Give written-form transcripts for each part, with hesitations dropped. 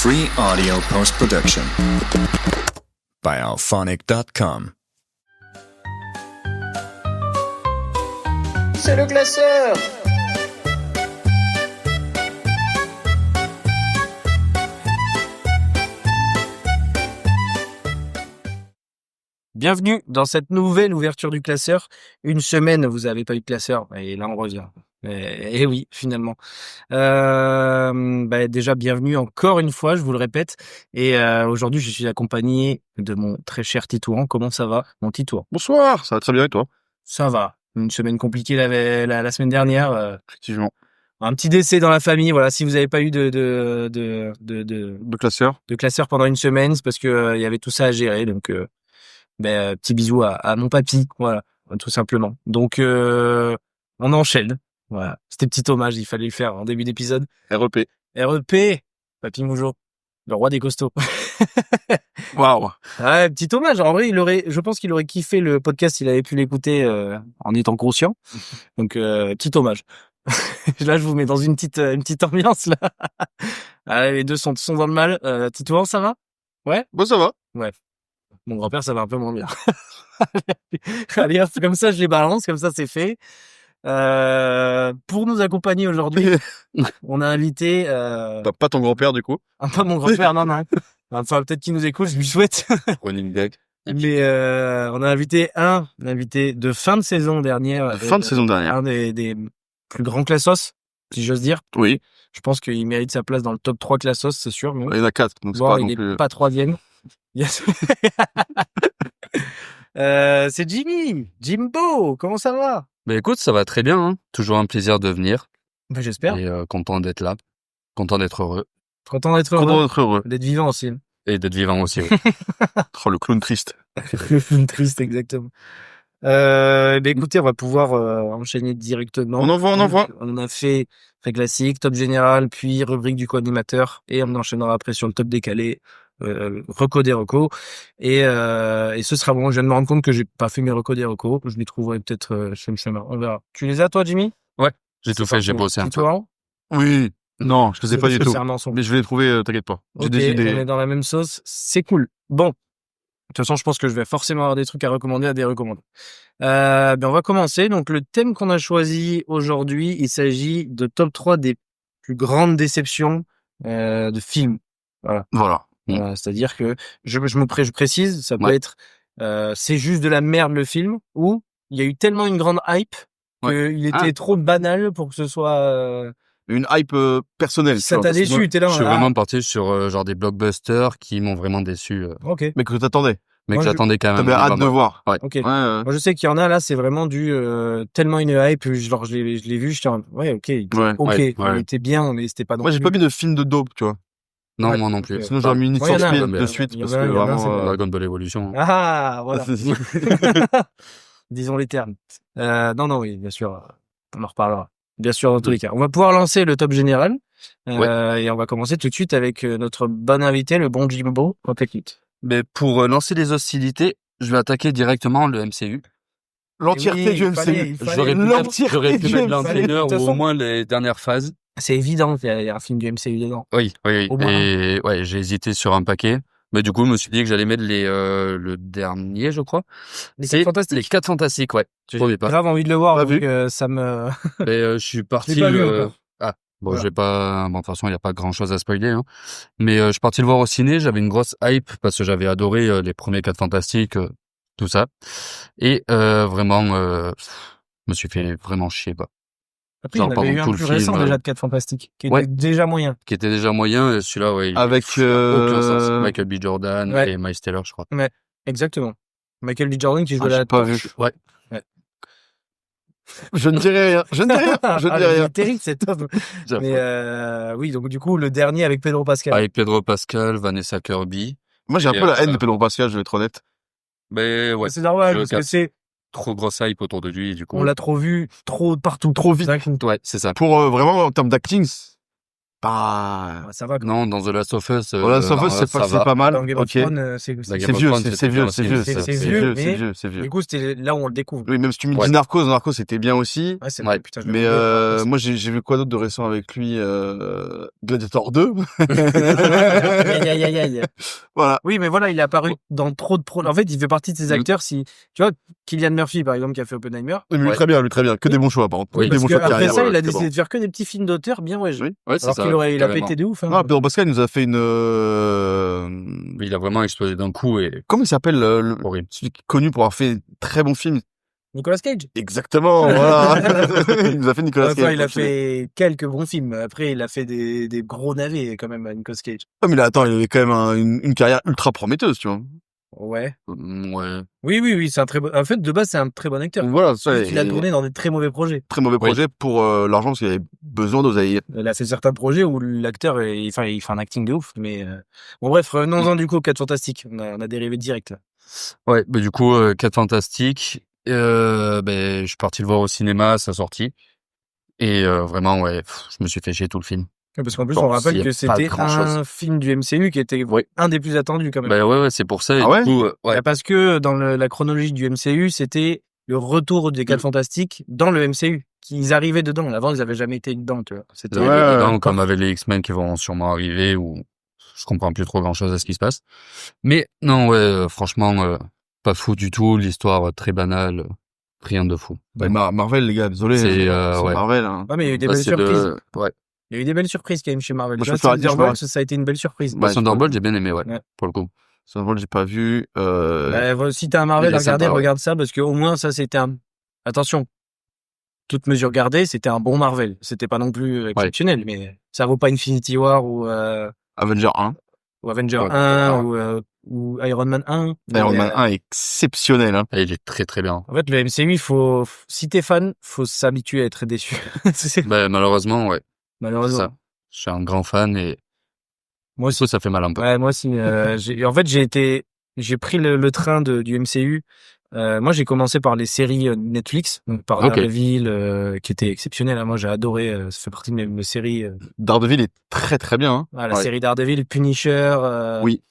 Free audio post-production by alphonic.com. C'est le classeur. Bienvenue dans cette nouvelle ouverture du classeur. Une semaine, vous n'avez pas eu de classeur, et là on revient. Et oui, finalement. Déjà, bienvenue encore une fois, je vous le répète. Et aujourd'hui, je suis accompagné de mon très cher Titouan. Comment ça va, mon Titouan? Bonsoir, ça va très bien et toi? Ça va. Une semaine compliquée la semaine dernière. Effectivement. Un petit décès dans la famille. Voilà, si vous n'avez pas eu de classeur. De classeur pendant une semaine, c'est parce que il y avait tout ça à gérer. Donc, petit bisou à mon papy. Voilà, tout simplement. Donc, on enchaîne. Voilà, c'était petit hommage, il fallait le faire en début d'épisode. REP. REP, Papy Mougeot, le roi des costauds. Waouh. Ouais, petit hommage. En vrai, je pense qu'il aurait kiffé le podcast s'il avait pu l'écouter en étant conscient. Donc, petit hommage. Là, je vous mets dans une petite ambiance là. Allez, les deux sont dans le mal. Titouan, ça va? Ouais. Bon, ça va. Ouais. Mon grand-père, ça va un peu moins bien. Allez, hop, comme ça, je les balance, comme ça, c'est fait. Pour nous accompagner aujourd'hui, on a invité Pas ton grand-père du coup. pas mon grand-père, non. Enfin, peut-être qu'il nous écoute, je lui souhaite. Running gag. Mais on a invité un invité de fin de saison dernière. Saison dernière. Un des plus grands classos, si j'ose dire. Oui. Je pense qu'il mérite sa place dans le top 3 classos, c'est sûr. Mais Il y en a 4, donc c'est bon, pas il non est plus... pas troisième. Yes. C'est Jimbo, comment ça va? Écoute, ça va très bien, hein. Toujours un plaisir de venir. J'espère. Et content d'être là, content d'être heureux. Content d'être heureux. D'être vivant aussi. Et d'être vivant aussi, oui. Oh, le clown triste. Le clown triste, exactement. Écoutez, on va pouvoir enchaîner directement. On envoie. On a fait classique, top général, puis rubrique du co-animateur, et on enchaînera après sur le top décalé, reco des recos. Et ce sera bon. Je viens de me rendre compte que j'ai pas fait mes recos des recos. Je les trouverai peut-être chez le chemin. On verra. Tu les as, toi, Jimmy? Ouais, j'ai tout fait, j'ai bossé un peu. Oui. Non, je les ai pas du tout. Mais je vais les trouver, t'inquiète pas. J'ai des idées. On est dans la même sauce. C'est cool. Bon. De toute façon, je pense que je vais forcément avoir des trucs à recommander, à dérecommander. On va commencer. Donc, le thème qu'on a choisi aujourd'hui, il s'agit de top 3 des plus grandes déceptions de films. Voilà. C'est-à-dire que je précise, ça peut être c'est juste de la merde le film, ou il y a eu tellement une grande hype qu'il était trop banal pour que ce soit une hype personnelle. Ça t'a déçu, t'es là. Je suis vraiment parti sur genre des blockbusters qui m'ont vraiment déçu. Ok. Mais que t'attendais. Mais que j'attendais quand même. T'avais hâte de voir. Ouais. Ok. Moi, je sais qu'il y en a là, c'est vraiment tellement une hype. Genre, je l'ai vu, j'étais ok. Il était bien, mais c'était pas non. Moi, j'ai pas mis de film de dope, tu vois. Non, moi non plus. Sinon, j'aurais mis une Need for Speed de suite parce que vraiment. Dragon Ball Evolution. Ah, voilà. Disons les termes. Oui, bien sûr. On en reparlera. Bien sûr, dans tous les cas. On va pouvoir lancer le top général. Et on va commencer tout de suite avec notre bon invité, le bon Jimbo. Mais pour lancer les hostilités, je vais attaquer directement le MCU. L'entièreté du MCU. J'aurais pu mettre l'entraîneur ou au moins les dernières phases. C'est évident qu'il y a un film du MCU dedans. Oui. Et j'ai hésité sur un paquet. Mais du coup, je me suis dit que j'allais mettre le dernier, je crois. Les 4 Fantastiques. Les 4 Fantastiques, ouais. J'ai grave envie de le voir, donc ça me... je suis parti... Je l'ai pas vu encore. Voilà. J'ai pas... Bon, de toute façon, il n'y a pas grand-chose à spoiler. Hein. Mais je suis parti le voir au ciné. J'avais une grosse hype parce que j'avais adoré les premiers 4 Fantastiques, tout ça. Et vraiment, je me suis fait vraiment chier, quoi. Après, il y en avait eu un plus récent déjà de 4 Fantastiques, qui était déjà moyen. Qui était déjà moyen, et celui-là, avec Michael B. Jordan et Miles Teller, je crois. Ouais, exactement. Michael B. Jordan qui joue j'ai pas vu. Ouais. Je ne dirai rien. C'est terrible, c'est top. Mais oui, donc du coup, le dernier avec Pedro Pascal. Avec Pedro Pascal, Vanessa Kirby. Moi, j'ai un peu la haine de Pedro Pascal, je vais être honnête. Mais ouais. C'est normal, parce que c'est... trop grosse hype autour de lui, et du coup. On l'a trop vu, trop partout. Trop vite. Ouais, c'est ça. Pour vraiment, en termes d'acting, Pas... Ça va. Non, dans The Last of Us, Voilà, Last of Us, c'est pas mal. Dans Game of Ok. Thrones, c'est vieux. Du coup, c'était là où on le découvre. Oui, même si tu me dis Narcos c'était bien aussi. Ouais, c'est vrai, putain, je mais moi, j'ai vu quoi d'autre de récent avec lui, Gladiator 2. Voilà. Oui, mais voilà, il est apparu dans trop de En fait, il fait partie de ces acteurs. Si tu vois, Cillian Murphy, par exemple, qui a fait Oppenheimer. Oui, mais très bien. Que des bons choix, par contre. Oui, des bons choix de après carrière. ça, il a décidé de faire que des petits films d'auteur bien, ouais. Oui. Ouais, c'est alors ça. il a pété de ouf. Hein. Non, Pedro Pascal nous a fait une. Il a vraiment explosé d'un coup et. Comment il s'appelle Horrible. celui qui est connu pour avoir fait un très bon film. Nicolas Cage. Exactement. Voilà. Il nous a fait Nicolas Cage. Enfin, il a fait quelques bons films. Après, il a fait des gros navets quand même, Nicolas Cage. Oh, mais là, attends, il avait quand même une carrière ultra prometteuse, tu vois. Ouais. Ouais. Oui, c'est un très bon. En fait, de base, c'est un très bon acteur. Voilà, ça. Il a tourné dans des très mauvais projets. Très mauvais projet pour l'argent parce qu'il avait besoin d'oseille. Il a fait certains projets où l'acteur, il fait un acting de ouf. Mais bon, bref, revenons-en du coup aux 4 Fantastiques. On a dérivé direct. Ouais, bah du coup, 4 Fantastiques. Je suis parti le voir au cinéma à sa sortie. Et vraiment, ouais, je me suis fait chier tout le film. Parce qu'en plus, on rappelle que c'était un film du MCU qui était un des plus attendus quand même. Bah ouais, c'est pour ça. Et Ah du coup, ouais. Parce que dans la chronologie du MCU, c'était le retour des 4 Fantastiques dans le MCU. Qu'ils arrivaient dedans. Avant, ils avaient jamais été dedans, tu vois. C'était dedans, comme avec les X-Men qui vont sûrement arriver, ou je comprends plus trop grand-chose à ce qui se passe. Mais non, ouais, franchement, pas fou du tout. L'histoire très banale, rien de fou. Bah, Marvel, les gars, désolé. C'est Marvel. Hein. Ouais, mais il y a eu des belles surprises. Il y a eu des belles surprises quand même chez Marvel. Moi, Thunderbolts, ça a été une belle surprise. Thunderbolts, j'ai bien aimé, pour le coup. Thunderbolts, j'ai pas vu. Si t'as un Marvel à regarder, regarde ça, parce que au moins ça c'était un. Attention, toute mesure gardée, c'était un bon Marvel. C'était pas non plus exceptionnel, mais ça vaut pas Infinity War ou Avenger 1. Ou Avenger 1 ou Iron Man 1. Iron Man 1 est exceptionnel. Hein. Et il est très très bien. En fait, le MCU, si t'es fan, faut s'habituer à être déçu. Malheureusement, ouais. Malheureusement. Ça. Je suis un grand fan et moi aussi, ça fait mal un peu. Ouais, moi aussi. En fait, j'ai pris le train du MCU. Moi, j'ai commencé par les séries Netflix, donc par Daredevil, qui était exceptionnel. Hein. Moi, j'ai adoré. Ça fait partie de mes séries. Daredevil est très très bien. Hein. La série Daredevil, Punisher. Oui.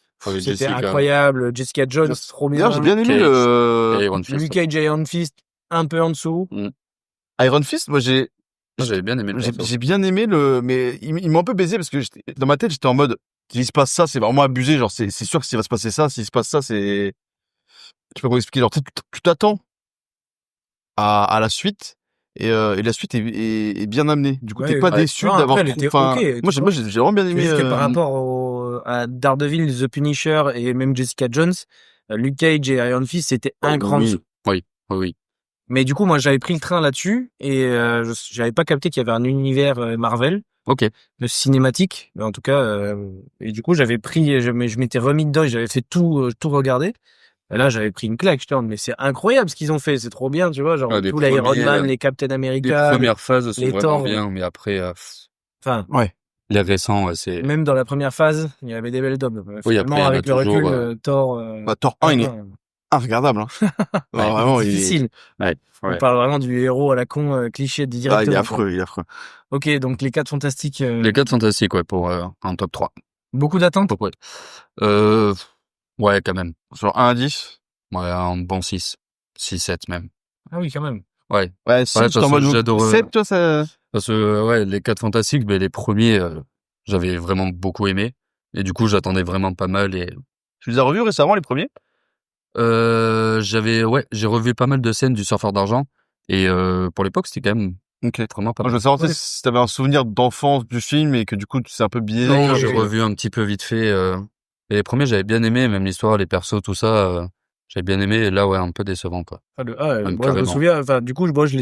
C'était incroyable. Jessica Jones, trop bien. D'ailleurs, j'ai bien aimé Luke Cage et Iron Fist, un peu en dessous. Iron Fist, moi j'avais bien aimé j'ai bien aimé mais il m'a un peu baisé parce que dans ma tête j'étais en mode s'il se passe ça c'est vraiment abusé, genre c'est sûr que s'il va se passer ça, s'il se passe ça c'est, je sais pas comment expliquer, genre tu t'attends à la suite et la suite est bien amenée, du coup t'es pas déçu d'avoir moi j'ai vraiment bien aimé que par rapport à Daredevil, The Punisher et même Jessica Jones, Luke Cage et Iron Fist c'était un cran dessous. Oui. Mais du coup, moi, j'avais pris le train là-dessus et j'avais pas capté qu'il y avait un univers Marvel, cinématique, mais en tout cas. Et du coup, j'avais pris, je m'étais remis dedans, et j'avais fait tout regarder. Et là, j'avais pris une claque. Je te dis, mais c'est incroyable ce qu'ils ont fait, c'est trop bien, tu vois, genre tous les Iron Man, les Captain America. Les premières phases sont vraiment Thor, bien, mais après, les récents, c'est. Même dans la première phase, il y avait des belles dames. Oui, après, avec le recul, Thor. Thor 1, il est regardable, hein. Vraiment, difficile. On parle vraiment du héros à la con, cliché directement. Il est affreux. Ok, donc les 4 Fantastiques. Les 4 Fantastiques, pour un top 3. Beaucoup d'attentes? Ouais, quand même. Genre 1 à 10? Ouais, un bon 6. 6, 7 même. Ah oui, quand même. Ouais. Ouais, 6, en mode 7, toi, ça... Parce que, les 4 Fantastiques, les premiers, j'avais vraiment beaucoup aimé. Et du coup, j'attendais vraiment pas mal et... Tu les as revus récemment, les premiers? J'ai revu pas mal de scènes du Surfeur d'argent et pour l'époque c'était quand même vraiment pas mal. Je veux savoir si t'avais un souvenir d'enfance du film et que du coup c'est un peu biaisé. Non, j'ai revu un petit peu vite fait. Et les premiers j'avais bien aimé, même l'histoire, les persos, tout ça, j'avais bien aimé. Et là un peu décevant quoi. Moi je me souviens, du coup moi je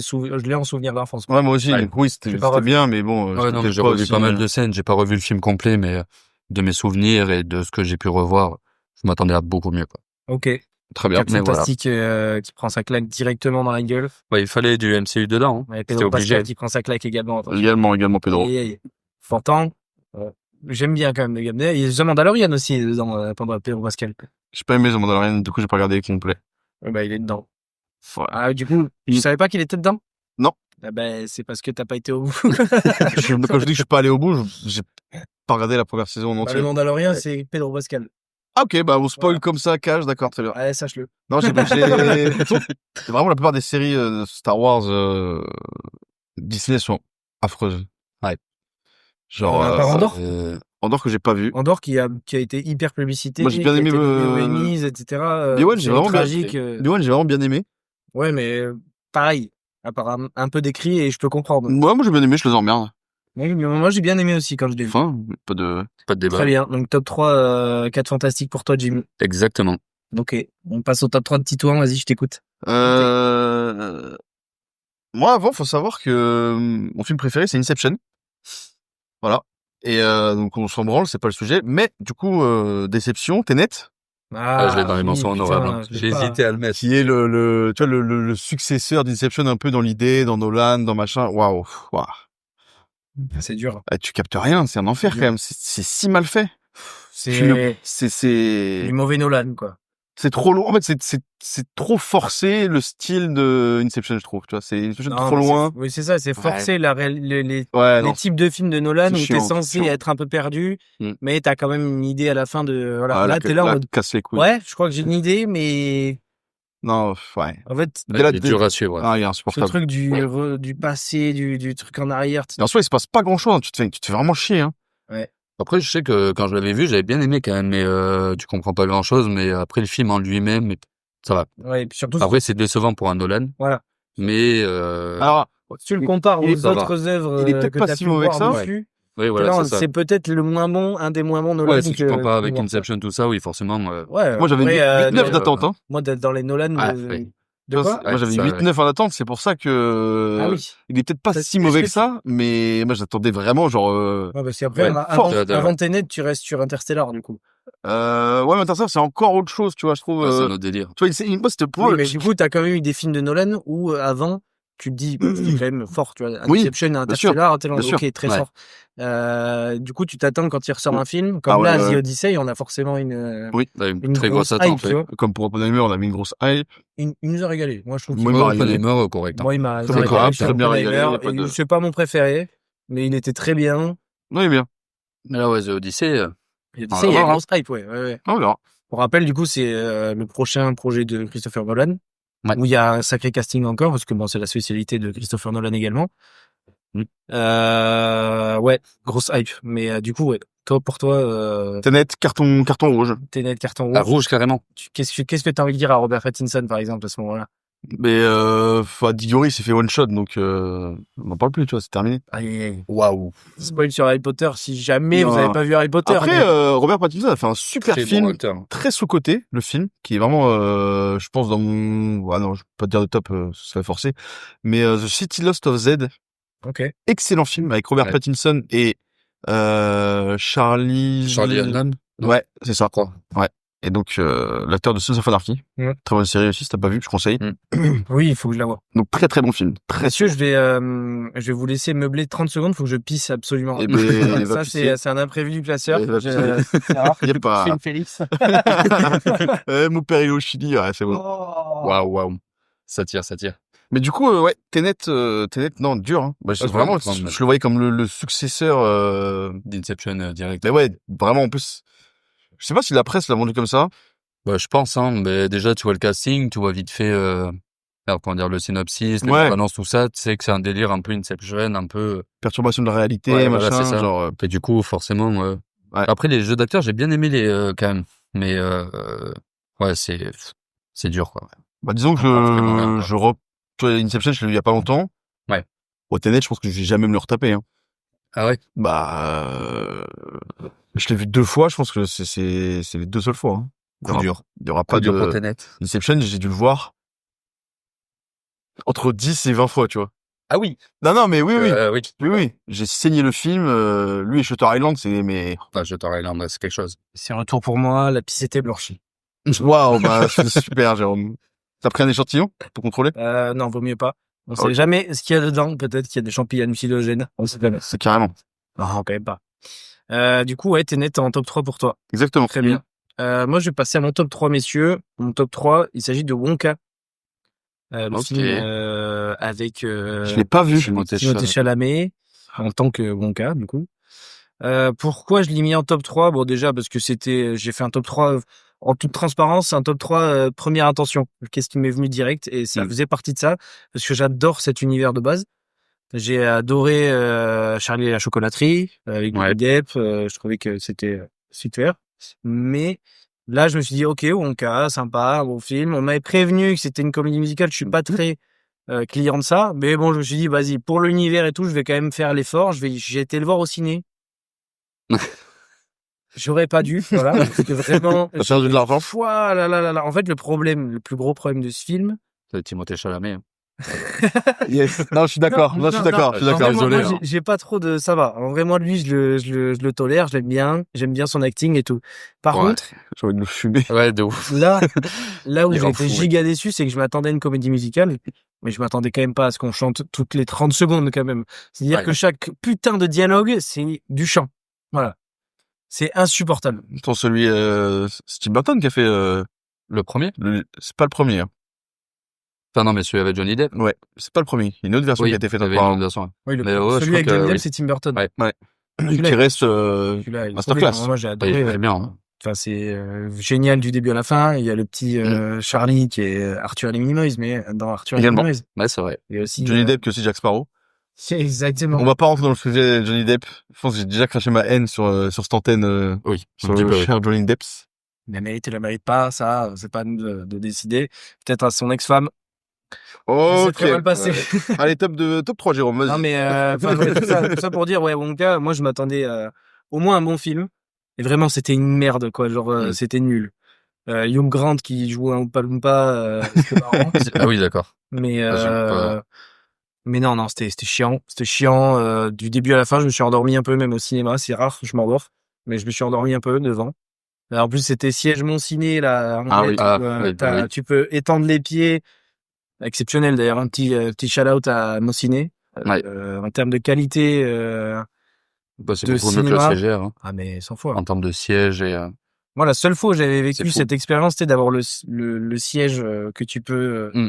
l'ai en souvenir d'enfance. Ouais, moi aussi. Oui, c'était bien, mais bon. Non, j'ai revu pas mal de scènes. J'ai pas revu le film complet, mais de mes souvenirs et de ce que j'ai pu revoir, je m'attendais à beaucoup mieux quoi. Ok. Très bien. Fantastique qui prend sa claque directement dans la gueule. Ouais, il fallait du MCU dedans. Hein. Pedro Pascal qui prend sa claque également. Également Pedro. Fortant. J'aime bien quand même le gars. Il y a The Mandalorian aussi dans pendant Pedro Pascal. J'ai pas aimé The Mandalorian, du coup j'ai pas regardé complet. Il est dedans. Du coup, tu savais pas qu'il était dedans? Non. Ah ben, c'est parce que t'as pas été au bout. Quand je dis que je suis pas allé au bout, j'ai pas regardé la première saison en Le entier. Mandalorian, c'est Pedro Pascal. Ah, ok, bah, on spoil Voilà. comme ça, Cage, d'accord, très bien. Ouais, sache-le. Non, c'est vraiment la plupart des séries de Star Wars, Disney sont affreuses. Ouais. Genre, À part Andorre. Andorre que j'ai pas vu. Andorre qui a été hyper publicité. Moi, j'ai bien qui a aimé, été nommé aux Emmys, etc. Obi-Wan, j'ai série vraiment bien- tragique. Obi-Wan, j'ai vraiment bien aimé. Ouais, mais pareil. À part un peu décrit et je peux comprendre. Moi, j'ai bien aimé, je les emmerde. Oui, mais moi, j'ai bien aimé aussi quand je l'ai vu. Enfin, pas de... Pas de débat. Très bien. Donc, top 3, 4 fantastiques pour toi, Jimmy. Exactement. Ok. On passe au top 3 de Titouan. Vas-y, je t'écoute. Moi, avant, faut savoir que mon film préféré, c'est Inception. Voilà. Et donc, on s'en branle, c'est pas le sujet. Mais, du coup, déception, Tenet, Je l'ai dans les oui, mentions putain, honorables. hein. je l'ai J'ai pas. hésité à le mettre. qui est tu vois, le successeur d'Inception un peu dans l'idée, dans Nolan, dans machin. Waouh. C'est dur. Ah, tu captes rien, c'est un enfer C'est quand même. C'est si mal fait. C'est C'est du mauvais Nolan, quoi. c'est trop loin. En fait, c'est trop forcé le style de Inception, je trouve. Tu vois, c'est Inception Non, trop mais loin. oui, c'est ça. C'est forcer les Ouais, non. types de films de Nolan C'est où chiant, t'es c'est censé chiant. être un peu perdu, Mm. mais t'as quand même une idée à la fin de, voilà. Ah, Là, t'es là en mode, casse les couilles. ouais, je crois que j'ai une idée, mais Non, ouais. en fait, Dès là, Il est dur à suivre. ah, il est ce insupportable. truc du passé, du truc en arrière. Et en soi, il se passe pas grand chose. Tu te fais vraiment chier, hein. Après, je sais que quand je l'avais vu, j'avais bien aimé quand même, mais tu comprends pas grand-chose. Mais après, le film en lui-même, ça va. Ouais, et puis surtout, Après, c'est décevant pour un Nolan, voilà. mais Alors, Si tu le compares il est- aux ça va. autres œuvres il est peut-être que pas t'as si pu mauvais voir que ça. dessus, oui, voilà, là, c'est ça. c'est peut-être le moins bon, un des moins bons Nolan. Ouais, si tu que- compares avec que- Inception, tout ça, oui, forcément. Ouais. moi, j'avais après, 8-9 dans- d'attente, hein. Moi, dans les Nolan, Ah, oui. de quoi? Moi, j'avais ça, 8-9 en attente. C'est pour ça que, Ah oui. il est peut-être pas Parce si que- mauvais est-ce que ça, mais moi, j'attendais vraiment, genre, Ouais, parce qu'après, Ouais, avant, fort. avant Tenet, tu restes sur Interstellar, du coup. ouais, mais ça, c'est encore autre chose, tu vois, je trouve, c'est notre délire. tu vois, moi, c'était pour Oui, mais du coup, t'as quand même eu des films de Nolan où, avant, tu te dis, c'est quand même fort, tu vois. Oui, Inception, sûr, Interstellar, tellement, bien sûr. ok, très Ouais. fort. Du coup, tu t'attends quand il ressort un film. Comme Ah ouais, là, ouais. The Odyssey, on a forcément une Une très grosse hype, attente. tu ouais. vois. comme pour Oppenheimer, on a mis une grosse hype. Il nous a régalé. Moi, je trouve qu'il Moi, il m'a m'a Ouais, régalé. Oppenheimer, correct. hein. Moi, il m'a Très régalé correct, sur très bien régalé, Oppenheimer. pas de- Et c'est pas mon préféré, mais il était très bien. Oui, bien. Mais là, ouais, The Odyssey, The Ah, Odyssey, il y a voilà. une grosse hype, ouais. On verra. Pour rappel, du coup, c'est le prochain projet de Christopher Nolan, Ouais. où il y a un sacré casting encore, parce que bon, c'est la spécialité de Christopher Nolan également. Mm. Ouais, grosse hype. Mais du coup, ouais, pour toi, Tenet, carton rouge. Tenet, carton rouge. la rouge, carrément. Qu'est-ce que t'as envie de dire à Robert Pattinson, par exemple, à ce moment-là? Mais, Diggory s'est fait one shot, donc, on n'en parle plus, tu vois, c'est terminé. Aïe. Waouh. Spoil sur Harry Potter, si jamais Non. vous avez pas vu Harry Potter. Après, mais- Robert Pattinson a fait un super Très film, bon acteur. très sous-coté, le film, qui est vraiment, je pense, dans mon... Ah non, je peux pas te dire de top, ce serait forcé. Mais The City Lost of Z, Ok. excellent film avec Robert Ouais. Pattinson et Charlie Hunnam. non Ouais, c'est ça. crois. Ouais. Et donc l'acteur de Sons of Anarchy. Ouais. Très bonne série aussi, si t'as pas vu, je conseille. Oui, il faut que je la vois. Donc très très bon film. Très Messieurs, je vais vous laisser meubler 30 secondes, faut que je pisse absolument. Eh ben, Ça, va pisser. c'est un imprévu du classeur. Eh, va C'est rare que Y a je pas- filme Félix. Mon père il est au Chili, ouais, c'est bon. Oh. Waouh. Ça tire. Mais du coup, ouais, Tenet, non, dur. Hein. Bah, Ouais, vraiment, c'est vraiment je le voyais comme le successeur. D'Inception direct. Mais ouais, vraiment, en plus, je sais pas si la presse l'a vendu comme ça. Bah, je pense, hein. Mais déjà, tu vois le casting, tu vois vite fait, alors, comment dire, le synopsis, les Ouais. balances, tout ça. Tu sais que c'est un délire un peu Inception, un peu. Perturbation de la réalité, Ouais, voilà, machin, c'est ça. genre. Et du coup, forcément, Ouais. après, les jeux d'acteurs, j'ai bien aimé quand même. Mais, ouais, c'est dur, quoi. Bah, disons que Vraiment rien, quoi. tu vois, Inception, je l'ai vu il y a pas longtemps. Ouais. Au Tenet, je pense que je vais jamais me le retaper, hein. Ah ouais? Bah, je l'ai vu 2 fois, je pense que c'est les 2 seules fois, hein. Coup dur. Il y aura Coup pas dur pour de, Tenet. Inception, j'ai dû le voir entre 10 et 20 fois, tu vois. Ah oui. Non, mais oui. Oui. Oui. J'ai saigné le film, lui et Shutter Island, mais, Enfin, je t'aurais l'air, c'est quelque chose. C'est un retour pour moi, la pisse était blanchie. waouh, bah, c'est super, Jérôme. T'as pris un échantillon pour contrôler? Non, vaut mieux pas. On Ok. sait jamais ce qu'il y a dedans. Peut-être qu'il y a des champignons hallucinogènes. On sait jamais. C'est carrément. Non, quand même pas. Du coup, ouais, Tenet en top 3 pour toi. Exactement. Très bien. Moi, je vais passer à mon top 3, messieurs. Mon top 3, il s'agit de Wonka. Le Ok. film avec Je l'ai pas vu. Timothée Timothée Chalamet. Chalamet en tant que Wonka, du coup. Pourquoi je l'ai mis en top 3? Bon, déjà, parce que j'ai fait un top 3 en toute transparence, un top 3 première intention. Qu'est-ce qui m'est venu direct? Et ça faisait partie de ça, parce que j'adore cet univers de base. J'ai adoré Charlie et la chocolaterie avec Johnny Ouais. Depp. Je trouvais que c'était super. Mais là, je me suis dit, ok, Wonka, sympa, un bon film. On m'avait prévenu que c'était une comédie musicale. Je suis pas très client de ça, mais bon, je me suis dit, vas-y, pour l'univers et tout, je vais quand même faire l'effort. J'ai été le voir au ciné. J'aurais pas dû, voilà, parce que vraiment. T'as perdu de l'argent. Ouah, là, là, là, là. En fait, le plus gros problème de ce film. C'est Timothée Chalamet. Hein. Yes. Non, je suis d'accord. Non, Là, je suis non, d'accord. non. Je suis En d'accord. vrai, moi, Désolé. j'ai pas trop de, ça va. En vrai, moi, lui, je le tolère, je l'aime bien. J'aime bien son acting et tout. Par Ouais. contre, J'ai envie de me fumer. Ouais, de ouf. là où Il j'ai rend été fou, giga déçu, c'est que je m'attendais à une comédie musicale, mais je m'attendais quand même pas à ce qu'on chante toutes les 30 secondes, quand même. C'est-à-dire Ouais. que chaque putain de dialogue, c'est du chant. Voilà. C'est insupportable. Attends, celui, c'est Tim Burton qui a fait, Le premier? c'est pas le premier. Hein. Enfin, non, mais celui avec Johnny Depp. Ouais. C'est pas le premier. Il y a une autre version Oui, qui a été faite il y avait encore. une version. Ouais. Oui, Mais ouais, je celui crois avec que Johnny Depp, oui. c'est Tim Burton. Ouais. Celui-là, Qui reste, celui-là, il est masterclass. trop bien. Moi, j'ai Ouais, il adoré. fait bien. Hein. Enfin, c'est génial du début à la fin. Il y a le petit Charlie qui est Arthur et les Minimoys, mais dans Arthur et les Également. Minimoys. Ouais, c'est vrai. Il y a aussi Johnny Depp que aussi Jack Sparrow. C'est exactement. On va pas rentrer dans le sujet Johnny Depp. Je pense que j'ai déjà craché ma haine sur cette antenne, Oui, sur un petit le peu. Oui. cher Johnny Depp. Il la mérite, il la mérite pas. Ça, c'est pas à nous de décider. Peut-être à son ex-femme. Oh, C'est très mal passé. Allez, top 3, Jérôme. Vas-y. Non, mais enfin, ouais, tout ça pour dire, ouais, Wonka, moi, je m'attendais au moins à un bon film. Et vraiment, c'était une merde, quoi. Genre, c'était nul. Hugh Grant qui jouait un Oompa Loompa, c'était marrant. Ah oui, d'accord. Mais j'ai pas- mais non, c'était chiant. C'était chiant. Du début à la fin, je me suis endormi un peu, même au cinéma. C'est rare, je m'endors. Mais je me suis endormi un peu devant. En plus, c'était siège mon ciné, là. Ah oui. Oui, oui. Tu peux étendre les pieds. Exceptionnel, d'ailleurs. Un petit shout-out à mon ciné. Ouais. En termes de qualité, Bah, c'est de beaucoup mieux que le cinéma. CGR, hein, ah, mais 100 fois. en termes de siège et Moi, la seule fois où j'avais C'est vécu fou. cette expérience, c'était d'avoir le siège que tu peux Mm.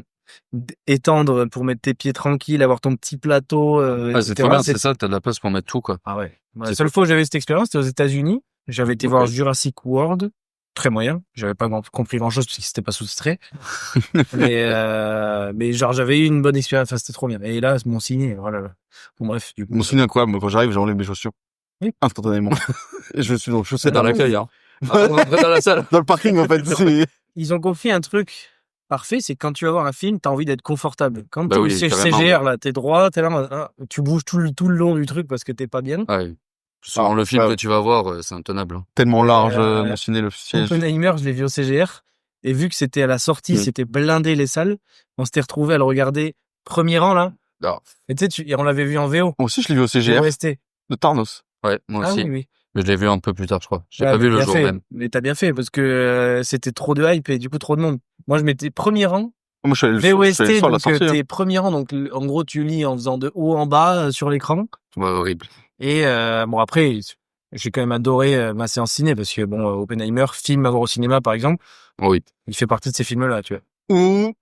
étendre pour mettre tes pieds tranquilles, avoir ton petit plateau, ah, c'est etc. trop bien, c'est ça, t'as de la place pour mettre tout, quoi. Ah ouais. Moi, la C'est seule fois où j'avais cette expérience, c'était aux États-Unis. J'avais été Ok. voir Jurassic World. Très moyen. J'avais pas compris grand chose parce que c'était pas sous-titré. mais genre, j'avais eu une bonne expérience. Enfin, c'était trop bien. Et là, mon ciné, voilà. Bon, bref, du coup. Mon ciné incroyable. Moi, quand j'arrive, j'enlève mes chaussures. Oui. Instantanément. Et je suis dans le C'est chaussette. dans l'accueil, hein. Ah, on rentre dans la salle. Dans le parking, en fait. C'est- Ils ont compris un truc parfait, c'est que quand tu vas voir un film, t'as envie d'être confortable. Quand Bah t'es au oui, siège carrément. CGR, là, t'es droit, t'es là, tu bouges tout le long du truc parce que t'es pas bien. Ouais. Selon le film ouais. que tu vas voir, c'est intenable. Hein. Tellement large, Euh, mon ciné, le siège. Oppenheimer, je l'ai vu au CGR. Et vu que c'était à la sortie, c'était blindé les salles, on s'était retrouvés à le regarder premier rang, là. Ah. Et tu sais, et on l'avait vu en VO. Moi aussi, je l'ai vu au CGR OST. de Tarnos. Ouais, moi Ah aussi. oui, oui. Mais je l'ai vu un peu plus tard, je crois. J'ai Ouais, pas vu le bien jour fait. même. Mais t'as bien fait, parce que c'était trop de hype et du coup trop de monde. Moi, je m'étais premier rang. Moi, je suis allé le soir, VOST, à la donc sortie. Hein. t'es premier rang, donc en gros, tu lis en faisant de haut en bas sur l'écran. Ouais, horrible. Et bon, après, j'ai quand même adoré ma séance ciné, parce que bon, Oppenheimer, film à voir au cinéma, par exemple, Oui. il fait partie de ces films-là, tu vois. Ou,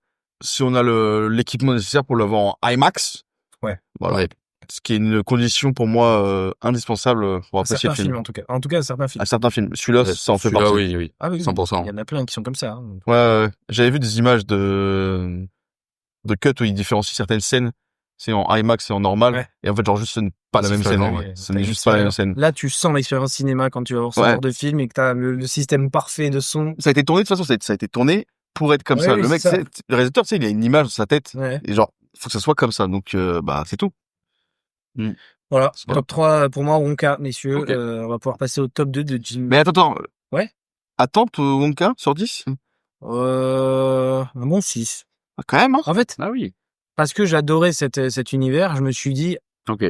si on a l'équipement nécessaire pour l'avoir en IMAX. Ouais. Voilà. Ouais. Ce qui est une condition pour moi indispensable pour À apprécier certains le film. films, en tout cas. En tout cas, à certains films. À certains films. Celui-là, ça en fait Celui-là, partie. oui, oui. Ah oui, 100%. il y en a plein qui sont comme ça. Hein. Ouais. J'avais vu des images de cut où ils différencient certaines scènes. C'est en IMAX et en normal. Ouais. Et en fait, genre, juste, ce n'est pas la C'est même scène. flagrant, Ouais. ouais. Ce n'est juste pas la même scène. Là, tu sens l'expérience cinéma quand tu vas voir ce Ouais. genre de film et que t'as le système parfait de son. Ça a été tourné, de toute façon, ça a été tourné pour être comme Ouais, ça. oui, Le mec, c'est ça. le réalisateur, tu sais, il a une image dans sa tête. Ouais. Et genre, faut que ça soit comme ça. Donc, bah, c'est tout. Voilà. C'est bon. Top 3 pour moi, Wonka, messieurs. Ok. On va pouvoir passer au top 2 de Jim. Mais attends. Ouais. Attends, Wonka, sur 10? Un bon 6. Ah, quand même, hein. En fait, Ah oui. parce que j'adorais cet univers, je me suis dit, Ok.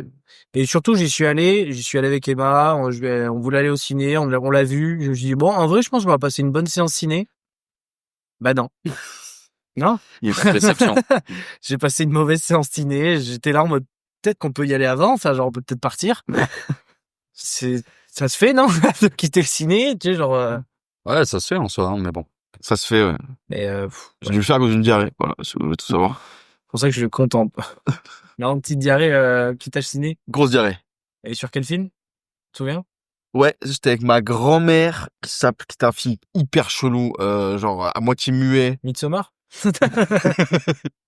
et surtout j'y suis allé avec Emma, on voulait aller au ciné, on l'a vu, je me suis dit, bon, en vrai, je pense qu'on va passer une bonne séance ciné. Bah non. Non. Déception. J'ai passé une mauvaise séance ciné, j'étais là en mode, peut-être qu'on peut y aller avant, enfin, genre, on peut peut-être partir. Ça se fait, non? De quitter le ciné, tu sais, genre, Ouais, ça se fait en soi, hein, mais bon. Ça se fait, ouais. Mais J'ai dû le faire à cause d'une diarrhée. Voilà, si vous voulez tout savoir. c'est pour ça que je suis content. Non, petite diarrhée qui t'a ciné. Grosse diarrhée. Et sur quel film? Tu te souviens? Ouais, j'étais avec ma grand-mère qui était un film hyper chelou, genre à moitié muet. Midsommar?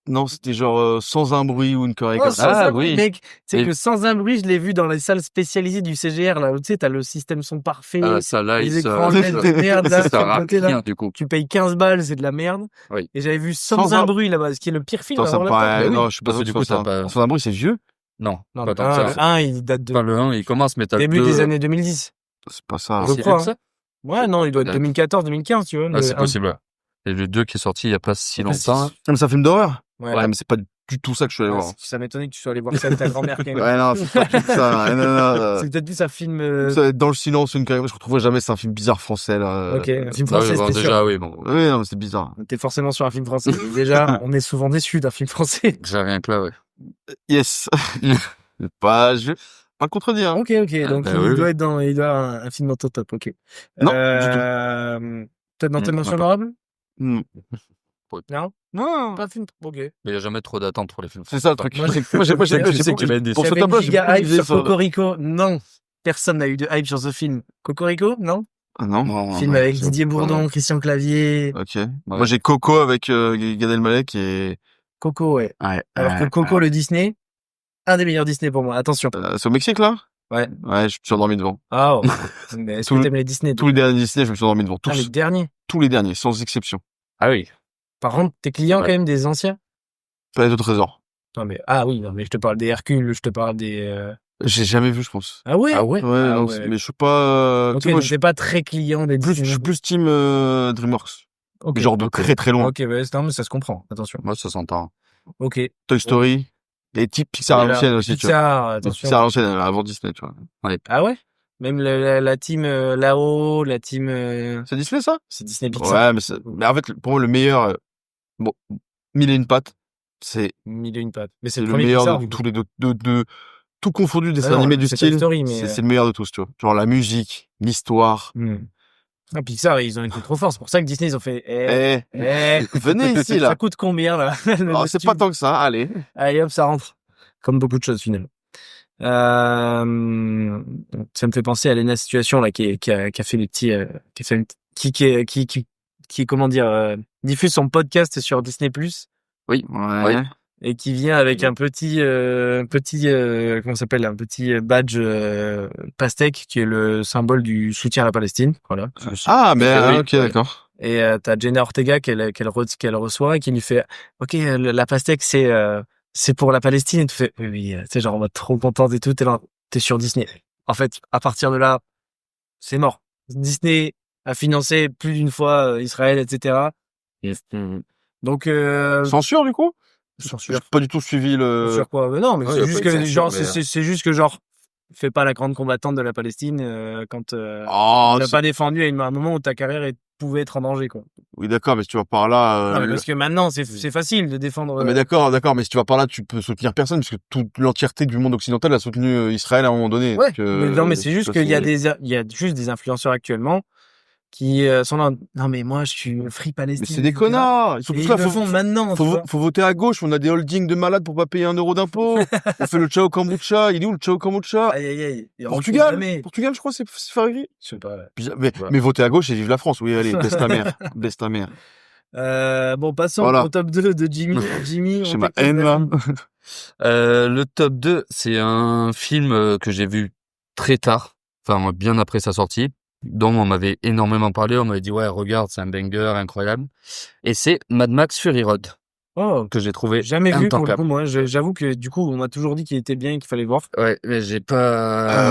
Non, c'était genre sans un bruit ou une connerie Oh, comme sans ça. un bruit, oui. mec. C'est Et- que sans un bruit, je l'ai vu dans les salles spécialisées du CGR, là, où tu sais, t'as le système son parfait, Ah, ça, là, les il écrans se- LED de merde, là, ça sur le sert à côté, là. rien, du coup. Tu payes 15 balles, c'est de la merde. Oui. Et j'avais vu sans un bruit, là-bas, ce qui est le pire film. Attends, ça avant me la paraît... porte. Bah oui. Non, je suis pas Parce sûr que que du ce coup, soit t'as ça. pas- Sans un bruit, c'est vieux. Non, Non, pas mais tant que ça. il date de Enfin, le 1, il commence, mais t'as le début 2. des années 2010. C'est pas ça. Je C'est crois, vieux que ça? Ouais, non, il doit être Ouais. 2014-2015, tu vois. Ah, le c'est un. possible, ouais. Et le 2 qui est sorti il y a pas si Après, longtemps. Non, mais c'est un film d'horreur. Ouais, Ouais, mais c'est pas du tout ça que je suis allé voir. ça m'étonnait que tu sois allé voir ça avec ta grand-mère, quand même. Ouais, non, c'est pas du tout ça. Non. C'est peut-être plus un film. Ça va être dans le silence, une carrière. Je retrouverai jamais, c'est un film bizarre français, là. Ok, un film Ah oui, français, bon, c'était sûr. déjà, oui, bon. Oui, non, mais c'est bizarre. T'es forcément sur un film français. Déjà, on est souvent déçus d'un film français. J'ai rien que là, ouais. Yes. Je vais pas le contredire. Hein. Ok, donc bah il oui, doit oui. être dans, il doit avoir un film dans ton top, ok. Non, Peut-être dans tes mentions d'accord. honorables? Hmm. Non? Non. Pas de film, ok. Mais il y a jamais trop d'attente pour les films. C'est ça le truc. Moi, Moi, j'ai je sais que tu vas être déçu. pour ce J'avais top-là, une j'ai giga beaucoup hype misé sur sur... Cocorico. Non. Personne n'a eu de hype sur ce film. Cocorico? Non? Ah non. Non, Film ouais, avec c'est- Didier Bourdon, Christian Clavier. Ok. Moi, j'ai Coco avec Gad Elmaleh qui est... Coco, ouais. Ouais. Alors que Coco, le Disney, un des meilleurs Disney pour moi. Attention. C'est au Mexique, là? Ouais. Ouais, je me suis endormi devant. Ah, oh. Mais est-ce Tout que le- t'aimes les Disney? Tous les derniers Disney, je me suis endormi devant. Ah, les Tous. derniers. Tous les derniers, sans exception. Ah oui. Par contre, t'es client Ouais. quand même des anciens? Planète au trésor. Non, mais, ah oui, non, mais je te parle des Hercule, je te parle des, J'ai jamais vu, je pense. Ah ouais? Ah ouais? Ouais, Ah non, ouais. mais je suis pas... Ok, tu sais, moi, donc t'es pas très client des je Disney. suis plus team DreamWorks. Ok. Mais genre de très très loin. Ok, ouais, non, mais ça se comprend. Attention. Moi, ça s'entend. Ok. Toy Story. Les types Pixar à Et là, l'ancienne aussi, tu vois. Pixar, attention. Pixar à l'ancienne, avant Disney, tu vois. Ah ouais? Même la team là-haut, la team, C'est Disney, ça? c'est Disney Pixar. Ouais, mais en fait, pour moi, le meilleur, bon, Mille et une pattes, c'est Mille et une pattes. Mais c'est le le premier meilleur Pixar, de du coup. tous les de tout confondu dessin non, animé du c'est Toy style. Story, mais, C'est le meilleur de tous, tu vois. Genre la musique, l'histoire. Ah, Pixar, ils ont été trop forts. C'est pour ça que Disney, ils ont fait, Venez ici, là. Ça coûte combien, là? Le Oh, c'est tube. pas tant que ça, allez. Allez, hop, ça rentre. Comme beaucoup de choses, finalement. Ça me fait penser à Lena Situation, là, qui a fait les petits, qui, comment dire, diffuse son podcast sur Disney+, Oui. Ouais. et qui vient avec un petit, comment ça s'appelle, un petit badge, pastèque, qui est le symbole du soutien à la Palestine. Voilà. Ah, mais, Oui, ok, ouais. d'accord. Et t'as Jenna Ortega qu'elle reçoit et qui lui fait ok, la pastèque c'est pour la Palestine, et tu fais oui, tu sais, genre on va trop contente et tout, t'es sur Disney. En fait, à partir de là, c'est mort. Disney a financé plus d'une fois Israël, etc. Donc Censure, du coup? censure J'ai pas du tout suivi le... sur quoi? Non, mais Ouais, y c'est a juste pas de que censure, genre mais, c'est juste que genre fais pas la grande combattante de la Palestine quand Oh, t'as pas défendu à un moment où ta carrière pouvait être en danger, quoi. oui, d'accord, mais si tu vas par là, Non, mais parce que maintenant, c'est facile de défendre. non, mais d'accord, mais si tu vas par là, tu peux soutenir personne, parce que toute l'entièreté du monde occidental a soutenu Israël à un moment donné. Ouais. Donc, Mais non, mais c'est juste qu'il y a c'est- il y a juste des influenceurs actuellement qui sont là. Non, mais moi, je suis Free Mais Palestine. c'est des etc. connards! Ils sont Et tous ils là, le font maintenant. tu vois. faut voter à gauche, on a des holdings de malades pour pas payer 1 euro d'impôt. On fait le Ciao Kombucha, il est où le Ciao Kombucha? Aïe, aïe, aïe. Et on le fait Portugal! jamais. Portugal, je crois, c'est Ferrari. Je sais pas. Mais votez à gauche et vive la France. Oui, allez, baisse ta mère. Baisse ta mère. Bon, passons Voilà. au top 2 de Jimmy. Jimmy, on J'ai ma t'écoute, haine, là. vas-y. Le top 2, c'est un film que j'ai vu très tard, enfin bien après sa sortie, dont on m'avait énormément parlé, on m'avait dit ouais regarde c'est un banger incroyable, et c'est Mad Max Fury Road Oh, que j'ai trouvé jamais vu pour le intankable. coup, moi. J'avoue que du coup, on m'a toujours dit qu'il était bien et qu'il fallait voir. Ouais, mais j'ai pas,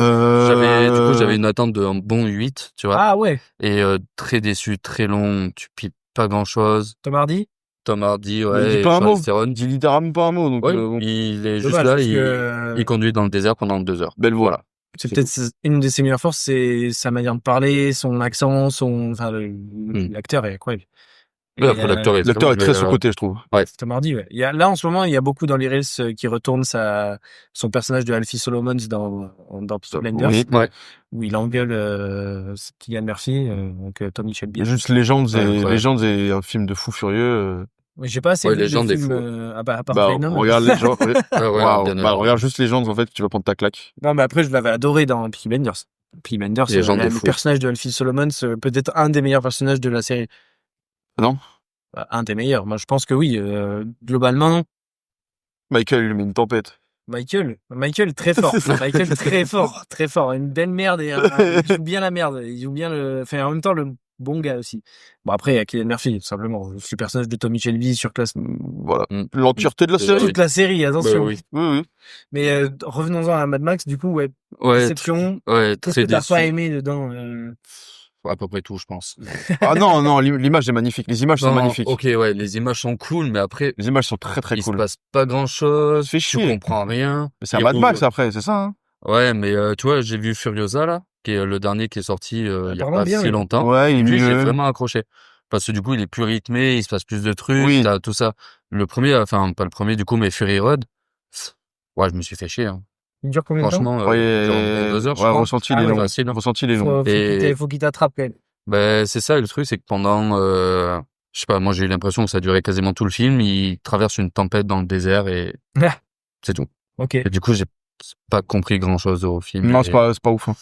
j'avais une attente de un bon 8, tu vois, Ah ouais, et très déçu, très long, tu pipes pas grand chose. Tom Hardy. Tom Hardy, Mais ouais, dis et pas un mot. Charlize Theron. Dis littéralement pas un mot. Donc, Ouais, bon, il est juste Dommage, là, parce que il conduit dans le désert pendant 2 heures. belle voix. Voilà. c'est C'est peut-être une de ses meilleures forces, c'est sa manière de parler, son accent, enfin, l'acteur est incroyable. Ouais, après, l'acteur est L'acteur est très mais, sous-côté, je trouve. Tom Hardy, ouais. Là, en ce moment, il y a beaucoup dans les Reels qui retournent son personnage de Alfie Solomons dans Peaky Blinders, Oui. Ouais. où il engueule Cillian Murphy, donc Tommy Shelby. Il y a juste Legends Ouais. Legends et un film de fou furieux. Mais j'ai pas assez Ouais, vu de Legend est films, fou. à part Bah, Venom. regarde Legends. Ah ouais, Waouh. bien Bah, évidemment. regarde juste Legends, en fait, tu vas prendre ta claque. Non, mais après, je l'avais adoré dans Peaky Blinders. Peaky Blinders, Legend est le fou. personnage de Alfie Solomons, peut-être un des meilleurs personnages de la série. Non? Bah, un des meilleurs. Moi, je pense que oui. Globalement, Michael, il lui met une tempête. Michael, très fort. Michael, très fort, très fort. Une belle merde et il joue bien la merde. Il joue bien enfin, en même temps, le bon gars aussi. Bon, après, il y a Cillian Murphy, tout simplement. Le personnage de Tommy Shelby surclasse Voilà. Mm. L'entièreté de la C'est série. vrai. toute la série, attention. Bah oui. Oui, oui. Mais revenons-en à Mad Max, du coup, ouais. Ouais, Déception. ouais, Qu'est-ce très que t'as déçu. pas aimé dedans À peu près tout, je pense. Ah non, l'image est magnifique. Les images sont Non, magnifiques. ok, ouais, les images sont cool, mais après, Les images sont très très il se cool. passe pas grand chose. Ça fait Tu chier. comprends rien. Mais c'est un Il Mad roule. Max après, c'est ça, hein? Ouais, mais tu vois, j'ai vu Furiosa, là, qui est le dernier qui est sorti il y a Apparemment pas bien, si oui. longtemps. Ouais, il est Lui, j'ai mieux. vraiment accroché. Parce que du coup, il est plus rythmé, il se passe plus de trucs, Oui. t'as tout ça. Le premier, enfin, pas le premier, du coup, mais Fury Road, ouais, je me suis fait chier, hein. Il dure combien de temps Franchement, Ouais, genre 2 heures, je ouais, crois. ressenti Ah les ouais. longs. Facile, hein. Ressenti les longs. Et- Faut qu'il t'attrape, quand même. Ben, c'est ça, le truc, c'est que pendant, je sais pas, moi, j'ai eu l'impression que ça durait quasiment tout le film, il traverse une tempête dans le désert et Ah. c'est tout. Ok. Et du coup, j'ai pas compris grand chose au film. Non, et c'est pas ouf. Hein.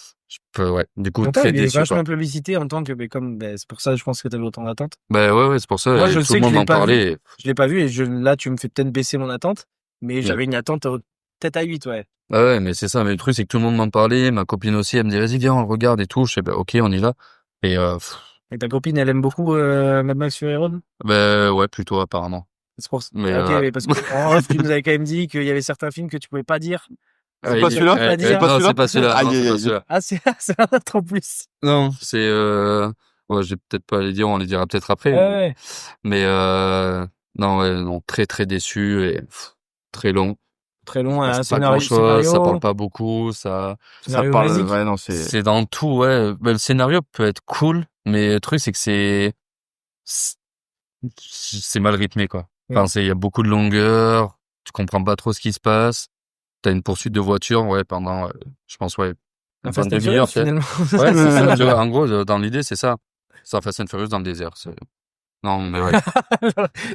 ouais. Du coup, Pourtant, très il est déçu, vachement quoi. publicité en tant que, c'est pour ça, je pense que t'avais autant d'attentes. Ben, ouais, c'est pour ça, Moi, et je tout sais le que monde je l'ai en pas parlait. Je l'ai pas vu et là, tu me fais peut-être baisser mon attente, mais Ouais. j'avais une attente peut-être à 8, ouais. Ah ouais, mais c'est ça, mais le truc, c'est que tout le monde m'en parlait, ma copine aussi, elle me dit, vas-y, viens, on le regarde et tout. Je sais, ben, ok, on y va. Et, Et ta copine, elle aime beaucoup Mad Max Fury Road? ben, ouais, plutôt, apparemment. C'est pour ça. Mais, Ok, mais parce que en off, tu nous avais quand même dit qu'il y avait certains films que tu pouvais pas dire. C'est pas celui-là? Pas dire. pas Non, celui-là c'est pas celui-là. Aïe, Non, aïe, c'est pas aïe. celui-là. Ah, c'est un autre en plus. Non, c'est, ouais, je vais peut-être pas les dire, on les dira peut-être après. Ouais. Mais, non, ouais, non, très, très déçu et très long. Très long, un C'est pas scénario, grand-chose, ça parle pas beaucoup, ça scénario parle, basique. ouais, non, c'est. c'est dans tout, ouais. Ben, le scénario peut être cool, mais le truc, c'est que c'est mal rythmé, quoi. Enfin, il y a beaucoup de longueur, tu comprends pas trop ce qui se passe. T'as une poursuite de voiture, ouais, pendant, je pense, ouais, Un une Fast and demi-heure, Furious, peut-être. finalement. Ouais, c'est ça, tu vois, en gros, dans l'idée, c'est ça. C'est un Fast and Furious dans le désert. Non, mais ouais.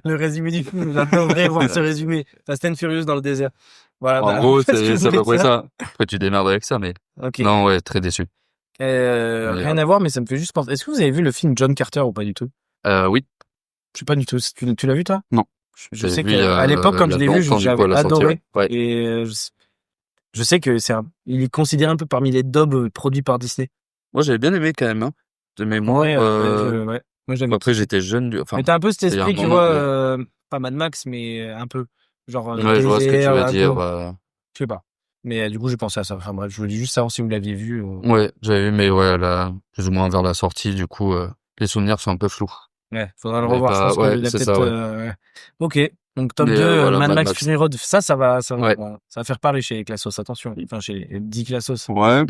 Le résumé du film, j'adorerais voir ce résumé. Fast and Furious dans le désert. Voilà. En gros, parce que c'est à peu près ça. ça. Après, tu démerdes avec ça, mais Ok. non, ouais, très déçu. Rien à voir, mais ça me fait juste penser. Est-ce que vous avez vu le film John Carter ou pas du tout? Oui. Je sais pas du tout. Tu l'as vu, toi? Non. Je J'ai sais vu, qu'à l'époque, quand je l'ai vu, longtemps, du coup, à j'avais la sortie, adoré. ouais. Et je sais que il est considéré un peu parmi les dubs produits par Disney. Moi, j'avais bien aimé quand même, hein. De mémoire. Ouais, ouais. Moi, j'avais. Après, j'étais jeune, enfin. Mais t'as un peu cet il y a un esprit, tu moment, vois, pas Mad Max, mais un peu. Genre, Ouais, je vois ce que tu désert, veux un dire. peu. Je sais pas. Mais du coup, j'ai pensé à ça. Enfin bref, je voulais juste savoir si vous l'aviez vu. Ouais, j'avais vu, mais ouais, là, plus ou moins vers la sortie, du coup, les souvenirs sont un peu flous. Ouais, faudra le Mais revoir. pas- Je pense ouais, qu'il a c'est peut-être. ça, Ouais. Ok. Donc top Mais, 2, voilà, Mad Mad Max Max. Fury Road. Ça va Ouais. faire parler chez Classos. Attention. Enfin, chez Dick Classos. Ouais.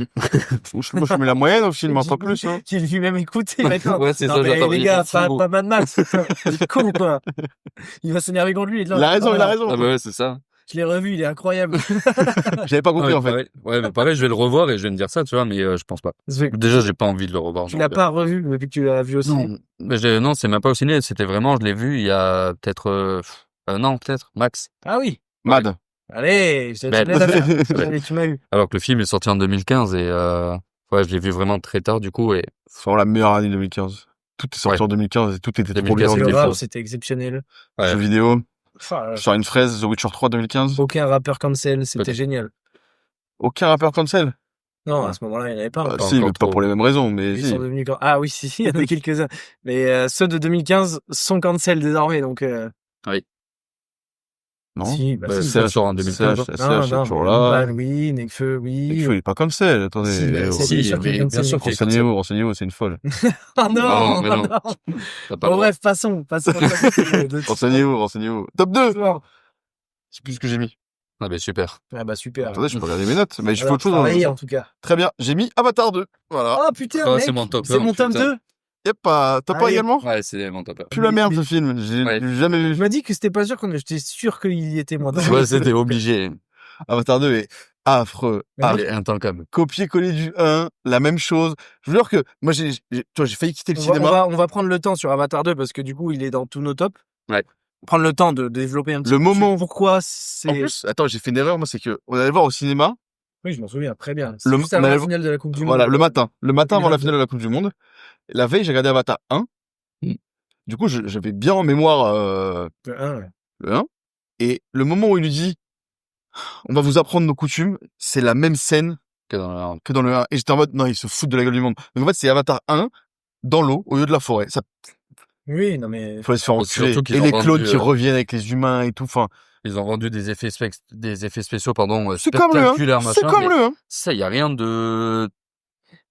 Moi, je mets la moyenne au film, pas plus, hein. Qui lui même écouté maintenant. Ouais, c'est Non, ça, mais j'attends, les il gars, est fou. pas Mad Max. Il est con ou quoi? Il va s'énerver contre lui. Il a raison. Ah, bah ouais, c'est ça. Je l'ai revu, il est incroyable. J'avais pas compris, Ouais, en fait. pareil. Ouais, mais pareil, je vais le revoir et je vais me dire ça, tu vois, mais je pense pas. Déjà, j'ai pas envie de le revoir. Tu donc, l'as pas revu depuis que tu l'as vu aussi. Non, mais non, c'est même pas au ciné, c'était vraiment, je l'ai vu il y a peut-être, non, peut-être, max. Ah oui. Mad. Allez, je te Ben, laisse faire. Allez, tu m'as eu. Alors que le film est sorti en 2015 et, ouais, je l'ai vu vraiment très tard, du coup, et C'est vraiment la meilleure année 2015. Tout est sorti Ouais. en 2015 et tout était trop 2015, bien. c'était Le fou. rap, c'était exceptionnel. ouais. Jeux vidéo. Enfin, Sur une fraise, The Witcher 3 2015. aucun rappeur cancel, c'était Peut-être. génial. Aucun rappeur cancel. Non, à ce moment-là, il n'y en avait pas. Bah, pas si, encore mais pas trop. pour les mêmes raisons, mais Ils si. sont devenus Ah oui, si, il y en a quelques-uns. Mais ceux de 2015 sont cancel désormais, donc. Non. Si, bah Bah, si. ça sort en 2015. CH, c'est toujours là. Bah, oui, Nekfeu, oui. Il est pas cancel, Si, attendez. bah, Oh, c'est si, sûr qu'il mais est bien sûr qu'il est Renseignez-vous, renseignez-vous, c'est une folle. Ah non, Non, mais non. non. T'as pas Bon, le bref, passons. Renseignez-vous. Top 2! C'est plus ce que j'ai mis. Ah, bah, super. Ah bah super. Attendez, je peux regarder mes notes, mais je fais Alors, autre chose. travailler, en tout cas. Très bien, j'ai mis Avatar 2. Voilà. Oh putain, Ah, mec, c'est mon top c'est 1, mon tome putain. 2. Yep, t'as pas Allez. également? Ouais, c'est mon top 1. Plus la merde, ce film. J'ai Ouais. jamais Je vu. m'as dit que c'était pas sûr j'étais sûr qu'il y était moi. Ouais, c'était obligé. Avatar 2 est affreux. Mais Il est intankable. Copier-coller du 1, la même chose. Je veux dire que, moi, tu vois, j'ai failli quitter le cinéma. On va prendre le temps sur Avatar 2 parce que du coup, il est dans tous nos tops. Ouais. Prendre le temps de développer un petit Le peu moment. pourquoi En c'est... plus, attends, j'ai fait une erreur, moi, c'est que, on allait le voir au cinéma. Oui, je m'en souviens très bien. C'est Le- juste on avant la allait- finale de la Coupe du Voilà, Monde. le matin. Le matin avant la 2022. finale de la Coupe du Monde. La veille, j'ai regardé Avatar 1. Mm. Du coup, j'avais bien en mémoire, Le 1, ouais. le 1. Et le moment où il lui dit, on va vous apprendre nos coutumes, c'est la même scène Que dans la... que dans le 1. Et j'étais en mode, non, ils se foutent de la gueule du monde. Donc en fait, c'est Avatar 1 dans l'eau au lieu de la forêt. Ça, Oui, non mais... faut se faire Surtout enculer. qu'ils Et ont les vendu, clones qui reviennent avec les humains et tout. Enfin, Ils ont vendu des effets spéciaux, pardon, c'est comme le 1. spectaculaires, C'est machin. comme mais le 1. ça, il y a rien de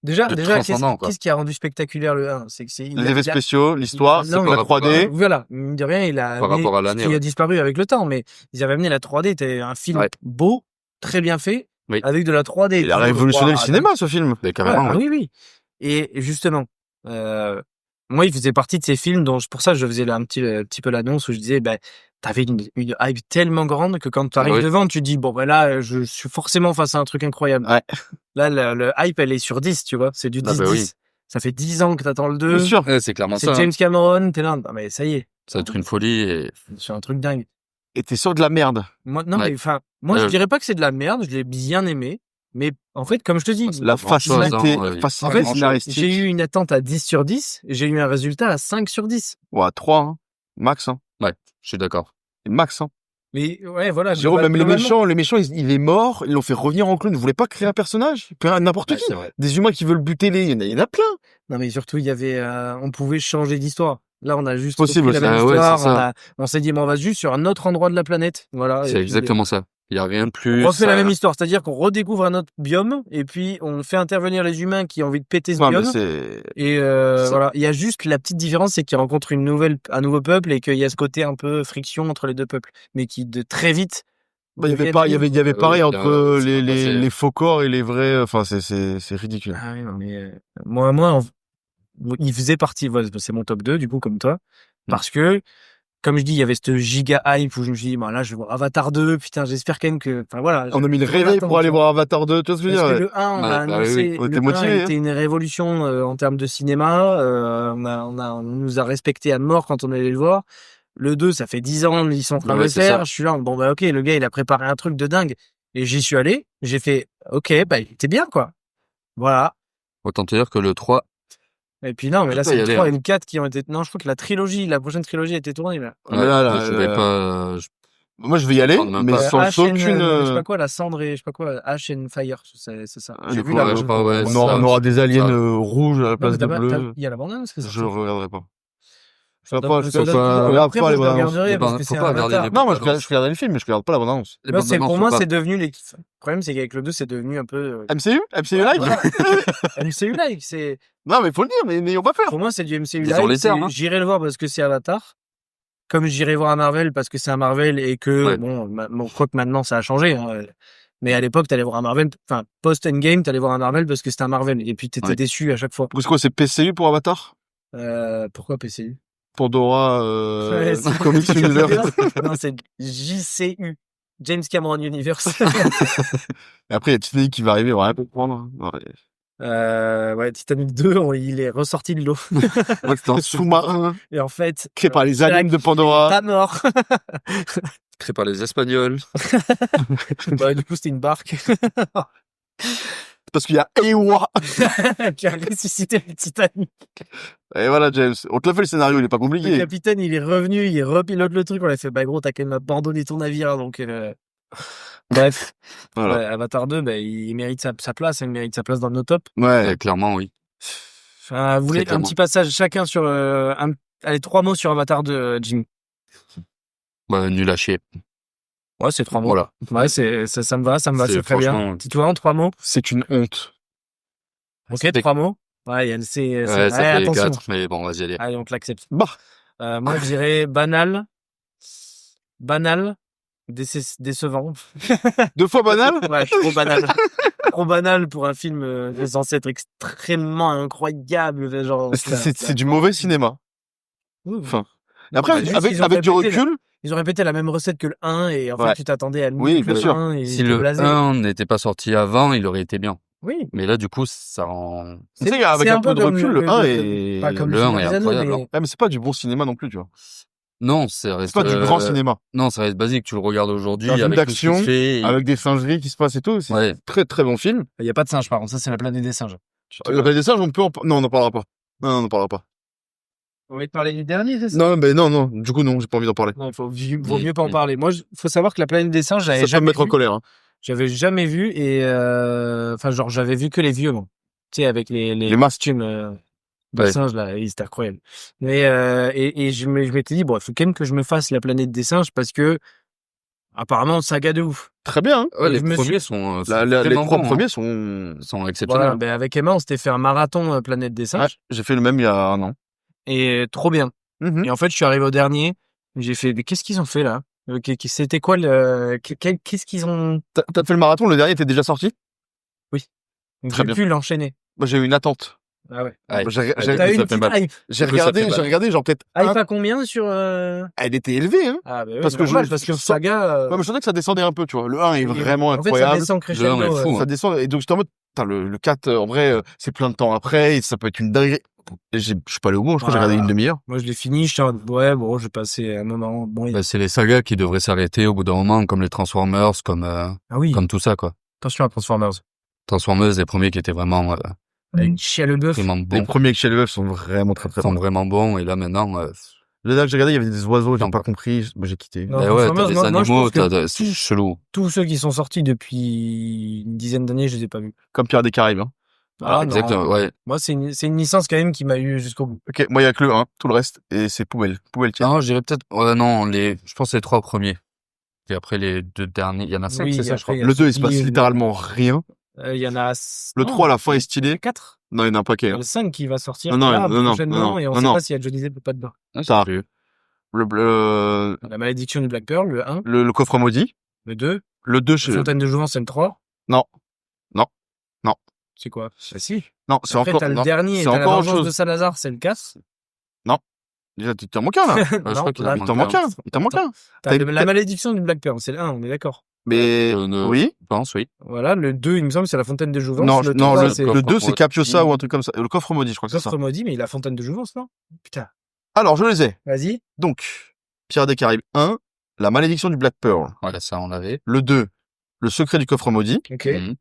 Déjà, transcendant, quoi. qu'est-ce qui a rendu spectaculaire le 1? C'est que c'est... Les effets spéciaux, l'histoire, Non, la mais- 3D. Voilà, mine de rien, il a Par amené rapport à ce l'année, qui ouais. a disparu avec le temps, mais ils avaient amené la 3D, c'était un film Ouais. beau, très bien fait, Oui. avec de la 3D. Il a révolutionné le cinéma, ce film. Mais carrément, Ouais, ouais. oui, oui. Et justement, moi, il faisait partie de ces films dont, pour ça, je faisais un petit peu l'annonce où je disais, ben, t'avais une hype tellement grande que quand t'arrives Oui. devant, tu te dis, bon, ben là, je suis forcément face à un truc incroyable. Ouais. Là, le hype, elle est sur 10, tu vois, c'est du 10-10. Ah, bah oui. Ça fait 10 ans que t'attends le 2. Bien sûr. Ouais, c'est clairement C'est ça. James Cameron, t'es là, non, mais ça y est, Ça va être une folie et c'est un truc dingue. Et t'es sûr de la merde. Moi, non, Ouais. mais enfin, moi, je Euh, dirais pas que c'est de la merde, je l'ai bien aimé, mais en fait, comme je te dis, La pas grand-chose, facilité, hein, ouais. en fait, scénaristique. j'ai eu une attente à 10 sur 10, et j'ai eu un résultat à 5 sur 10. Ouais, 3, hein. Max, hein. ouais, je suis d'accord. Et Max, hein. Mais ouais, voilà. Jérôme, même globalement- le méchant, il est mort, ils l'ont fait revenir en clone, ils voulaient pas créer un personnage. N'importe Ouais, qui. c'est vrai. Des humains qui veulent buter il y en a plein. Non, mais surtout, il y avait, on pouvait changer d'histoire. Là, on a juste Possible repris la aussi. même Ah ouais, histoire, c'est ça. on s'est dit, mais on va juste sur un autre endroit de la planète. Voilà. Et C'est puis, exactement ça. Il y a rien de plus. on refait ça- la même histoire, c'est-à-dire qu'on redécouvre un autre biome, et puis on fait intervenir les humains qui ont envie de péter ce Non, mais biome. c'est, Et Ça- voilà, il y a juste la petite différence, c'est qu'ils rencontrent un nouveau peuple et qu'il y a ce côté un peu friction entre les deux peuples, mais qui de très vite. bah, il y avait deviennent pas, il y avait pareil oui, entre c'est pas passé. les faux corps et les vrais, enfin, c'est ridicule. Ah oui, non, mais il faisait partie. Voilà, c'est mon top 2 du coup comme toi, parce que comme je dis, il y avait cette giga hype où je me suis dit, bon là, je vais voir Avatar 2, putain, j'espère quand même que, enfin voilà. On a mis le je- réveil attends, pour aller tu vois. voir Avatar 2, tu vois ce que je veux Parce que dire? le 1, on Ouais, a bah oui, annoncé, oui. On était le 1 motivés, était une révolution en termes de cinéma. On nous a respecté à mort quand on allait le voir. Le 2, ça fait 10 ans, ils sont en train de Ouais, le c'est faire. ça. Je suis là, bon bah ok, le gars, il a préparé un truc de dingue. Et j'y suis allé, j'ai fait, ok, bah il était bien quoi. Voilà. Autant te dire que le 3, Et puis non, mais là, Putain, c'est y le aller, 3 hein. et le 4 qui ont été... Non, je crois que la prochaine trilogie a été tournée, là. Ah, mais là, je vais pas. Moi, je vais y aller, Même mais pas. sans Ash and, aucune, je sais pas quoi, la cendre et je sais pas quoi, Ash and Fire, c'est ça. J'ai vu coup, la ouais, bande. ouais, on ça, aura des aliens ça. rouges à la Non, place mais de t'as pas- bleus. il y a la bande-annonce, c'est ça. Je regarderai pas. Je Donc, regarde pas, ça je donne- pas- regarde Après, pas moi, les je bandes le annonces. regarderai parce bandes- que faut c'est pas un regarder Avatar. les Non, moi, bandes annonces. je regardais le film, mais je regarde pas la bande annonce. Les Moi, bandes c'est, annonces, pour faut moi, pas. c'est devenu le problème, c'est qu'avec le 2, c'est devenu un peu, MCU? MCU like? MCU-like, c'est, Non, mais faut le dire, mais n'ayons pas peur. pour moi, c'est du MCU-like. Disons les termes, hein. J'irai le voir parce que c'est Avatar. Comme j'irai voir un Marvel parce que c'est un Marvel et que, Ouais. bon, quoi que maintenant, ça a changé, hein. Mais à l'époque, t'allais voir un Marvel, enfin, post-Endgame, t'allais voir un Marvel parce que c'était un Marvel. Et puis, t'étais Ouais. déçu à chaque fois. C'est quoi, c'est PCU pour Avatar? Pourquoi PCU? Pour Dora, Ouais, c'est- Comics Universe. Non, c'est JCU. James Cameron Universe. Et après, il y a Titanic qui va arriver, on va rien comprendre. Ouais, Titanic 2, il est ressorti de l'eau. Ouais, c'était un sous-marin Et en fait, créé par les aliens de Pandora. pas mort. Créé par les Espagnols. Bah, du coup, c'était une barque Parce qu'il y a Ewa. qui a ressuscité le Titanic. Et voilà, James. On te l'a fait le scénario, il est pas Le compliqué. capitaine, il est revenu, il repilote le truc. On a fait, bah gros, t'as quand même abandonné ton navire, donc. Bref, Voilà. ouais, Avatar 2, bah, il mérite sa place, il mérite sa place dans nos tops. Ouais. Clairement, oui. Enfin, vous voulez un clairement. petit passage chacun sur allez, 3 mots sur Avatar de Jim. Bah, nul à chier. Ouais, c'est 3 mots. Voilà. Ouais, ça me va, C'est c'est très bien. franchement- Tu vois, en 3 mots. C'est une honte. Ok, C'était- 3 mots. Ouais, c'est Ouais, ça fait attention. 4, mais bon, vas-y, allez. Allez, on te l'accepte. Bah. Moi, je dirais banal, Décevant. 2 fois banal? Ouais, trop banal. Trop banal pour un film qui est censé être extrêmement incroyable. Genre, C'est du mauvais cinéma. Enfin. Après, Juste, avec du recul, ils ont répété la même recette que le 1 et en fait, Ouais. tu t'attendais à Oui, mieux que bien le sûr. 1 et Si t'es le blasé. 1 n'était pas sorti avant, il aurait été bien. Oui. Mais là, du coup, ça rend... tu sais, avec c'est un peu de comme recul, le 1 est... pas comme le le 1 Seigneur est des Anneaux, incroyable, mais Ouais, mais c'est pas du bon cinéma non plus, tu vois. Non, ça reste... C'est pas du grand cinéma. Non, ça reste basique. Tu le regardes aujourd'hui C'est un film avec tout ce qui d'action, se fait. Avec des singeries qui se passent et tout. C'est Ouais. très très bon film. il y a pas de singe par contre, ça c'est la planète des singes. Le Palais des singes, on peut non, on n'en parlera pas. Non, on n'en parlera pas. On va te parler du dernier, c'est ça? Non, mais non. Du coup, non, j'ai pas envie d'en parler. Non, vaut mieux pas en parler. Moi, faut savoir que la planète des singes, Ça j'avais peut me jamais mettre en vu. colère. Hein. J'avais jamais vu et enfin genre j'avais vu que les vieux, moi. Tu sais avec les masques. costumes de Ouais. singes là, c'était incroyable. Mais et je m'étais dit bon, il faut quand même que je me fasse la planète des singes parce que apparemment saga de ouf. Très bien. Hein. Ouais, Et les je me premiers suis- sont Les vraiment 3 bons, hein. premiers sont... Sont Voilà, exceptionnels. ben avec Emma, on s'était fait un marathon planète des Ouais, singes j'ai fait le même il y a 1 an. et trop bien. Et en fait, je suis arrivé au dernier, j'ai fait mais qu'est-ce qu'ils ont fait là? C'était quoi le qu'est-ce qu'ils ont T'as fait le marathon, le dernier était déjà sorti? Donc, Très j'ai bien. pu l'enchaîner. Moi, j'ai eu une attente. Ah ouais. Ouais. J'ai T'as eu une ça fait petite mal. hype. j'ai coup, ça fait mal. regardé genre peut-être Hype à combien sur Elle était élevée, hein. Ah bah oui, Parce que parce que saga Ouais, mais je sentais que ça descendait un peu, tu vois. Le 1 est vraiment en fait, incroyable. ça descend crescendo. Le 1 est fou, ouais. hein. Ça descend, et donc j'étais en mode, putain, le 4, en vrai, c'est plein de temps après, et ça peut être une dinguerie. Et je suis pas allé au bout, je crois que j'ai regardé une demi-heure. Moi, je l'ai fini, j'étais en mode, ouais, bon, j'ai passé un moment. Bon, Bah, c'est les sagas qui devraient s'arrêter au bout d'un moment, comme les Transformers, comme ah oui, comme tout ça, quoi. attention à Transformers. Transformers, les premiers qui étaient vraiment Avec Shia LaBeouf. vraiment Les bons, premiers avec Shia LaBeouf sont vraiment très très sont bons. vraiment bons, et là maintenant, Le dernier que j'ai regardé, il y avait des oiseaux, j'ai Non. pas compris, moi j'ai quitté. Non, bah ouais, t'as Transformers, des moi, je animaux, trouve que c'est chelou. tous ceux qui sont sortis depuis une dizaine d'années, je les ai pas vus. Comme Pirates des Caraïbes, hein. Ah, non. Exactement, ouais. Moi, c'est une licence quand même qui m'a eu jusqu'au bout. Ok, moi il y a que le 1, tout le reste, et c'est poubelle. Poubelle, tiens. Non, je dirais peut-être, non, je pense les 3 premiers. Et après les 2 derniers, il y en a 5, Oui, c'est ça, je crois. après, il y a Le 2, il se celui- passe littéralement rien. Il y en a. Le 3, à la fin, est stylé. 4. Non, il y en a un paquet, Il y a hein. le 5 qui va sortir. Non, là, non, prochainement, et on non, sait non. pas s'il y a Johnny Depp ou pas dedans. Ah, Ça. je sais plus. La malédiction du Black Pearl, le 1. Le coffre maudit. Le 2. Le 2, La fontaine de Jouvence, c'est le 3. Non. C'est quoi? Bah si. Non, c'est Après, encore, t'as le non. dernier, c'est t'as la encore autre vengeance chose. de Salazar, c'est le 4. Déjà, tu t'en manques un, là. je crois qu'il là, Il t'en manque un. Il t'en manque un. t'as T'as- la malédiction du Black Pearl, c'est le 1, on est d'accord. Mais, oui. Je pense, oui. Voilà, le 2, il me semble, c'est la fontaine de Jouvence. Non, le non, 3, le c'est coffre 2, c'est maudit. Capiosa ou un truc comme ça. Le coffre maudit, je crois que c'est ça. Coffre maudit, mais il a la fontaine de Jouvence, non? Putain. Alors, je les ai. Vas-y. Donc, Pirates des Caraïbes 1, La malédiction du Black Pearl. Voilà, ça, on l'avait. Le 2, Le secret du coffre maudit. Ok. Mhm.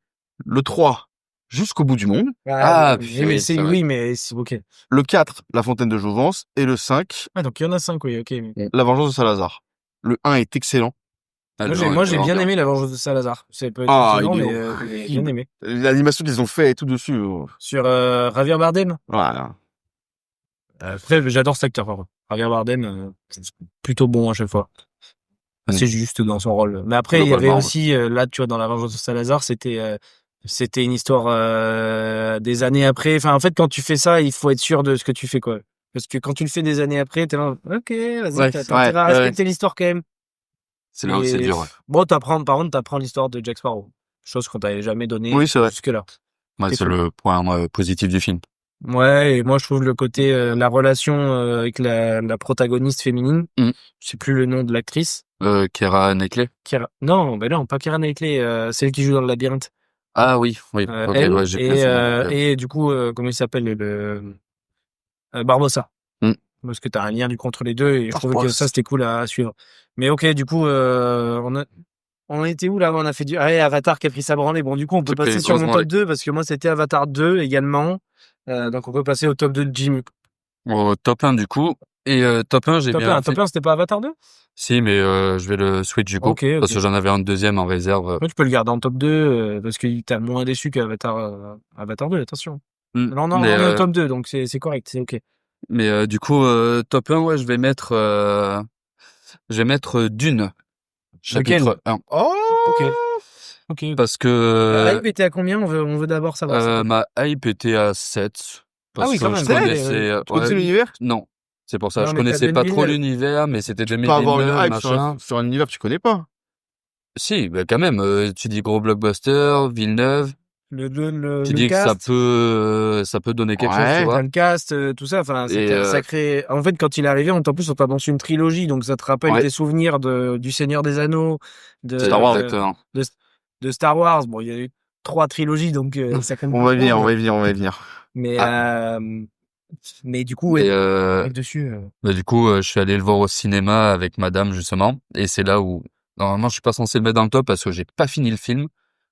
Le 3, Jusqu'au bout du monde. Ah, oui, puis mais oui, c'est, c'est vrai. oui, mais c'est ok. Le 4, La fontaine de Jouvence. Et le 5, Ah, donc il y en a 5, oui, ok. mais- La vengeance de Salazar. Le 1 est excellent. Ah, Moi, j'ai bien aimé la vengeance de Salazar. C'est pas Ah, étonnant, il est mais j'ai bien aimé. L'animation qu'ils ont fait et tout dessus. Sur Javier Bardem. Voilà. Après, j'adore cet acteur, par contre. Javier Bardem, c'est plutôt bon à chaque fois. C'est juste dans son rôle. Mais après, il y avait Globalement, aussi, là, tu vois, dans La Vengeance de Salazar, c'était une histoire des années après. Enfin, en fait, quand tu fais ça, il faut être sûr de ce que tu fais, quoi. Parce que quand tu le fais des années après, t'es là, ok, vas-y, Ouais, t'as intérêt à respecter l'histoire quand même. C'est là où c'est Et- dur, ouais. Bon, par contre, t'apprends l'histoire de Jack Sparrow. Chose qu'on t'avait jamais donnée Oui, c'est vrai. jusque-là. Ouais, C'est c'est cool. le point positif du film. Ouais, et moi, je trouve le côté, la relation avec la protagoniste féminine, Mm. je sais plus le nom de l'actrice. Keira Knightley. Non, ben non, pas Keira Knightley, celle qui joue dans le labyrinthe. Ah oui, oui. Ok, Elle, ouais, j'ai plus son nom. et du coup, comment il s'appelle Barbossa. Mm. Parce que t'as un lien du contre les deux et je trouvais que Barbossa. ça c'était cool à suivre. Mais ok, du coup, on était où là? On a fait Avatar qui a pris sa branlée. Bon, du coup, on peut Toutes passer les sur mon grosses top 2 parce que moi c'était Avatar 2 également. Donc on peut passer au top 2 de Jimmy. Au top 1 du coup. Et top 1, j'ai Top bien 1, top 1 c'était pas Avatar 2? Si, mais je vais le switch du coup. Ok, ok. Parce que j'en avais un deuxième en réserve. Ouais, tu peux le garder en top 2 parce qu'il t'a moins déçu qu'Avatar Avatar 2, attention. Non, mais, on est au top 2, donc c'est correct, c'est ok. Mais du coup, top 1, ouais, je vais mettre Dune. Chapitre 1. Oh! Ok. Parce que La hype était à combien? On veut d'abord savoir ça. ma hype était à 7. Parce Ah oui, que quand même. je Sept connaissais... Tu connais l'univers? Non. C'est pour ça, Non, je mais connaissais t'as pas Denis trop Villeneuve. l'univers, mais c'était Tu peux avoir une 2019, hype machin. sur un univers que tu connais pas. Si, bah, quand même, tu dis gros blockbuster, Villeneuve, tu dis que cast, ça peut donner quelque chose, tu Ouais. vois. le cast, tout ça, enfin, Et, c'était un sacré. En fait, quand il est arrivé, en plus, on t'a lancé une trilogie, donc ça te rappelle Ouais. tes souvenirs du Seigneur des Anneaux, de Star Wars. Exactement. de Star Wars. Bon, il y a eu 3 trilogies, donc ça compte On pas va y venir, trop, on va y venir, on va y venir. mais du coup, ouais, Et avec dessus. bah, du coup, je suis allé le voir au cinéma avec madame, justement. Et c'est là où, normalement, je suis pas censé le mettre dans le top parce que j'ai pas fini le film.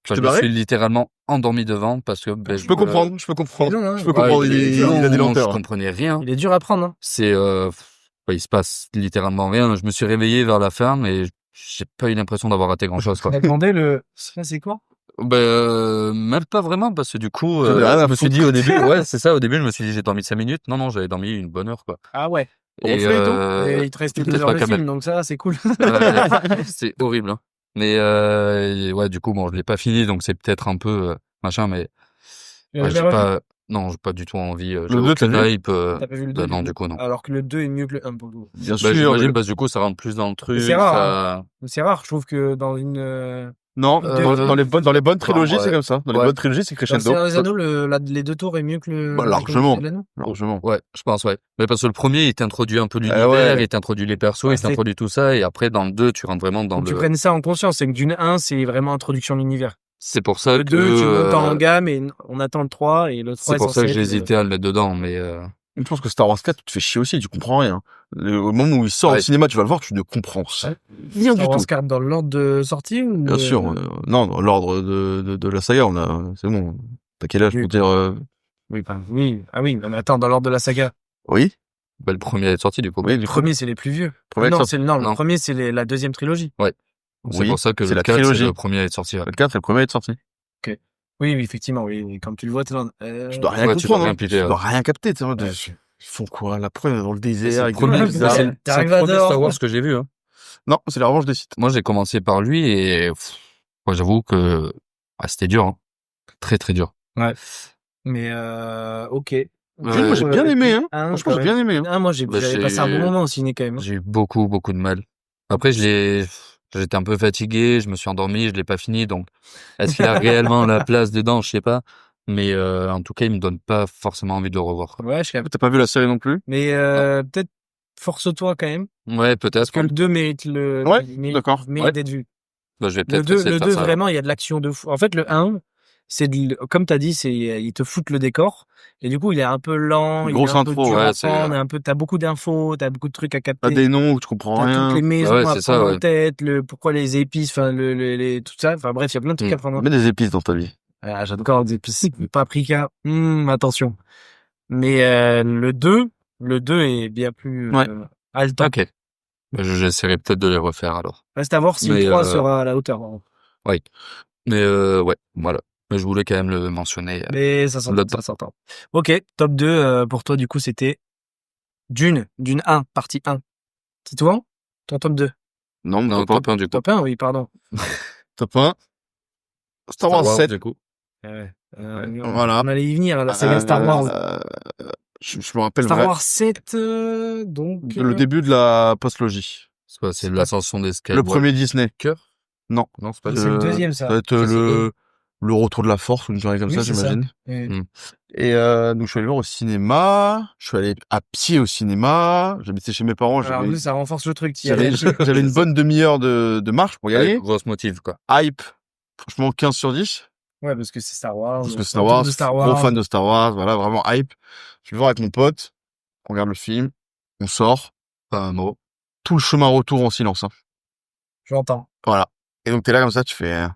Enfin, t'es je me barré suis littéralement endormi devant parce que, ben, Je peux comprendre, je peux comprendre. Non, non, Je peux ouais, comprendre, il a des non, lenteurs. je comprenais rien. Il est dur à prendre, hein. C'est, il se passe littéralement rien. Je me suis réveillé vers la fin et j'ai pas eu l'impression d'avoir raté grand chose, quoi. T'as demandé ça, c'est quoi? Même pas vraiment parce que du coup, J'avais rien à je me suis foutre. dit au début, ouais, c'est ça, au début, je me suis dit j'ai dormi 5 minutes. Non, j'avais dormi une bonne heure, quoi. Ah ouais. Reflet et tout Et il te restait 2 peut-être heures pas de quand film, même. donc ça, c'est cool. Ouais, c'est horrible, hein. Mais, ouais, du coup, bon, je l'ai pas fini, donc c'est peut-être un peu, machin, mais, ouais, j'ai pas, non, j'ai pas du tout envie, j'ai Le 2, t'as aucune vu hype, T'as pas vu le 2? bah, non, du coup, non. Alors que le 2 est mieux que le 1 pour le coup. Bien Bah, sûr. j'imagine, mais- parce que du coup, ça rentre plus dans le truc, c'est rare, ça, C'est rare, je trouve que dans une. Non, dans les bonnes trilogies, ouais. c'est comme ça. Dans les Ouais. bonnes trilogies, c'est Dans le crescendo. Seigneur des Anneaux, les 2 tours est mieux que le. Bah, que largement. le Anneau. Largement. ouais, je pense, ouais. Mais parce que le premier, il t'introduit un peu l'univers, ouais. il t'introduit les persos, Ouais, il t'introduit tout ça, et après, dans le 2, tu rentres vraiment dans Faut que tu le, prennes ça en conscience, c'est que d'une 1, c'est vraiment introduction de l'univers. c'est pour ça Le que, 2, tu montes en gamme et on attend le 3 et le 3 c'est est pour ça censé que être j'hésitais à le mettre dedans, mais, Je pense que Star Wars 4, tu te fais chier aussi, tu comprends rien. Au moment où il sort au Ouais. cinéma, tu vas le voir, tu ne comprends rien du Star Wars tout. 4 dans l'ordre de sortie ou Bien sûr, non, dans l'ordre de la saga, c'est bon. T'as quel âge Oui. pour dire, Oui, oui. Ah oui, mais attends, dans l'ordre de la saga. oui? bah, le premier est sorti, du coup. Oui, Le premier, c'est les plus vieux. Premier Non, sorti. le Non. premier, c'est la deuxième trilogie. C'est Oui, pour ça que c'est le la 4, c'est trilogie. le premier à être sorti. Ouais. Le 4 est le premier à être sorti. Oui, effectivement, oui. Comme tu le vois, t'es dans. Tu dois rien Ouais, tu dois comprendre, rien hein. piger, Tu dois ouais. rien capter, tu sais, Ouais. ils font quoi? La preuve, dans le C'est désert, le avec des premier, gens c'est- bizarres. c'est- c'est le T'arrives premier à Star Wars que j'ai vu, hein. Non, c'est la revanche des sites. Moi, j'ai commencé par lui et, moi, j'avoue que, c'était dur, hein. Très, très dur. Mais ok. Ouais, Moi, j'ai bien aimé, hein. Un, Franchement, j'ai bien aimé, hein. moi, Bah, j'avais passé un bon moment au ciné quand même. J'ai eu beaucoup, beaucoup de mal. Après, j'étais un peu fatigué, je me suis endormi, je l'ai pas fini, donc, est-ce qu'il a réellement la place dedans? Je sais pas. Mais, en tout cas, il me donne pas forcément envie de le revoir, quoi. Ouais, je capte. T'as pas vu la série non plus? Mais peut-être force-toi quand même. Ouais, peut-être. Parce que le 2 mérite Ouais, d'accord. mérite Ouais. d'être vu. Bah, je vais Le peut-être 2, essayer de le faire 2 ça, alors. vraiment, il y a de l'action de fou. En fait, le 1, comme t'as dit, ils te foutent le décor. Et du coup, il est un peu lent, il est Grosse un peu intro, dur ouais, à c'est- prendre, t'as beaucoup d'infos, t'as beaucoup de trucs à T'as capter. des noms où tu comprends T'as rien. toutes les maisons Ouais, à c'est ça, prendre en ouais. tête, pourquoi les épices, enfin, tout ça. Enfin, bref, il y a plein de trucs à prendre en tête. Mets des épices dans ta vie. Ah, j'adore les épices. Paprika, attention. Mais, le 2 est bien plus, Ouais. haletant. Ok. Bah, j'essaierai peut-être de les refaire, alors. Reste à voir si Mais, le 3 sera à la hauteur. Mais, ouais, voilà. Mais je voulais quand même le mentionner. Mais ça s'entend, Là-dedans. ça s'entend. Ok, top 2, pour toi, du coup, c'était Dune 1, partie 1. C'est toi? Ton top 2. Non, Non, top top 1, du coup. Top 1, oui, pardon. 1. Top 1. Star Wars 7. du coup. Voilà. On allait y venir, la saga Star Wars. Je me rappelle Star vrai- Wars 7, donc... le début de la postlogie. C'est l'ascension des Le Skywalker. premier Disney. Non. Non, c'est pas C'est le deuxième, ça. Ça va être Ça, c'est le retour de la force, ou une journée comme Oui, ça, c'est ça. j'imagine. Et- Et donc je suis allé le voir au cinéma. Je suis allé à pied au cinéma. J'habitais chez mes parents. Alors, J'avais ça renforce le truc. j'avais une bonne demi-heure de marche pour y aller. grosse motive, quoi. Hype. Franchement, 15 sur 10. Ouais, parce que c'est Star Wars. Parce que on Star tourne Wars, de Star gros Wars. fan de Star Wars. Voilà, vraiment hype. Je vais le voir avec mon pote. On regarde le film. On sort. Pas un mot. Tout le chemin retour en silence, hein. J'entends. Voilà. Et donc, t'es là comme ça, tu fais, ouais,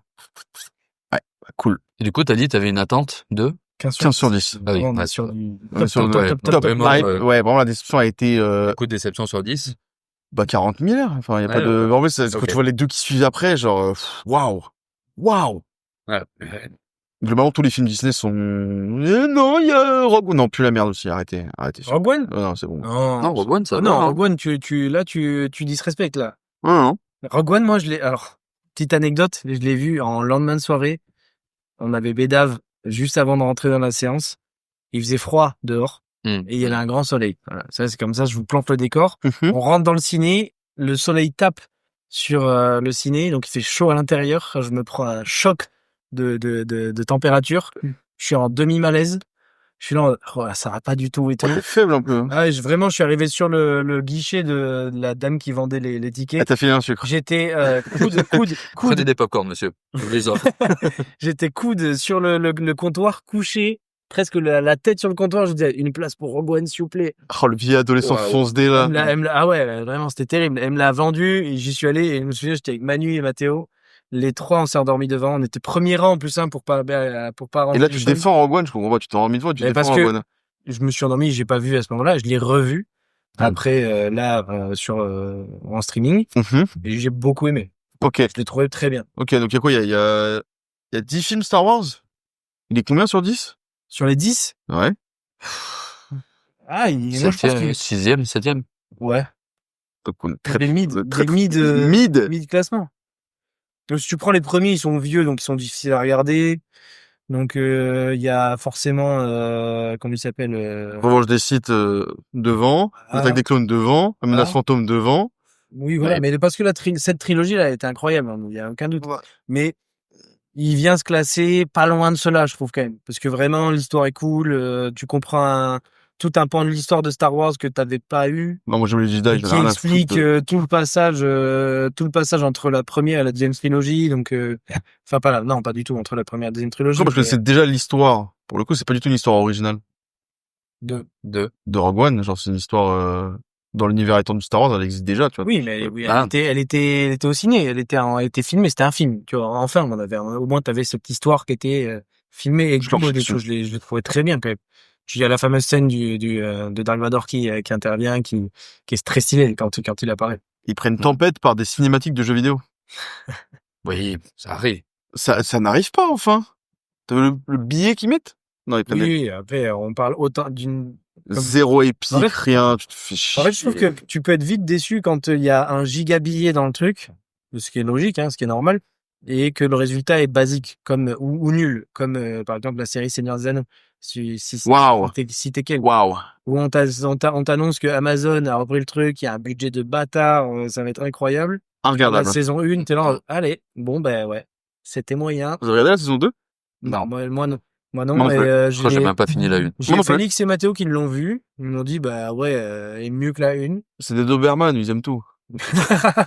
bah, cool. Et du coup, t'as dit, t'avais une attente de? 15 15 sur 10. Ah oui, On est ouais. sur du... On est sur top, le- top, top, vraiment, hype. Ouais, vraiment, la déception a été, Coup de déception sur 10. 40 000. Enfin, y a pas Ouais, de, ouais. en fait, c'est quand Ok. tu vois les deux qui suivent après, genre, waouh. Waouh. Ouais. Globalement, tous les films Disney sont, non, il y a Rogue One. Non, plus la merde aussi, arrêtez. Rogue One? Non, c'est bon. Non, Rogue One, ça Oh va, non, hein. Rogue One, tu disrespectes, là. Non. Rogue One, moi, alors, petite anecdote, je l'ai vu en lendemain de soirée. On avait Bédave juste avant de rentrer dans la séance. Il faisait froid dehors et il y avait un grand soleil. Voilà. Ça, c'est comme ça, je vous plante le décor. On rentre dans le ciné, le soleil tape sur le ciné, donc il fait chaud à l'intérieur. Je me prends un choc de température. Je suis en demi-malaise. Je suis là, ça va pas du tout et tout. T'es faible un peu. Ah, vraiment, je suis arrivé sur le guichet de la dame qui vendait les tickets. Ah, t'as filé un sucre. J'étais Prenez coude. des popcorn, monsieur. Je vous les offre. J'étais coude sur le comptoir, couché, presque la tête sur le comptoir. Je disais, une place pour Rogue One, s'il vous plaît. Oh, le vieil adolescent Waouh. fonce-dé, là. Ah ouais, vraiment, c'était terrible. Elle me l'a vendu et j'y suis allé et je me souviens, j'étais avec Manu et Mathéo. Les trois, on s'est endormis devant. On était premier rang en plus, pour pas Et rentrer là, les tu choses. défends Rogue One, je comprends pas. Tu t'es remis devant et tu Mais défends parce Rogue que- One. Je me suis endormi, j'ai pas vu à ce moment-là. Je l'ai revu après, en streaming Mhm. et j'ai beaucoup aimé. Ok. Je l'ai trouvé très bien. Ok, donc il y a quoi? Il y a 10 films Star Wars? Il est combien sur 10? Sur les 10, Ouais. moi, je pense qu'il... 6e, 7e. Ouais. Donc, on est très, Des mid mid. classement. Donc, si tu prends les premiers, ils sont vieux, donc ils sont difficiles à regarder. Donc, il y a forcément, comment il s'appelle, Revanche des Sith devant, Ah. L'attaque des clones devant, La menace fantôme devant. oui, voilà. Ouais. Mais parce que cette trilogie-là, elle était incroyable, hein, il y a aucun doute. Mais il vient se classer pas loin de cela, je trouve quand même. Parce que vraiment, l'histoire est cool, tu comprends tout un pan de l'histoire de Star Wars que t'avais pas eu. Non, moi j'aime les Jedi, Et j'en ai qui rien à explique foutre. tout le passage entre la première et la deuxième trilogie. Donc, enfin pas là, non, pas du tout entre la première et la deuxième trilogie. Non, parce que mais, c'est déjà l'histoire. Pour le coup, c'est pas du tout une histoire originale de- De. de Rogue One. Genre, c'est une histoire dans l'univers étendu de Star Wars, elle existe déjà, tu vois. Oui, mais oui, Ah. elle était au ciné, elle était filmée, c'était un film. Tu vois, enfin, au moins t'avais cette histoire qui était filmée et Je leur cool, chie et tout. dessus. Je l'ai trouvé très bien quand même. Il y a la fameuse scène de Dark Vador qui intervient, qui est très stylée quand il apparaît. Ils prennent Tempête par des cinématiques de jeux vidéo. Oui, ça arrive. Ça n'arrive pas, enfin. T'as vu le billet qu'ils mettent? Non, ils prennent Oui, après, on parle autant comme- zéro épique, En fait- rien. Tu te fais chier. En fait, je trouve que tu peux être vite déçu quand il y a un giga billet dans le truc, ce qui est logique, hein, ce qui est normal, et que le résultat est basique, ou nul, comme par exemple la série Seigneur des Anneaux. Waouh. Si t'es quel, Waouh. où on t'annonce que Amazon a repris le truc, il y a un budget de bâtard, ça va être incroyable. La Regardable. saison 1, t'es là, allez, bon ben ouais, c'était moyen. Vous avez regardé la saison 2? Non, moi non. Moi non, Moi non et, plus. Je crois que j'ai même pas fini la une. j'ai Moi non plus. Félix et Mathéo qui l'ont vu, ils m'ont dit, bah ouais, est mieux que la 1. C'est des Doberman, ils aiment tout.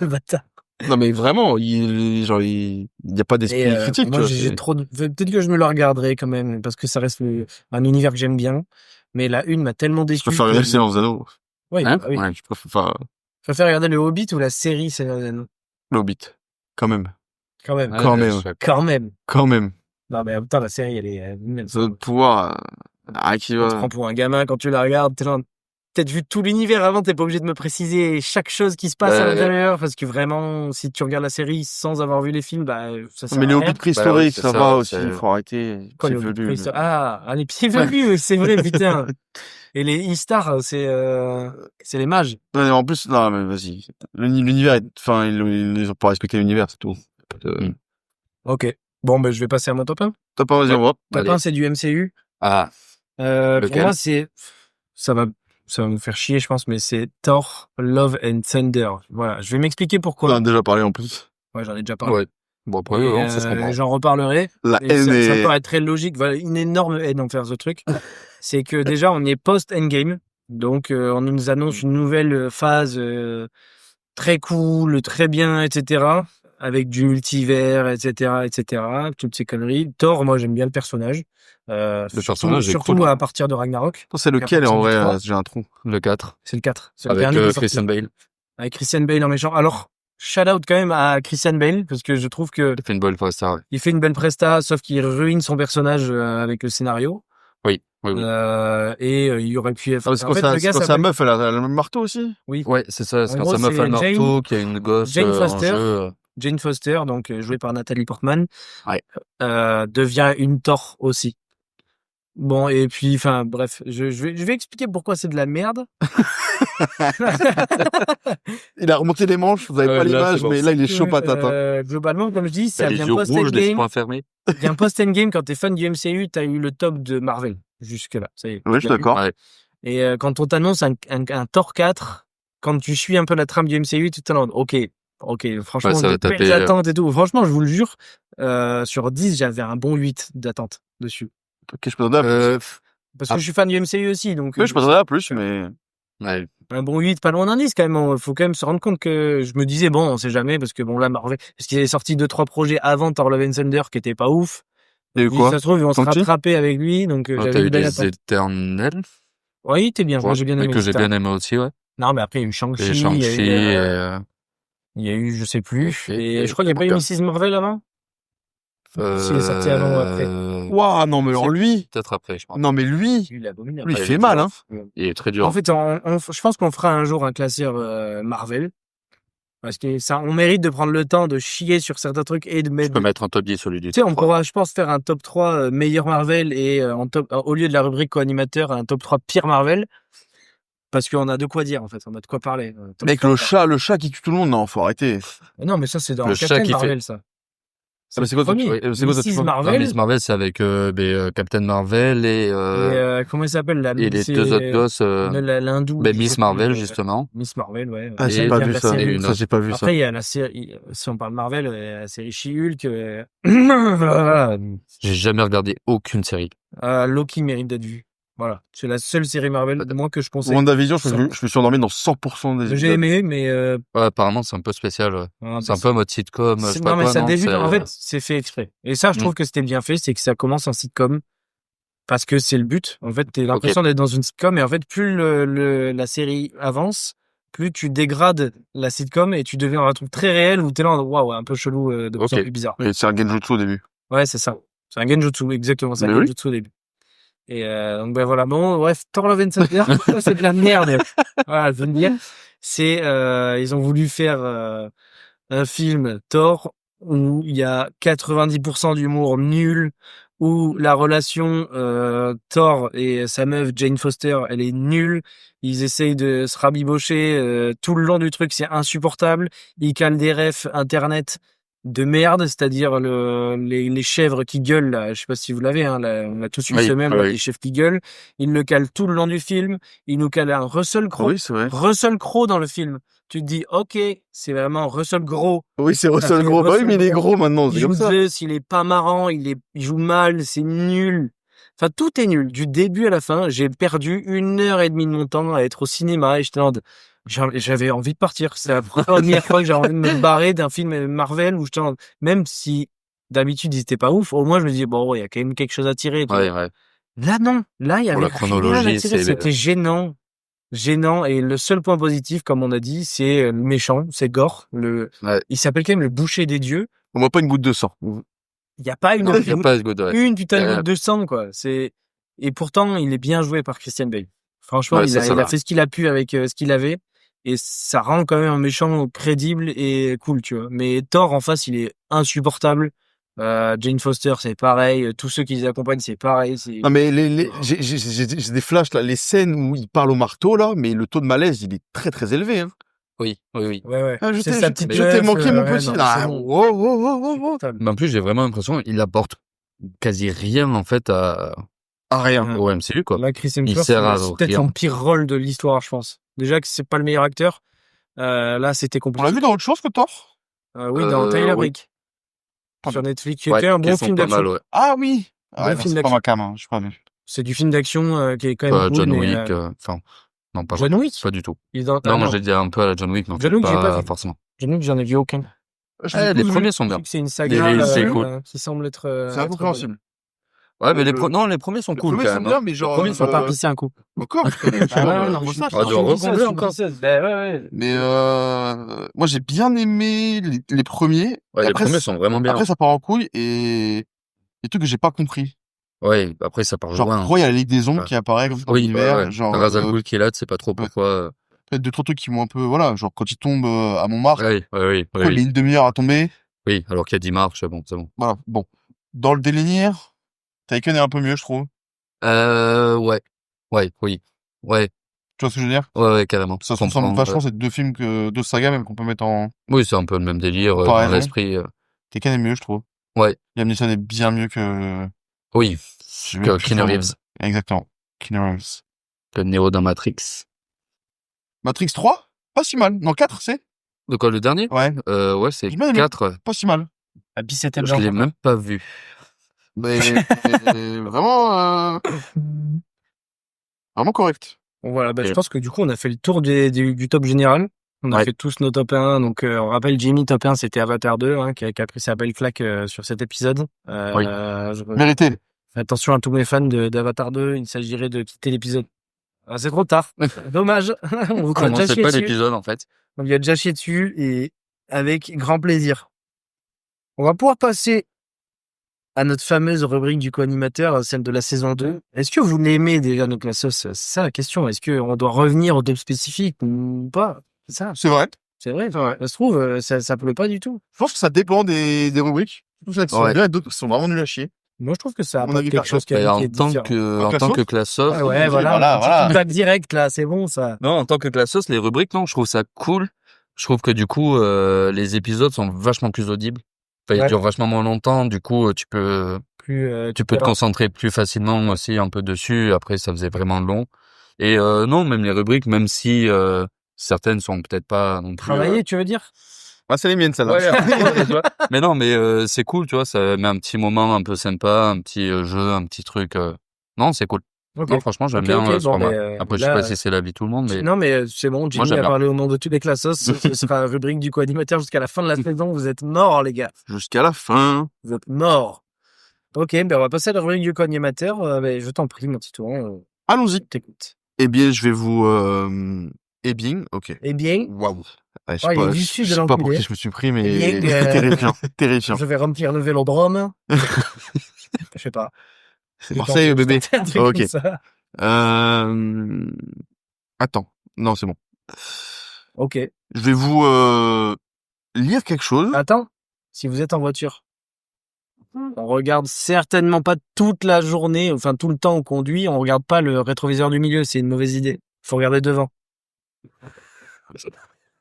Bâtard. Non, mais vraiment, il y a pas d'esprit Et critique, moi, tu vois. j'ai trop peut-être que je me la regarderai quand même, parce que ça reste un univers que j'aime bien. Mais la 1 m'a tellement déçu. Je préfère regarder le Seigneur des Anneaux. Oui, Hein bah oui. Ouais, je préfère, Je préfère regarder le Hobbit ou la série Seigneur des Anneaux. le Hobbit. Quand même. Quand même. Quand même. je sais pas. Quand même. Quand même. Non, mais putain, la série, elle est immense. Ça doit pouvoir, qui Tu te va. prends pour un gamin quand tu la regardes, t'es là, peut-être vu tout l'univers avant, t'es pas obligé de me préciser chaque chose qui se passe à l'intérieur, parce que vraiment, si tu regardes la série sans avoir vu les films, bah, ça sert Mais à les rien. Hobbits préhistoriques, c'est ça ça, va aussi, c'est- faut arrêter. Quoi, C'est les Hobbits velu. préhistoriques les petits velus, c'est vrai, putain. Et les Istar, c'est les mages. Ouais, en plus, non, mais vas-y. L'univers enfin, ils ont pas respecté l'univers, c'est tout. Ok. Bon, ben, je vais passer à mon top 1. T'as pas, vas-y, on va. Top Allez. 1, c'est du MCU. Ah, Pour Lequel moi, ça va me faire chier, je pense, mais c'est Thor, Love and Thunder. Voilà. Je vais m'expliquer On pourquoi. en a déjà parlé en plus. Ouais, j'en ai déjà parlé. ouais. Bon, après, Et, non, ça se comprend. j'en reparlerai. La Et haine ça est... paraît très logique. Voilà, une énorme haine envers ce truc. C'est que déjà, on est post-endgame. Donc, on nous annonce une nouvelle phase très cool, très bien, etc. Avec du multivers, etc., etc. Toutes ces conneries. Thor, moi, j'aime bien le personnage. personnage est surtout cool. à partir de Ragnarok. Attends, c'est lequel, en vrai, Après, j'ai un trou. Le 4. C'est le 4. C'est le Avec dernier qui est sorti. Christian Bale. Avec Christian Bale en méchant. Alors, shout out quand même à Christian Bale, parce que je trouve que Il fait une bonne presta, ouais. il fait une belle presta, sauf qu'il ruine son personnage avec le scénario. Oui. Et il aurait pu. Ah, c'est en quand fait, sa, le gars c'est quand sa s'appelle meuf, elle a le même marteau aussi? oui, Ouais, c'est ça. C'est En quand gros, sa meuf c'est a le marteau, qu'il y a une gosse Jane en Foster. jeu. Jane Foster, donc jouée par Nathalie Portman, Ouais. devient une Thor aussi. Bon, et puis, enfin, bref, je vais expliquer pourquoi c'est de la merde. Il a remonté les manches, vous avez Ouais, pas là, l'image, c'est bon. mais là, il est chaud patate, hein. Globalement, comme je dis, T'as ça les vient yeux rouges, les post-endgame. points fermés. Vient post-endgame, quand t'es fan du MCU, t'as eu le top de Marvel. Jusque-là, ça y est. Ouais, je suis d'accord. Ouais. Et quand on t'annonce un Thor 4, quand tu suis un peu la trame du MCU, tu te demandes, ok, Ok, franchement, Ouais, ça va de belles taper. attentes et tout. Franchement, je vous le jure, sur 10, j'avais un bon 8 d'attente dessus. Ok, je m'attendais à plus. Parce que je suis fan du MCU aussi, donc Oui, je m'attendais à plus, mais Ouais. un bon 8, pas loin d'un 10 quand même. Faut quand même se rendre compte que je me disais, bon, on sait jamais, parce que bon, là, Marvel, parce qu'il est sorti 2-3 projets avant Thor Love and Thunder qui étaient pas ouf. il y a eu Je dis, quoi? ça se trouve, ils vont se Shang-Chi rattraper avec lui, donc T'as j'avais eu une belle les attente. Éternels, Oui, t'es bien, je moi crois, j'ai bien mais aimé. que j'ai C'était bien aimé aussi, ouais. Non, mais après, il y a eu Et Shang-Chi, il y a Shang-Chi, eu, il y a eu, je sais plus, et je crois qu'il n'y a pas eu Mrs. Marvel avant? S'il est sorti avant ou après. Waouh, non, mais alors lui, peut-être après, je pense. non, mais lui, Il est abominable. lui, il Ouais, fait est mal, dur. hein. Il est très dur. En fait, je pense qu'on fera un jour un classeur Marvel. Parce que ça, on mérite de prendre le temps de chier sur certains trucs et de Je mettre. peux mettre un top 10 celui du Tu sais, on top 3. pourra, je pense, faire un top 3 meilleur Marvel et au lieu de la rubrique co-animateur, un top 3 pire Marvel. Parce qu'on a de quoi dire, en fait. On a de quoi parler. Top Mec, 3. le chat qui tue tout le monde, non, faut arrêter. Non, mais ça, c'est dans Le chat Captain qui Marvel, ça. Ah, mais c'est quoi, premier. c'est quoi, Mrs. toi, Marvel. Miss Marvel, c'est avec Captain Marvel et Comment il s'appelle là? les C'est, deux autres gosses. l'hindou. Ben, je Miss sais Marvel, plus, justement. Miss Marvel, ouais. Ah, Et j'ai il pas y a vu la ça. série. une Ça, j'ai pas vu ça. Après, il y a la série, si on parle Marvel, la série She-Hulk. Voilà. J'ai jamais regardé aucune série. Loki mérite d'être vu. Voilà. C'est la seule série Marvel, moi, que je conseille. WandaVision, je me suis endormi dans 100% des J'ai épisodes. aimé, mais Ouais, apparemment, c'est un peu spécial. Ouais. C'est un peu en mode sitcom. Je sais pas non, mais quoi, ça non, débute. c'est- En fait, c'est fait exprès. Et ça, je trouve que c'était bien fait, c'est que ça commence en sitcom. Parce que c'est le but. En fait, t'as l'impression d'être dans une sitcom, et en fait, plus la série avance, plus tu dégrades la sitcom et tu deviens un truc très réel où t'es là, waouh, un peu chelou, de plus en Ok. plus bizarre. Et c'est un genjutsu au début. Ouais, c'est ça. C'est un genjutsu, exactement. C'est un Mais oui. genjutsu au début. Et donc ben voilà, bon, bref, Thor Love and Thunder, c'est de la merde. Voilà, je veux dire, c'est ils ont voulu faire un film Thor où il y a 90% d'humour nul, où la relation Thor et sa meuf Jane Foster, elle est nulle. Ils essayent de se rabibocher tout le long du truc, c'est insupportable. Ils calent des refs internet de merde, c'est-à-dire les chèvres qui gueulent là, je sais pas si vous l'avez, hein, là, on a tous eu Oui, ce même, oui. là, les chèvres qui gueulent. Ils le calent tout le long du film. Ils nous calent un Russell Crowe. Oui, c'est vrai. Russell Crowe dans le film. Tu te dis, ok, c'est vraiment Russell Crowe. Oui, c'est Ça fait Russell Crowe. Bah oui, mais il est Russell gros maintenant, Il c'est joue comme ça. Zeus, il est pas marrant, il joue mal, c'est nul. Enfin, tout est nul. Du début à la fin, j'ai perdu 1 heure et demie de mon temps à être au cinéma et j'avais envie de partir. C'est la première fois que j'ai envie de me barrer d'un film Marvel où même si d'habitude ils étaient pas ouf, au moins je me disais, bon, il y a quand même quelque chose à tirer. Ouais, ouais. Là, non. Là, il y Pour avait la rien à chronologie, tirer. C'était gênant. Gênant. Et le seul point positif, comme on a dit, c'est le méchant, c'est Gore. Ouais. Il s'appelle quand même le boucher des dieux. On voit pas une goutte de sang. Il n'y a pas Il y a pas ce good, ouais. une putain de Euh, goutte de sang, quoi. Et pourtant, il est bien joué par Christian Bale. Franchement, Ouais, il ça a va. fait ce qu'il a pu avec ce qu'il avait. Et ça rend quand même un méchant crédible et cool, tu vois. Mais Thor, en face, il est insupportable. Jane Foster, c'est pareil. Tous ceux qui les accompagnent, c'est pareil. Non, mais j'ai des flashs, là. Les scènes où il parle au marteau, là, mais le taux de malaise, il est très, très élevé, hein. Oui, oui, oui. Ouais. Ah, C'est sa petite je t'ai meuf, manqué, mon ouais, petit. non, Ah, c'est bon. wow. Mais en plus, j'ai vraiment l'impression qu'il apporte quasi rien, en fait, Ah, rien. au MCU, quoi. Là, Chris Il Hemsworth, sert à c'est peut-être rien. son pire rôle de l'histoire, je pense. Déjà que c'est pas le meilleur acteur. Là, c'était On compliqué. l'a vu dans autre chose que Thor? Oui, dans Tyler oui. Brick. Sur Netflix, qui Ouais, était un qui bon sont film pas d'action. mal, ouais. Ah oui. Bon Ah, film non, c'est pas d'action. ma cam, hein. Je suis pas vu. C'est du film d'action qui est quand même cool. John mais, Wick, enfin, non, pas John Wick pas du tout. Il est dans... Non, Ah, moi, j'ai dit un peu à la John Wick, mais en fait, John Wick, j'ai pas vu. forcément. John Wick, j'en ai vu aucun. Les premiers sont Je bien. sais que c'est une saga C'est cool. qui semble être... C'est incompréhensible. Ouais, mais non, les premiers sont Les cool, premiers quand sont même. bien, hein. mais genre, Les premiers Ils sont sont pas pissés un coup. Encore? Ah ouais, non, moi, ça, Ah, de recombler encore. Mais moi j'ai bien aimé les premiers. Ouais, Et les après, premiers sont vraiment bien. Après ça part en couille et des trucs que j'ai pas compris. Ouais, après, ça part Genre loin. pourquoi il y a la Ligue des Ombres Ouais. qui apparaît comme ça dans Oui, l'univers. ouais. Genre Ra's al Ghul qui est là, tu sais pas trop pourquoi. peut-être 2-3 trucs qui m'ont un peu voilà, genre quand il tombe à Montmartre, Oui. pourquoi il met une demi-heure à tomber. Oui, alors qu'il y a 10 marches, bon, c'est bon. Voilà, bon. Dans le délire, Taken est un peu mieux, je trouve. Ouais. Ouais, oui. Ouais, Tu vois ce que je veux dire? ouais, carrément. Ça se Je ressemble comprends, vachement, ouais. c'est deux films deux sagas même qu'on peut mettre en Oui, c'est un peu le même délire, dans Comparaison. l'esprit. Taken est mieux, je trouve. Ouais. Liam Neeson est bien mieux que Oui. je vais Que plus Keanu faire- Reeves. Exactement. Keanu Reeves. Que Neo dans Matrix. Matrix 3? Pas si mal. Non, 4, c'est? De quoi, le dernier? Ouais. Ouais, c'est J'ai bien aimé. 4. Pas si mal. Ah, puis c'était Je bien. l'ai même pas vu. Mais vraiment, vraiment correct. Bon, voilà, bah, Ok. je pense que du coup, on a fait le tour du top général. On a Ouais. fait tous nos top 1. Donc, on rappelle, Jimmy, top 1, c'était Avatar 2, hein, qui a pris sa belle claque sur cet épisode. Oui. Je- Mérité. Attention à tous mes fans d'Avatar 2, il s'agirait de quitter l'épisode. Ah, c'est trop tard. Dommage. On vous a déjà Commencez chié pas dessus. l'épisode, en fait. On lui a déjà chié dessus et avec grand plaisir. On va pouvoir passer à notre fameuse rubrique du co-animateur, celle de la saison 2. Est-ce que vous l'aimez déjà, notre la sauce? C'est ça la question. Est-ce qu'on doit revenir au top spécifique ou pas? C'est ça. C'est vrai. C'est vrai. Ça se trouve, ça plaît pas du tout. Je pense que ça dépend des rubriques. Tout ça qui sont Ouais. bien et d'autres qui sont vraiment nuls à chier. Moi, je trouve que ça À mon apporte avis, quelque chose qui est en différent. tant que classe sauce. Ah ouais, voilà. Voilà, Un petit voilà. feedback direct, là. C'est bon, ça. Non, en tant que classe sauce, les rubriques, non, je trouve ça cool. Je trouve que du coup, les épisodes sont vachement plus audibles. Enfin, ils Ouais. durent vachement moins longtemps. Du coup, tu peux te concentrer plus facilement aussi un peu dessus. Après, ça faisait vraiment long. Et non, même les rubriques, même si certaines sont peut-être pas non plus. Travailler, tu veux dire? Ah, c'est les miennes, celle-là. Ouais, après, tu vois. Mais non, mais c'est cool, tu vois. Ça met un petit moment un peu sympa, un petit jeu, un petit truc. Non, c'est cool. Ok. Non, franchement, j'aime Ok, bien ok, ce bon, format. ben, Après, je là, sais pas si c'est l'avis de tout le monde, mais Non, mais c'est bon. Jimmy j'aime a bien. parlé au nom de tous les classos. Ce sera rubrique du co-animateur jusqu'à la fin de la saison. Vous êtes morts, les gars. Jusqu'à la fin. Vous êtes morts. Ok, ben on va passer à la rubrique du co-animateur. Ben, je t'en prie, mon petit tour. Allons-y. T'écoutes. Eh bien, je vais vous, eh bien, ok. Eh bien, Waouh. Ouais, je Oh, sais il est pas, vicieux je de sais pas pour l'enculé. qui je me suis pris, mais Eh bien, terrifiant, terrifiant. je vais remplir le vélodrome. Je sais pas. C'est Marseille, bébé. Un truc Ok. comme ça. Attends. Non, c'est bon. Ok. Je vais vous, lire quelque chose. Attends, si vous êtes en voiture, on regarde certainement pas toute la journée, enfin tout le temps on conduit, on regarde pas le rétroviseur du milieu, c'est une mauvaise idée. Faut regarder devant.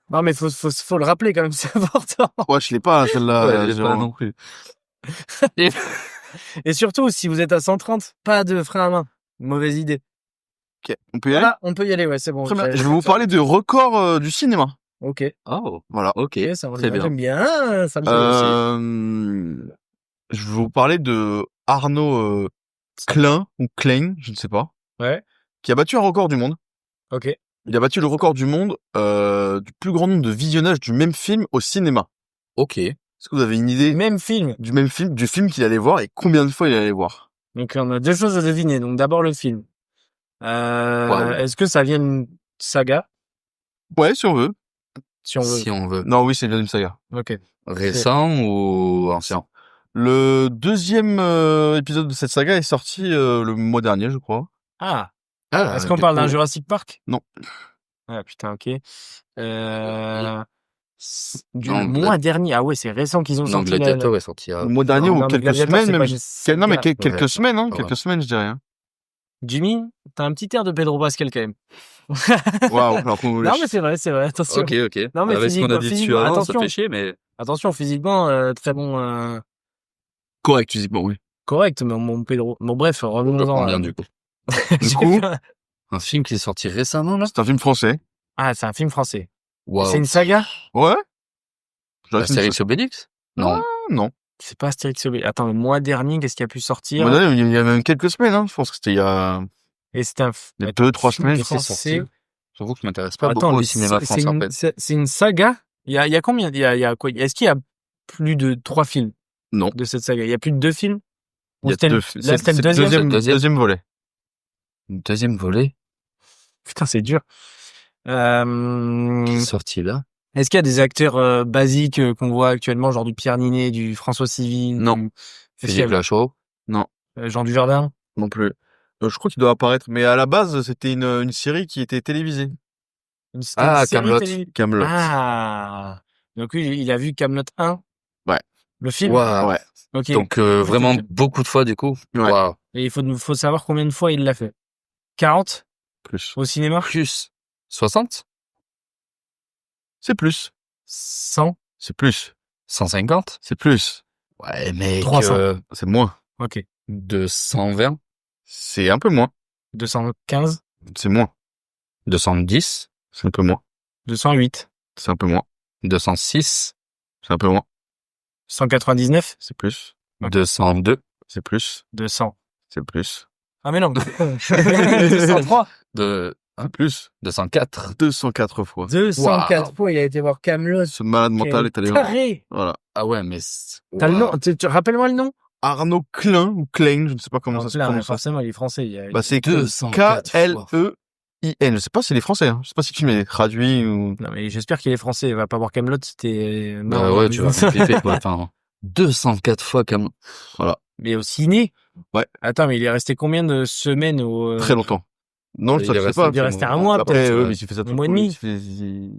Non mais faut le rappeler quand même, c'est important. Ouais, je l'ai pas, celle-là. Ouais, j'ai pas Jérôme. non plus. Et surtout, si vous êtes à 130, pas de frein à main. Mauvaise idée. Ok. On peut y aller? Voilà, on peut y aller, ouais, c'est bon. Très bien. Je vais vous parler de records du cinéma. Ok. Oh, Voilà. ok, Ok, ça très bien. j'aime bien, ça me plaît aussi. Je vais vous parler de Arnaud Klein ou Klein, je ne sais pas, Ouais. qui a battu un record du monde. Ok. Il a battu le record du monde du plus grand nombre de visionnages du même film au cinéma. Ok. Est-ce que vous avez une idée Même film. du même film, du film qu'il allait voir et combien de fois il allait voir? Donc on a deux choses à deviner. Donc d'abord le film. Waouh. Est-ce que ça vient d'une saga, Ouais, si on veut. si on veut? Si on veut. Non, oui, c'est bien une saga. Ok. Récent ou ancien? Le deuxième épisode de cette saga est sorti le mois dernier, je crois. Ah. Ah, Est-ce qu'on du parle coup, d'un Jurassic Park? Non. Ah putain, ok. Du Non, mois dernier. Ah ouais, c'est récent qu'ils ont non, sorti la- Gladiator est sorti Le mois dernier Non, ou mais quelques Gladiator, semaines c'est même. pas une Non, mais saga. quelques Ouais. semaines, hein, Ouais. quelques semaines, je dirais. Hein. Jimmy, t'as un petit air de Pedro Pascal quand même. Waouh. Alors qu'on Non mais c'est vrai, attention. Ok, ok. Non, mais Avec ce qu'on a dit dessus physiquement, avant, ça attention. fait chier, mais Attention, physiquement, très bon, correct physiquement, oui. correct, mon Pedro. Bon bref, je revenons-en. prends bien du coup. J'ai coup, fait un- Un film qui est sorti récemment, là? C'est un film français. Ah, c'est un film français. Waouh. C'est une saga? Ouais. Astérix et Obélix? Non. Ah, non. C'est pas Astérix Obélix. Attends, le mois dernier, qu'est-ce qui a pu Le sortir? mois dernier, il y a même quelques semaines, hein. Je pense que c'était il y a Et c'était un il y a 2-3 film semaines. C'est français. sorti. J'avoue que je m'intéresse pas Attends, beaucoup au mais cinéma c'est français, en une, fait. c'est une saga? Il y a combien? Il y a quoi? Est-ce qu'il y a plus de 3 films Non. de cette saga? Il y a plus de 2 films? Il y a Ou c'était deux. là, c'était le c'est deuxième? deuxième volet. Deuxième volet Putain, c'est dur. qui est sorti là. Est-ce qu'il y a des acteurs basiques qu'on voit actuellement, genre du Pierre Ninet, du François Civil? Non. Est-ce qu'il y Philippe a Lachaud? Jean Dujardin? Non plus. Je crois qu'il doit apparaître, mais à la base, c'était une série qui était télévisée. C'était Ah, une série Kaamelott. télé- Kaamelott. Ah. Donc lui, il a vu Kaamelott 1? Ouais. Le film? Waouh. Ouais. Ok. Donc, vraiment beaucoup de fois, du coup. Ouais. Waouh. Et il faut savoir combien de fois il l'a fait. 40 Plus. au cinéma? Plus 60? C'est plus. 100? C'est plus. 150? C'est plus. Ouais, mec. 300. C'est moins. Ok. 220? C'est un peu moins. 215? C'est moins. 210? C'est un peu moins. 208? C'est un peu moins. 206, C'est un peu moins. 199, C'est plus. 202, C'est plus. 200. C'est plus. Ah mais non, 203. C'est plus. 204. 204 fois. 204 fois, il a été voir Kaamelott. Ce malade mental est allé voir. Carré. Voilà. Ah ouais, mais... T'as le nom, rappelle-moi le nom. Arnaud Klein ou Klein, je ne sais pas comment Alors, ça se là, prononce. forcément, il est français. Bah, c'est 204 K-L-E-I-N. Je sais pas si les français, hein. Je sais pas si tu m'as traduit ou... Non, mais j'espère qu'il est français. Il va pas voir Kaamelott, c'était Bah ouais, tu vas me piper, quoi. Enfin, 204 fois comme... Voilà. Mais au ciné? Ouais. Attends, mais il est resté combien de semaines au... Très longtemps. Non, Il ça, est je sais resté- pas. il est resté un mois, Après, peut-être. mais il fait ça Un mois et demi.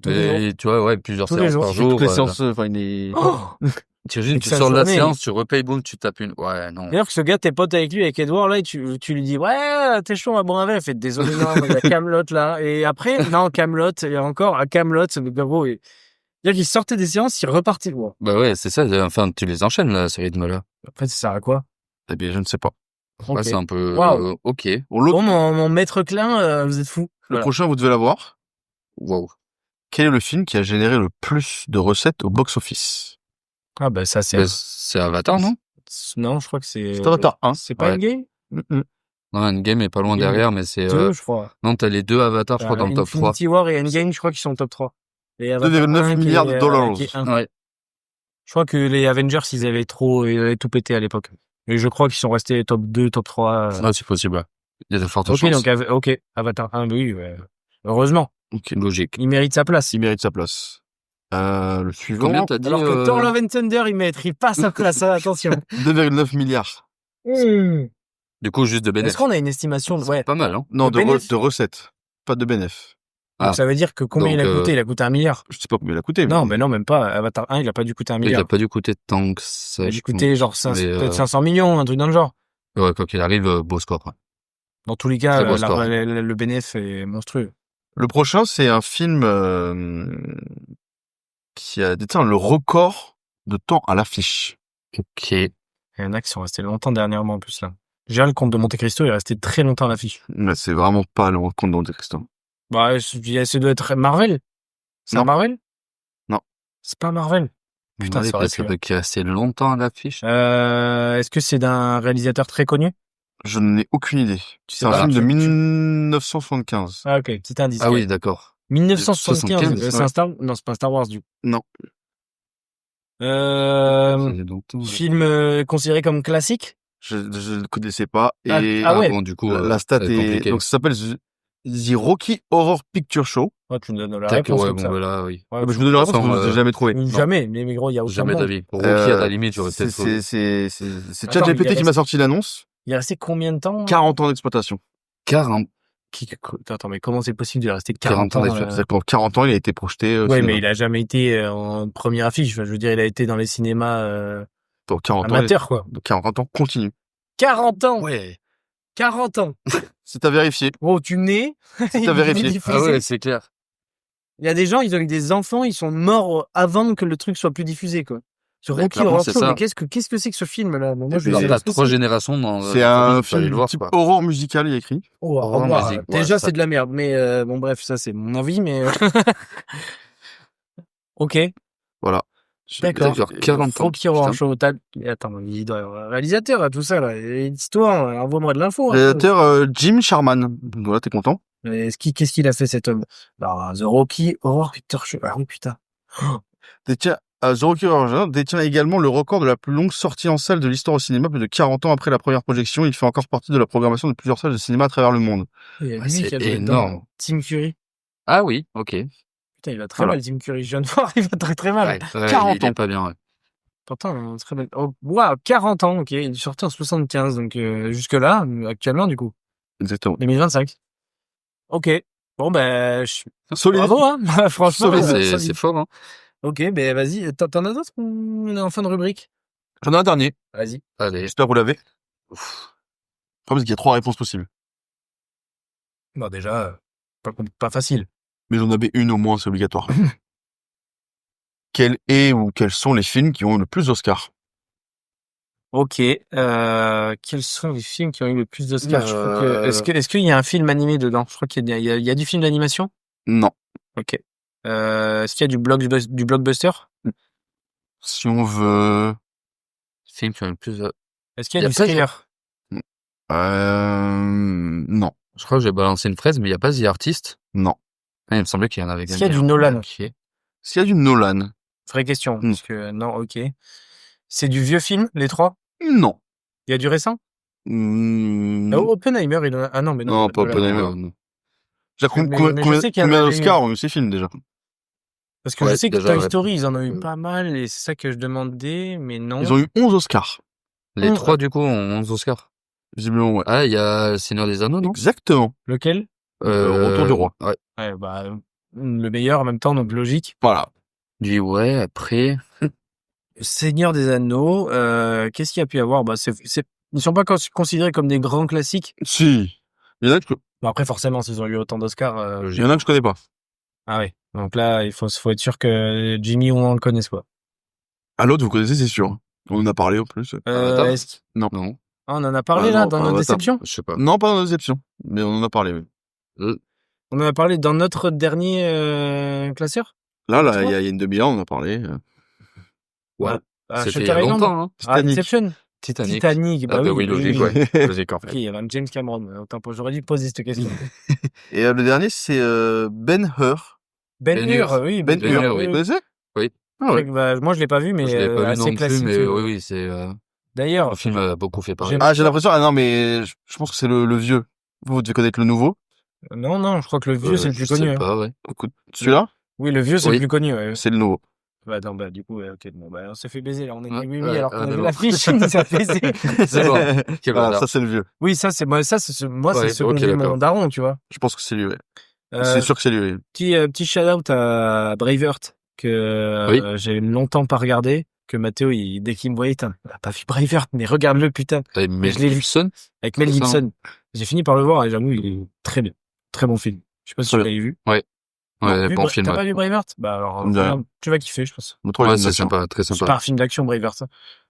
tous les Et tu vois, ouais, plusieurs Tous les séances jours. par jours. jour. Toutes les séances, enfin, il est... Oh T'imagines, Et tu que ça sors de la journée, séance, tu repayes, boum, tu tapes une... Ouais, non. D'ailleurs, que ce gars, t'es pote avec lui, avec Edouard, là, et tu lui dis, ouais, t'es chaud, on va boire un verre. Il fait, désolé, non, il y a Kaamelott, là. Et après, non, Kaamelott, il y a encore un Kaamelott, mais gros, c'est-à-dire qu'il sortait des séances, il repartait, bon. Bah ouais, c'est ça. Enfin, tu les enchaînes, là, ce rythme-là. Après, ça sert à quoi? Eh bien, je ne sais pas. Ouais, Ok. c'est un peu... Waouh. ok. Bon, l'autre, Bon, mon maître Klein, vous êtes fou. le prochain, vous devez l'avoir. Wow. Quel est le film qui a généré le plus de recettes au box-office? Ah, bah, ça, c'est... Bah, c'est Avatar, non? Non, je crois que c'est... C'est Avatar 1. C'est pas Ouais. Endgame? Mm-mm. Non, Endgame est pas loin Endgame. derrière, mais c'est... 2, je crois. Non, t'as les deux Avatars, je crois, dans le top 3. Infinity War et Endgame, je crois qu'ils sont au top 3. Et Avatar 2,9 1 qui milliards de est, dollars. qui est 1. Ouais. Je crois que les Avengers, ils avaient tout pété à l'époque. Et je crois qu'ils sont restés top 2, top 3. Ouais, c'est possible. Ouais. Il y a de fortes Ok, chances. donc, ok, Avatar 1, oui, ouais. Heureusement. Ok. Logique. Il mérite sa place. Il mérite sa place. Le suivant, Combien t'as dit Alors que Thor Love and Thunder, il mériterait pas sa place, hein, attention. 2,9 milliards. Du coup, juste de Est-ce bénéfice. qu'on a une estimation de... Ouais. Pas mal, hein. Non, Le bénéf- de recettes. Pas de bénéf. Donc Ah. ça veut dire que combien Donc, il a coûté? Il a coûté 1 milliard. Je sais pas combien il a coûté. Non, mais non, même pas. Avatar 1, il a pas dû coûter 1 Il milliard. a pas dû coûter tant que ça. Il a je dû coûter genre Mais, peut-être 500 millions, un truc dans le genre. pense. Ouais, quoi qu'il arrive, beau score. Ouais. Dans tous les cas, Très beau score. le bénéfice est monstrueux. Le prochain, c'est un film qui a détient le record de temps à l'affiche. Ok. Il y en a qui sont restés longtemps dernièrement en plus là. Déjà, le comte de Monte Cristo est resté très longtemps à l'affiche. Mais c'est vraiment pas le compte de Monte Cristo. Bah, ça doit être Marvel. C'est Non. un Marvel? Non. C'est pas Marvel. Putain, Ouais, ça aurait parce pu. qu'il est resté longtemps à l'affiche. Est-ce que c'est d'un réalisateur très connu? Je n'ai aucune idée. C'est un pas. film de Tu- 1975. Ah, ok, petit indice. Ah oui, d'accord. 1975, 75, c'est un Star... Non, c'est pas un Star Wars, du coup. Non. C'est longtemps. Film considéré comme classique? Je ne connaissais pas. Et Ah ouais. Bon, du coup, la stat ça va être est... compliqué. Donc ça s'appelle The Rocky Horror Picture Show. Ouais, tu me donnes la Tac, réponse ouais, comme bon, ça. bah là, oui. Ouais, Ah bah, je vous donne la réponse, Sans, parce que vous n'avez jamais trouvé. Jamais, mais gros, il y a aucun Jamais monde. d'avis. Rocky, à la limite, j'aurais c'est peut-être... c'est Attends, ChatGPT il qui m'a sorti l'annonce. Il est resté combien de temps? 40 ans d'exploitation. 40. Attends, mais comment c'est possible de rester 40 40 ans ans d'exploitation. C'est-à-dire que pendant 40 ans, il a été projeté. au Ouais, cinéma. mais il a jamais été en première affiche. Enfin, je veux dire, il a été dans les cinémas Pour 40 ans. amateurs, quoi. Donc 40 ans continu. 40 ans! Ouais. 40 ans! C'est à vérifier. Gros, tu nais. C'est à vérifier. diffusé. Ah ouais, c'est clair. Il y a des gens, ils ont eu des enfants, ils sont morts avant que le truc soit plus diffusé, quoi. Sur Mais Rocky clairement, Horror c'est Show, ça. mais qu'est-ce que c'est que ce film-là? Moi, je puis, vais Il y a 3 générations dans... C'est un fallait le film voir, type quoi. horror musical, il y a écrit. Oh, Horror revoir. musique, ouais, Déjà, ça- c'est de la merde, mais bon, bref, ça, c'est mon avis, mais... Ok, Voilà. d'accord. Genre 40 ans. Rocky Horror Putain. Show. Attends, il doit y avoir un réalisateur, là, tout ça, là. Et l'histoire, envoie-moi de l'info. hein. Réalisateur Jim Sharman. Voilà, t'es content? Mais qu'est-ce qu'il a fait, cet homme? Bah, The Rocky Horror Picture Show. Ah oui, putain. Détient, The Rocky Horror Show détient également le record de la plus longue sortie en salle de l'histoire au cinéma, plus de 40 ans après la première projection. Il fait encore partie de la programmation de plusieurs salles de cinéma à travers le monde. Il y a Ouais, lui c'est qui a joué énorme. dedans. Tim Curry. Ah oui, ok. Putain, il va très Voilà. mal, Tim Curry. Je viens de voir, il va très très mal. Ouais, 40 il est ans. pas bien, ouais. Pourtant, très mal. Oh, waouh, 40 ans, ok. Il est sorti en 75, donc jusque-là, actuellement, du coup. Exactement. 2025. Ok. Bon, ben, Solide. bravo, hein. Franchement, Solide. C'est fort, hein. Ok, ben vas-y. T'en as d'autres? On est en fin de rubrique. J'en ai un dernier. Vas-y. Allez. J'espère que vous l'avez. Le problème, c'est qu'il y a 3 réponses possibles. Bon, déjà, pas facile. Mais j'en avais une au moins, c'est obligatoire. Quel est ou quels sont les films qui ont eu le plus d'Oscars? Ok. Quels sont les films qui ont eu le plus d'Oscars? Je crois Euh, Est-ce qu'il y a un film animé dedans? Je crois qu'il y a du film d'animation. Non. Ok. Est-ce qu'il y a du blockbuster? Si on veut... Film qui a le plus... Est-ce qu'il y a Y a du pas thriller? Non. Je crois que j'ai balancé une fraise, mais il n'y a pas The Artist. Non. Ah, il me semblait qu'il y en avait Est-ce qu'il y a du gagné un. Nolan? Ok. S'il y a du Nolan? Vraie question. Parce que, non, ok. C'est du vieux film, les trois? Non. Il y a du récent? Oppenheimer, il en a... Ah non, mais non. Non, pas Nolan. Oppenheimer. Non. Déjà, Mais je sais qu'il y en combien avait d'Oscars ont eu ces films, déjà? Parce que Ouais, je sais que déjà, Toy ouais. Story, ils en ont eu pas mal, et c'est ça que je demandais, mais non. Ils ont eu 11 Oscars. Les Oh. trois, du coup, ont 11 Oscars. Visiblement, ouais. Ah, il y a Seigneur des Anneaux, non? Exactement. Lequel? Retour du roi. Ouais. Ouais, bah, le meilleur en même temps, donc logique. Voilà. Ouais, après... Seigneur des Anneaux, qu'est-ce qu'il y a pu y avoir? Bah, ils sont pas considérés comme des grands classiques. Si. Il y en a que Bon, après, forcément, s'ils ont eu autant d'Oscars, il y en a que je connais pas. ah ouais. Donc là, il faut être sûr que Jimmy ou on le connaisse, quoi. Ah, l'autre, vous connaissez, c'est sûr. On en a parlé, en plus. Avatar? Non. Non, Ah, on en a parlé, Ah, là, non, dans pas notre Avatar. déception? je sais pas. Non, pas dans Déception. Mais on en a parlé, oui. On en a parlé dans notre dernier classeur? Là, Tu il vois y a une demi-heure, on en a parlé. Ouais. Ah, C'était il y Shutter a Island? longtemps, hein. Ah, Titanic. Inception? Titanic. Titanic, bah Ah, bah oui. oui, logique, ouais. Logique, en Ok, fait. il y avait un James Cameron. Autant j'aurais dû poser cette question. Et le dernier, c'est Ben-Hur. Ben-Hur, oui. Ben-Hur, Ben-Hur, vous oui. connaissez? Oui. Ah ouais. Bah, moi, je l'ai pas vu, mais Je l'ai pas vu assez non plus, classique. mais oui, c'est... D'ailleurs, Le film a beaucoup fait parler. J'aime- Ah, j'ai l'impression... Ah non, mais je pense que c'est le vieux. Vous devez connaître le nouveau. non, je crois que le vieux, c'est le plus Je connu. sais hein. pas, ouais. Écoute, celui-là, Oui, le vieux, c'est Oui. le plus connu. Ouais. c'est le nouveau. Bah, non, bah, du coup, ouais, ok. Bon, bah, on s'est fait baiser, là. On est Ouais, oui, ouais, alors qu'on avait bon. l'affiche, on s'est fait baiser. C'est bon. Quel Voilà, hasard. ça, c'est le vieux. Oui, ça, c'est moi, c'est ce Ouais, qu'on ok, dit mon d'accord. daron, tu vois. Je pense que c'est lui, ouais. Euh, C'est sûr que c'est lui. petit shout-out à Braveheart, que Oui. j'ai longtemps pas regardé, que Mathéo, dès qu'il me voyait, t'as pas vu Braveheart, mais regarde-le, putain. Et Mel je l'ai lu. Gibson. Avec Mel C'est ça, Gibson. J'ai fini par le voir et j'avoue, il est très bien. Très bon film. Je sais pas si tu Très l'avais vu. Ouais, Vu bon film. T'as Ouais, pas vu Braveheart? Bah alors, Non. regarde, tu vas kiffer, je pense. Notre Ouais, c'est organisation. sympa, très C'est sympa. pas un film d'action, Braveheart.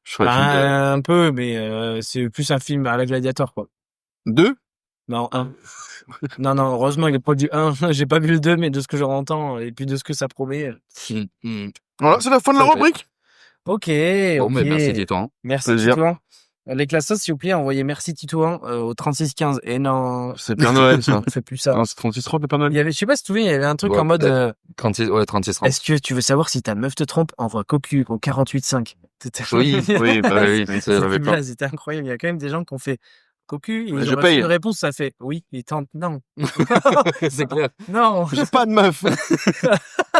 Je ferai le film de... Un peu, mais c'est plus un film à la Gladiator, quoi. 2? Non, 1. non, heureusement, il est pas du 1. J'ai pas vu le 2, mais de ce que j'en entends, et puis de ce que ça promet. Voilà, c'est la fin de la Ça fait. rubrique. Ok, Bon, ok. mais merci, Titouan. Merci, Plaisir. Titouan. Les classos, s'il vous plaît, envoyez merci Titouan au 3615. Et non, C'est Père Noël, ça. on fait plus ça. Non, c'est 36-30, le Père Il Noël. y avait, je sais pas si tu te souviens, il y avait un truc Ouais, en mode, peut-être. 36, ouais, 36, 30. est-ce que tu veux savoir si ta meuf te trompe? Envoie cocu au 48.5. C'était Oui, Oui, bah oui, oui, c'est j'avais pas. C'était incroyable. Il y a quand même des gens qui ont fait cocu. Et Mais ils je ont reçu paye. une réponse, ça fait oui. Ils tentent, non. c'est clair. Non. J'ai pas de meuf.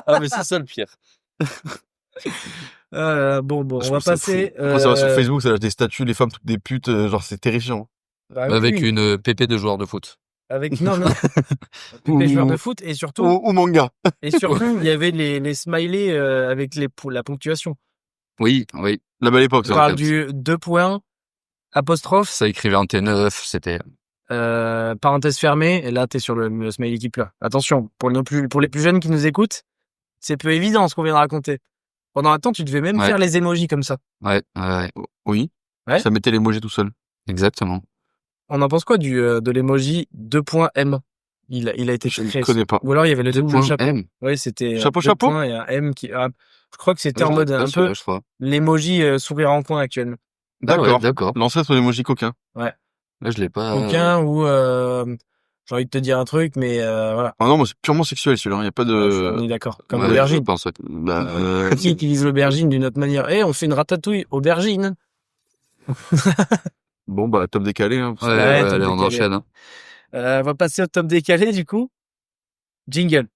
Ah, mais c'est ça le pire. Bon, Je on va trouve ça passer. fou. Après, ça va sur Facebook, ça lâche des statuts, les femmes toutes des putes, genre c'est terrifiant. Bah Avec oui, une pépé de joueur de foot. non. Les joueurs de foot et surtout, Ou manga. il y avait les smileys avec la ponctuation. Oui, oui. La belle époque, On ça. parle du 2 points, apostrophe, Ça écrivait en T9, c'était... parenthèse fermée, et là, t'es sur le smiley qui pleure. Attention, pour les plus jeunes qui nous écoutent, c'est peu évident ce qu'on vient de raconter. Pendant un temps, tu devais même Ouais. faire les emojis comme ça. Ouais, Oui. Ouais. Ça mettait l'emoji tout seul. exactement. On en pense quoi de l'emoji 2.M? Il a été Je ne créé. connais pas. Ou alors il y avait le double Point chapeau. M. Oui, c'était Chapeau, 2 chapeau points et un M qui. Je crois que c'était en mode un peu Je crois. l'emoji sourire en coin actuellement. Ah ouais, D'accord. d'accord. L'ancêtre de l'emoji coquin. Là, je l'ai pas... Aucun ou j'ai envie de te dire un truc, mais voilà. Ah non, moi c'est purement sexuel celui-là. Il y a pas On de. est d'accord. Comme Ouais, je l'aubergine. pense, ouais. Bah, Qui utilise l'aubergine d'une autre manière? On fait une ratatouille aubergine. bon bah top décalé. Hein, parce que- Ouais, Ouais, ouais, t'as allez, on décalé. enchaîne. Hein. On va passer au top décalé du coup. Jingle.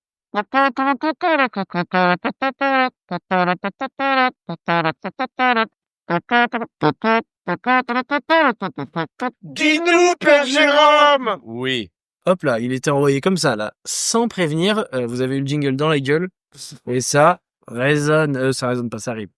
Dis-nous, Père Jérôme. Oui. Hop là, il était envoyé comme ça là, sans prévenir. Vous avez eu le jingle dans la gueule et ça résonne. Ça résonne pas, ça arrive.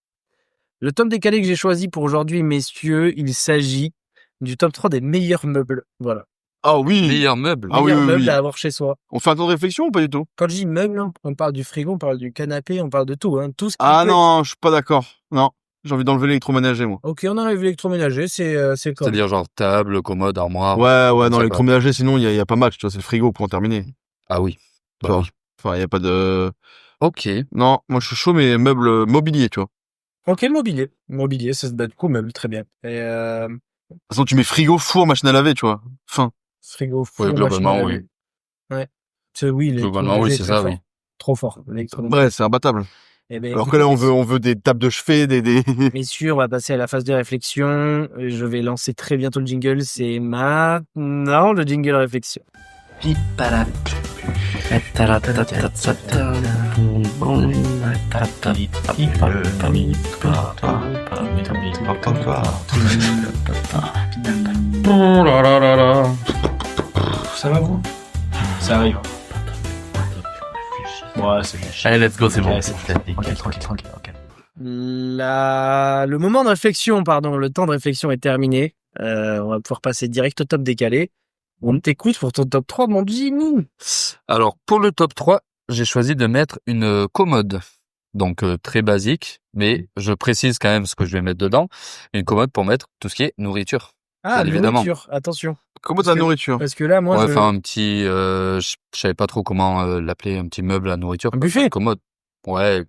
Le top décalé que j'ai choisi pour aujourd'hui, messieurs, il s'agit du top 3 des meilleurs meubles. Voilà. Ah oui. Meilleur meuble. Ah oui, Meilleurs oui, meubles oui. à avoir chez soi. On fait un temps de réflexion ou pas du tout? Quand je dis meubles, hein, on parle du frigo, on parle du canapé, on parle de tout. Hein, tout ce qui Ah peut non, je suis pas d'accord. Non, j'ai envie d'enlever l'électroménager moi. Ok, on enlève l'électroménager, c'est comme. C'est-à-dire genre table, commode, armoire. Ouais, non, ça l'électroménager sinon il y a pas match, tu vois, c'est le frigo pour en terminer. Ah oui. Tu vois. Enfin, il y a pas de. Ok. Non, moi je suis chaud, mais meubles mobilier, tu vois. Ok, mobilier, ça se bat cool, meuble, très bien. Et De toute façon, tu mets frigo, four, machine à laver, tu vois. Fin. frigo, four, Ouais, machine à globalement, laver. Oui. Oui, Globalement, oui, l'électroménager est c'est très ça, fort. oui. Trop fort, l'électroménager. Ouais, c'est imbattable. Eh ben, Alors que écoutez, là, on veut des tables de chevet, des... messieurs, on va passer à la phase de réflexion. Je vais lancer très bientôt le jingle. C'est maintenant le jingle réflexion. Ça va vous? Ça arrive. Ouais, c'est bon. Allez, let's go, c'est bon. Ouais, c'est tranquille. Le moment de réflexion, pardon, le temps de réflexion est terminé. On va pouvoir passer direct au top décalé. On t'écoute pour ton top 3, mon Jimmy. Alors, pour le top 3, j'ai choisi de mettre une commode. Donc, très basique, mais je précise quand même ce que je vais mettre dedans. Une commode pour mettre tout ce qui est nourriture. Ah, Bien évidemment. nourriture, attention. Comment de la nourriture? Parce que là, moi, Ouais, je... enfin, un petit, je savais pas trop comment l'appeler, un petit meuble à nourriture. Un buffet. Une commode. Ouais,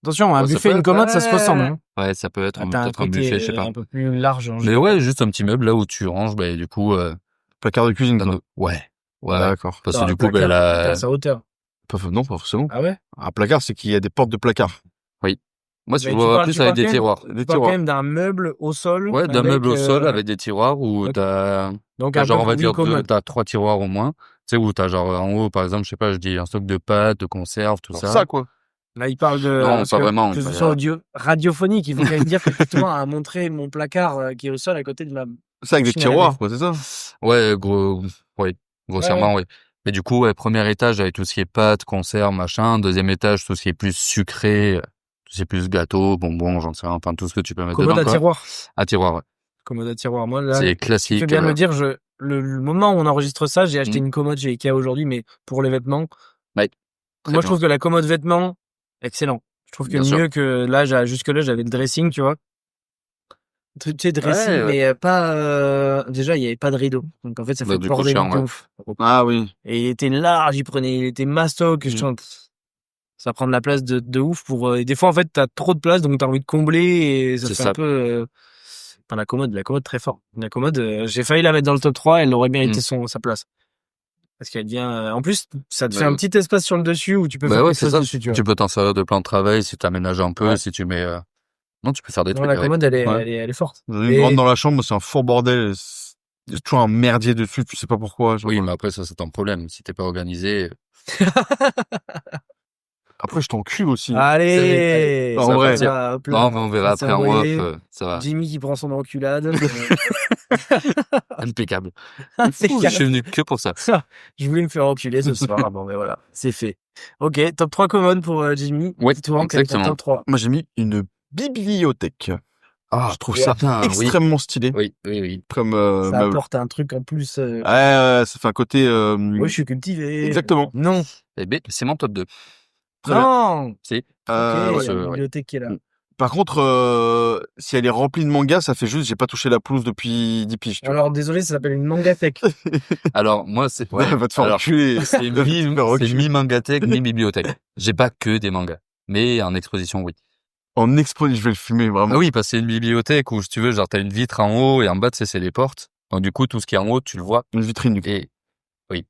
Attention, un Ouais, ça buffet, peut une être- commode, ça se ouais. ressemble. Hein. ouais, ça peut être T'as un peut-être un côté buffet, je sais pas. un peu plus large. Mais ouais, juste un petit meuble là où tu ranges, bah, du coup, Placard de cuisine, quoi. ouais. Ouais. D'accord. Parce Ah, que du un coup, placard, ben, à sa hauteur. Non, pas forcément. Ah ouais? Un placard, c'est qu'il y a des portes de placard. moi, je Mais vois plus avec des quand même- tiroirs. Des Tu parles quand tiroirs. même d'un meuble au sol. Ouais, d'un avec, meuble au sol avec des tiroirs où ok. t'as, Donc, t'as un genre, peu on va plus dire, commode. t'as 3 tiroirs au moins. Tu sais, où t'as genre, en haut, par exemple, je sais pas, je dis un stock de pâtes, de conserves, tout Alors ça. ça, quoi. Là, il parle de... Non, parce pas que, vraiment. Que ce Bah, soit radiophonique, il faut quand même dire que justement, a montré mon placard qui est au sol à côté de la... Ça, avec des Machine à laver. tiroirs, quoi, c'est ça? Ouais, grossièrement, oui. Mais du coup, ouais, premier étage avec tout ce qui est pâtes, conserves, machin. Deuxième étage, tout ce qui est plus sucré, tout ce qui est plus gâteau, bonbons, j'en sais rien, enfin, tout ce que tu peux mettre Commode dedans, à quoi. tiroir. À tiroir, ouais. Commode à tiroir. Moi, là, C'est tu classique. fais bien de me dire, le moment où on enregistre ça, j'ai acheté Mhm. une commode chez Ikea aujourd'hui, mais pour les vêtements. Ouais, très Moi, je bien. trouve que la commode vêtements, excellent. Je trouve que Bien sûr. mieux que là, jusque-là, j'avais le dressing, tu vois. Tu sais, dressing, Ouais, ouais. mais pas, déjà, il n'y avait pas de rideau. Donc, en fait, ça Bah, fait du bordélique crochet, de ouais. ouf. Ah oui. Et il était large, il était mastoc, je Mhm. chante. Ça prend de la place de ouf pour, et des fois, en fait, t'as trop de place, donc t'as envie de combler et ça C'est fait ça. un peu, enfin, la commode très fort. La commode, j'ai failli la mettre dans le top 3, elle aurait mérité sa place. Parce qu'elle devient, en plus, ça te Bah, fait un ouais. petit espace sur le dessus où tu peux Bah faire ouais, quelque c'est chose ça. dessus, tu vois. Tu peux t'en servir de plan de travail si t'aménages un peu, Ouais. si tu mets, non, tu peux faire des Non, trucs la avec. commode, Ouais. elle est forte. Une Et- rentre dans la chambre, c'est un fort bordel. Il y a toujours un merdier dessus, tu sais pas pourquoi. genre. Oui, mais après, ça, c'est ton problème. Si t'es pas organisé, Après, je t'encule aussi. Allez! En vrai. Hop là. non, mais on verra Ça après en s'est off, envoyé. ça va. Jimmy qui prend son enculade. Impeccable. C'est Je suis venu que pour ça. Je voulais me faire enculer ce soir. Bon, mais voilà, c'est fait. Ok, top 3 commodes pour Jimmy. Ouais, Dis-toi, quel est ton exactement. top 3? Moi, j'ai mis une bibliothèque. Ah, Je trouve ça putain, oui. extrêmement stylé. Oui, oui, oui. Comme Ça meuble. apporte un truc en plus. Ouais, ça fait un côté... Oui, je suis cultivé. Exactement. Non. Eh ben, c'est mon top 2. Très bien. Non. Si. Ok, Ouais. il y a une bibliothèque qui est là. Par contre, si elle est remplie de mangas, ça fait juste j'ai pas touché la pelouse depuis 10 piges. Tu vois. Alors, désolé, ça s'appelle une mangatech. Alors, moi, c'est, Ouais, va te faire Alors, enculer. c'est Va te faire enculer. mi-mangathèque, mi-bibliothèque. J'ai pas que des mangas. Mais en exposition, oui. En expo, je vais le fumer, vraiment. Ah oui, parce que c'est une bibliothèque où, si tu veux, genre, t'as une vitre en haut et en bas, tu sais, c'est les portes. Donc, du coup, tout ce qui est en haut, tu le vois. Une vitrine, du coup. Et, oui.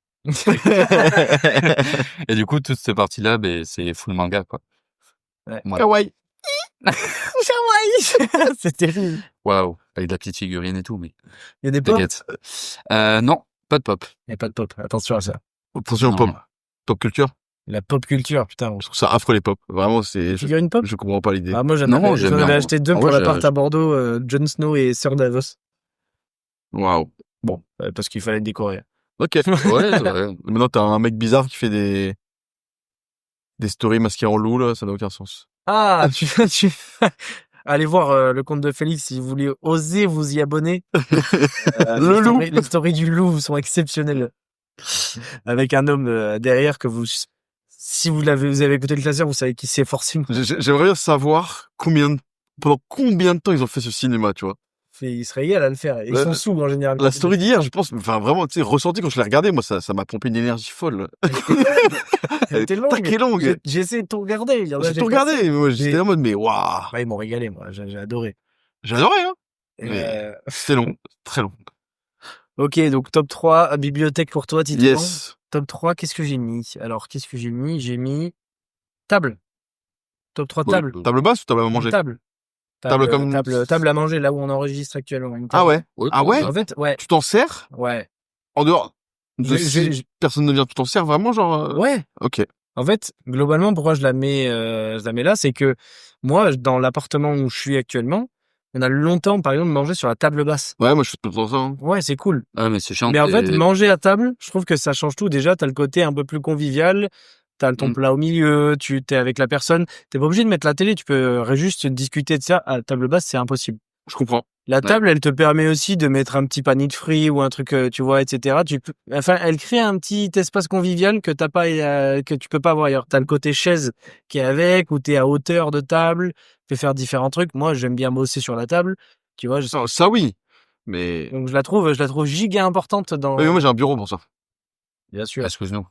Et du coup, toute cette partie-là, ben, c'est full manga, quoi. Ouais. Voilà. Kawaii. C'est terrible. Waouh. Avec de la petite figurine et tout, mais Il y a des pop. t'inquiète. Non, pas de pop. Il n'y a pas de pop. Attention à ça. Attention, Non, pop. non. Pop culture. La pop culture, putain. Je trouve ça affreux, les pop. Vraiment, c'est... Figurine pop? Je comprends pas l'idée. Ah, moi, Non, j'en j'aime avais bien. acheté 2 Ah pour ouais, l'appart à Bordeaux, Jon Snow et Sir Davos. Waouh. Bon, parce qu'il fallait décorer. Ok. Ouais, c'est vrai. Maintenant, t'as un mec bizarre qui fait des stories masquées en loup, là. Ça n'a aucun sens. Ah, tu... Allez voir le compte de Félix si vous voulez oser vous y abonner. Le loup. Les stories du loup sont exceptionnelles. Avec un homme derrière que si vous avez écouté le classeur, vous savez qui c'est forcément. J'aimerais bien savoir pendant combien de temps ils ont fait ce cinéma, tu vois. Il se régale à le faire. Ils La- sont sous, en général. La story d'hier, je pense, enfin, vraiment, tu sais, ressenti quand je l'ai regardé, moi, ça m'a pompé une énergie folle. Elle était longue. Taquet longue. J'ai essayé de tout regarder. Il y en a, J'ai tout regardé, mais moi, j'étais J'ai- en mode, mais waouh. Ouais, ils m'ont régalé, moi. J'ai adoré. J'ai adoré, hein. Et, Mais c'était long, très long. Ok, donc top 3, bibliothèque pour toi, Titouan. Yes. Top 3, qu'est-ce que j'ai mis? Alors, qu'est-ce que j'ai mis? J'ai mis table. Top 3 Ouais, table. Table basse ou table à manger? Table. Table comme- Table à manger, là où on enregistre actuellement. Une Ah table. ouais? Ouais, Ah ouais? En fait, ouais. Tu t'en sers? Ouais. En dehors de Je- si je- personne ne vient, tu t'en sers vraiment, genre, Ouais. ok. En fait, globalement, pourquoi je la mets là, c'est que moi, dans l'appartement où je suis actuellement, on a longtemps, par exemple, mangé sur la table basse. Ouais, moi, je fais tout le temps ça, hein. Ouais, c'est cool. Ah, mais c'est chiant. Mais en fait, et- manger à table, je trouve que ça change tout. Déjà, t'as le côté un peu plus convivial. T'as ton Mm. plat au milieu, tu t'es avec la personne. T'es pas obligé de mettre la télé, tu peux juste discuter de ça. À table basse, c'est impossible. Je comprends. La table, elle te permet aussi de mettre un petit panier de fruits ou un truc, tu vois, etc. Enfin, elle crée un petit espace convivial que t'as pas, que tu peux pas avoir ailleurs. T'as le côté chaise qui est avec, où t'es à hauteur de table, tu peux faire différents trucs. Moi, j'aime bien bosser sur la table, tu vois. Non, ça, oui. Mais, Donc je la trouve giga importante dans. ouais, mais moi, j'ai un bureau pour ça. Bien sûr. Excuse-nous.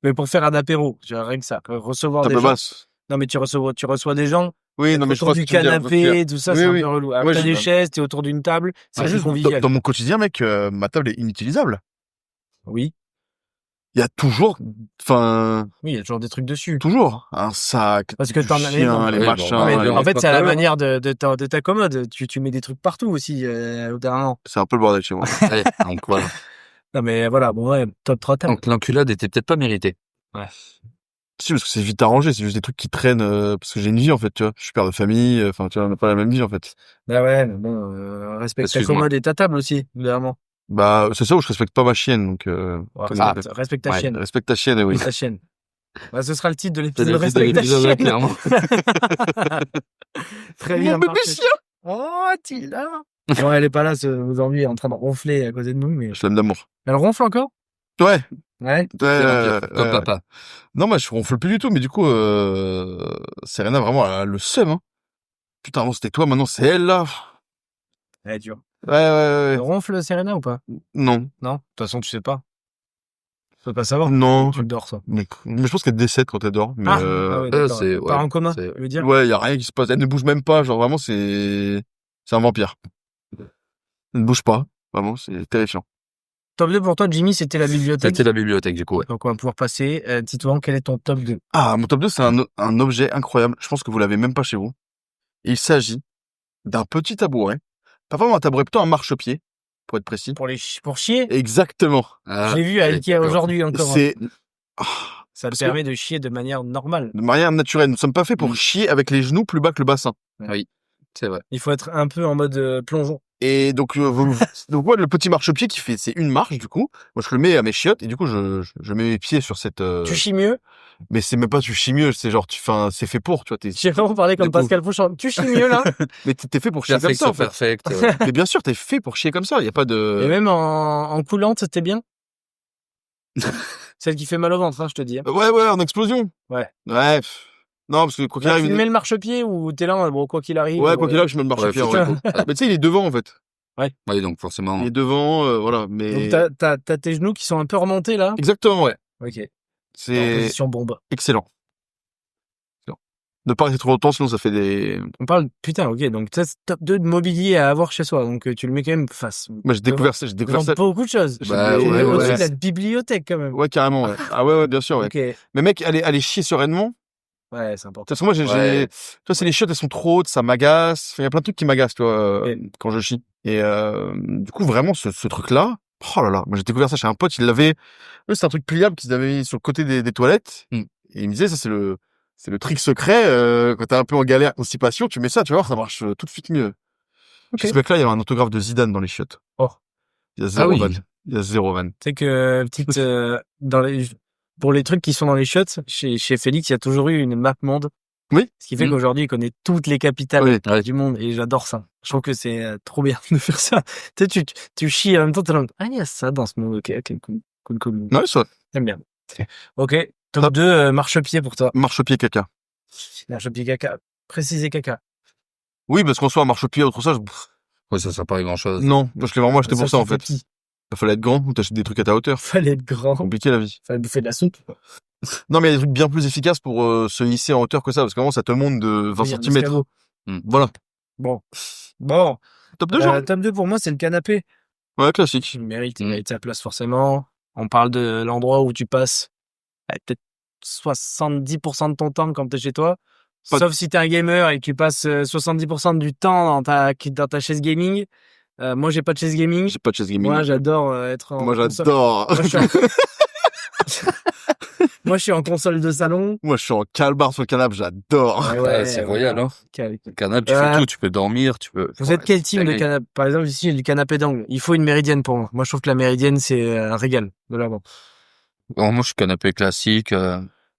Mais pour faire un apéro, tu vois, rien que ça. Recevoir des Table gens. basse. Non, mais tu reçois des gens. Oui, non, mais je autour crois que du tu veux dire, canapé, tout ça, Oui, c'est oui. un peu relou. Alors, Ouais, t'as je- des chaises, t'es autour d'une table, c'est Ouais, plus juste convivial. dans mon quotidien, mec, ma table est inutilisable. Oui. Il y a toujours, enfin, Oui, il y a toujours des trucs dessus. toujours un sac, Parce que du t'en as chien, les bon, machins. Non, mais les- en fait, c'est à la Ouais, manière de ta commode. Tu mets des trucs partout aussi, au dernier moment. C'est un peu le bordel chez moi. Allez, donc voilà. Non, mais voilà, bon, ouais, top 3 tables. Donc l'enculade était peut-être pas méritée. Si, parce que c'est vite arrangé, c'est juste des trucs qui traînent, parce que j'ai une vie, en fait, tu vois. Je suis père de famille, enfin, tu vois, on n'a pas la même vie, en fait. Bah ouais, mais bon, respecte ta Excuse-moi. commode et ta table aussi, évidemment. Bah, c'est ça où je respecte pas ma chienne, donc, Ouais, connais- respecte ta Ouais, chienne. respecte ta chienne, oui. Ta chienne. Bah, ce sera le titre de C'est l'épisode. le titre de Respecte ta l'épisode, chienne. clairement. Très bien. Mon bébé parfait. chien! Oh, Tilda. Non, elle est pas là, vous envie, en train de ronfler à côté de nous, mais. Je l'aime d'amour. Elle ronfle encore? Ouais. Ouais. Comme papa. Non, moi, je ronfle plus du tout, mais du coup, Serena, vraiment, elle a le seum, hein. Putain, avant, c'était toi, maintenant, c'est elle, là. Elle est dure. Ouais, ouais, Elle ouais. ronfle Serena ou pas? Non. Non? De toute façon, tu sais pas. Tu peux pas savoir. Non. Tu dors, ça. Mais je pense qu'elle décède quand elle dort. Mais ouais, d'accord. c'est- Part ouais, en commun, c'est- je veux dire. ouais, y a rien qui se passe. Elle ne bouge même pas. Genre, vraiment, c'est un vampire. Elle ne bouge pas. Vraiment, c'est terrifiant. Top 2 pour toi, Jimmy, c'était la bibliothèque. C'était la bibliothèque, du coup, ouais. Donc, on va pouvoir passer. Titouan, quel est ton top 2? Ah, mon top 2, c'est un objet incroyable. Je pense que vous l'avez même pas chez vous. Il s'agit d'un petit tabouret. Pas vraiment un tabouret, plutôt un marchepied, pour être précis. Pour chier? Exactement. Ah, Je l'ai vu à Ikea d'accord. aujourd'hui encore. C'est ah, Ça te parce que- permet de chier de manière normale. de manière naturelle. Nous ne sommes pas faits pour chier avec les genoux plus bas que le bassin. C'est vrai. Il faut être un peu en mode plongeon. Et donc, donc moi, le petit marchepied qui fait, c'est une marche, du coup. Moi, je le mets à mes chiottes, et du coup, je mets mes pieds sur cette, Tu chies mieux? mais c'est même pas tu chies mieux, c'est genre, enfin, c'est fait pour, tu vois, J'ai vraiment parlé comme Du coup- Pascal Fauchon. Tu chies mieux, là? mais t'es fait pour chier comme ça, en fait. Perfect. Mais bien sûr, t'es fait pour chier comme ça, y a pas Et de, même en coulante, c'était bien? Celle qui fait mal au ventre, hein, je te dis. Hein. ouais, en explosion. Ouais. Ouais. Non, parce que quoi qu'il Là, arrive, tu mets le marchepied ou t'es là, bon, quoi qu'il arrive. ouais, quoi qu'il arrive, je mets le marchepied, Ouais, ouais. faut- Mais tu sais, il est devant, en fait. Ouais, donc forcément. Il est devant, voilà, mais. Donc, t'as tes genoux qui sont un peu remontés, là? Exactement, ouais. Ok. En C'est position bombe. excellent. Excellent. Ne pas rester trop longtemps, sinon ça fait des, On parle, putain, ok, donc ça, c'est top 2 de mobilier à avoir chez soi, donc tu le mets quand même face. moi, j'ai découvert ça, Devant beaucoup de choses. Bah, Tu ouais, mets au-dessus ouais. de la bibliothèque, quand même. Ouais, carrément, ouais. Ah ouais, bien sûr, ouais. Ok. Mais mec, aller chier sereinement. Ouais, c'est important. Parce que moi, Ouais. tu vois, c'est les chiottes, elles sont trop hautes, ça m'agace. Enfin, il y a plein de trucs qui m'agacent, tu vois, quand je chie. Et, du coup, vraiment, ce truc-là, oh là là, moi, j'ai découvert ça chez un pote, il l'avait, c'est un truc pliable qu'ils avaient mis sur le côté des toilettes. Mm. Et il me disait, ça, c'est le trick secret, quand t'es un peu en galère, constipation, tu mets ça, tu vois, ça marche tout de suite mieux. Ok. Chez ce mec-là, il y avait un autographe de Zidane dans les chiottes. Oh. Il y a zéro oui. vanne. Il y a zéro vanne. Tu sais que, petite, pour les trucs qui sont dans les shots, chez Félix, il y a toujours eu une map monde. Oui. Ce qui fait Mm. qu'aujourd'hui, il connaît toutes les capitales Oui. Ouais. du monde et j'adore ça. Je trouve que c'est trop bien de faire ça. Tu sais, tu chies en même temps, t'es là, ah, il y a ça dans ce monde. Ok, cool. Ouais, ça. J'aime bien. Ok. Top 2, marchepied pour toi. Marche-pied caca. Marchepied caca. Préciser caca. Oui, parce qu'en soit un marche-pied ou autre chose, Ouais, ça sert pas à grand chose. non, moi, je l'ai vraiment acheté pour ça, en tu fais fait. petit. Il fallait être grand ou t'achètes des trucs à ta hauteur. Fallait être grand. Compliqué la vie. Fallait bouffer de la soupe. Non, mais il y a des trucs bien plus efficaces pour se hisser en hauteur que ça, parce que vraiment, ça te monte de 20 Oui, un cm. escabeau. Voilà. Bon. Top 2, genre. Top 2 pour moi, c'est le canapé. Ouais, classique. Il mérite sa place forcément. On parle de l'endroit où tu passes peut-être 70% de ton temps quand t'es chez toi. Pas- Sauf si t'es un gamer et que tu passes 70% du temps dans ta chaise gaming. Moi, j'ai pas de chaise gaming. J'ai pas de chaise gaming. Moi, j'adore être en Moi, console. j'adore. Moi, je suis en console de salon. Moi, je suis en calbar sur le canapé, j'adore. C'est royal, hein. Quel- Le canapé, tu fais Euh, tout, tu peux dormir, tu peux... Vous êtes quel team de dingue. canapé? Par exemple, ici, j'ai du canapé d'angle. Il faut une méridienne pour moi. Moi, je trouve que la méridienne, c'est un régal de l'avant. Bon, moi, je suis canapé classique.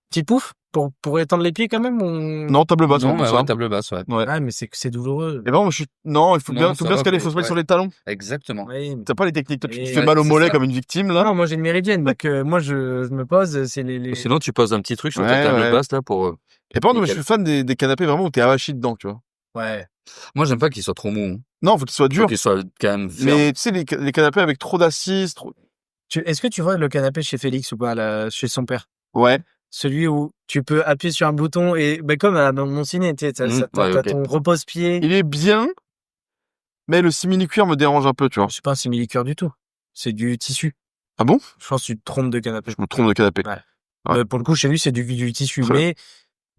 Petite pouf pour étendre les pieds quand même ou... Non, table basse, Non, pour mais ça. ouais, table basse, ouais. Ouais. Ah, mais c'est douloureux. Et bon, non, il faut Non, bien ça se va, caler, il faut se mettre ouais. sur les talons. Exactement. Oui, mais- T'as pas les techniques, toi, tu te Et fais mal au c'est mollet ça. comme une victime, Non, là. non, moi, j'ai une méridienne. Donc, moi, je me pose, c'est les... Sinon, tu poses un petit truc sur Ouais, ta table ouais. basse, là, pour... Et par contre, moi, je nickel. suis fan des canapés vraiment où t'es avachi dedans, tu vois. Ouais. Moi, j'aime pas qu'il soit trop mou. Hein. Non, faut qu'il soit Faut dur. qu'il soit quand même ferme. Mais tu sais, les canapés avec trop d'assises, Est-ce que tu vois le canapé chez Félix ou pas, chez son père? Ouais. Celui où tu peux appuyer sur un bouton et, comme à mon ciné, tu sais, t'as ouais, ok. ton repose-pied. Il est bien, mais le simili-cuir me dérange un peu, tu vois. C'est pas un simili-cuir du tout. C'est du tissu. Ah bon? Je pense que tu te trompes de canapé. Je me trompe de canapé. Ouais. Ouais. Pour le coup, chez lui, c'est du tissu. Très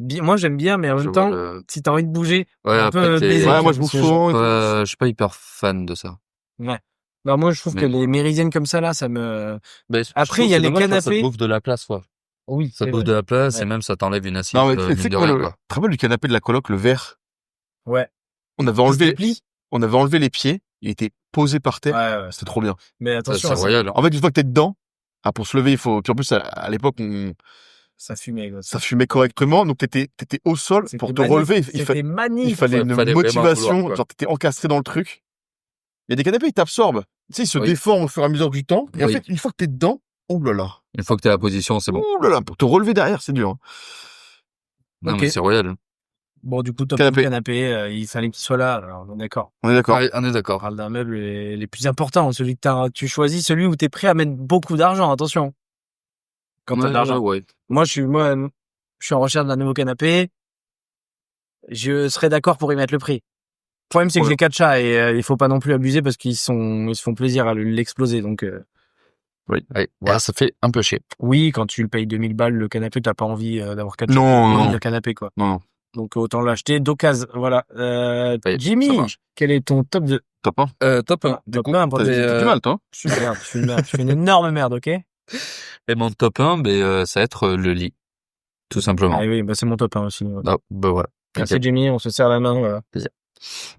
Mais moi, j'aime bien, mais en Je même vois temps, le- si t'as envie de bouger, Ouais, un après, peu t'es- baiser. Ouais, moi, je bouffe Parce que souvent. et tout. Je suis pas hyper fan de ça. Ouais. Non, moi, je trouve Mais- que les méridiennes comme ça, là, ça me... Mais je Après, trouve il y a que c'est les dommage parce que Ça canapés. te bouffe de la place, quoi. Oui, Ça te bouffe de la place Ouais. et même ça t'enlève une assise. Non, mais tu mine sais de que rien, moi, quoi. tu te rappelles du canapé de la coloc, le vert? Ouais. On avait Qui se enlevé, déplie. on avait enlevé les pieds, il était posé par terre. Ouais. C'était trop bien. Mais Ça, attention, c'est ça, royal. Hein. En fait, une fois que t'es dedans, pour se lever, il faut, puis en plus, à l'époque, ça fumait. Quoi. ça fumait correctement, donc t'étais au sol, C'était pour te magnifique. relever, C'était magnifique. il fallait une fallait vraiment motivation, vouloir, quoi. genre t'étais encastré dans le truc. Il y a des canapés, ils t'absorbent. Tu sais, ils se Oui. déforment au fur et à mesure du temps, et en Oui. fait, une fois que t'es dedans, oh là là. Une fois que t'es à la position, c'est bon. Oh là là, pour te relever derrière, c'est dur. Hein. Non, Ok. mais c'est royal. Bon, du coup, top Canapé. canapé, il fallait qu'il soit là. Alors, on est d'accord. On est d'accord. Ouais, on est On d'accord. parle d'un meuble les plus importants. Celui que tu choisis, celui où t'es prêt à mettre beaucoup d'argent. Attention. Quand t'as de l'argent. Ouais. Moi, je suis en recherche d'un nouveau canapé. Je serais d'accord pour y mettre le prix. Le problème, c'est que Ouais. j'ai 4 chats et il faut pas non plus abuser parce ils se font plaisir à l'exploser. Donc, Ouais. Ah, ça fait un peu chier. oui, quand tu le payes 2000 balles, le canapé, t'as pas envie d'avoir 4 chats. Non, T'as envie non. de canapé, quoi. Non. Donc, autant l'acheter d'occasion. Voilà. Ouais, ça Jimmy, marche. quel est ton top 2? Top 1. Top 1. Top 1, T'as Mais, du mal, toi. Je suis une merde, je suis une merde. Je suis une énorme merde, ok? Et mon top 1, ça va être le lit. Tout simplement. Ah oui, c'est mon top 1 aussi. Ouais. Ah, voilà. Merci Ok. Jimmy, on se serre la main. Voilà.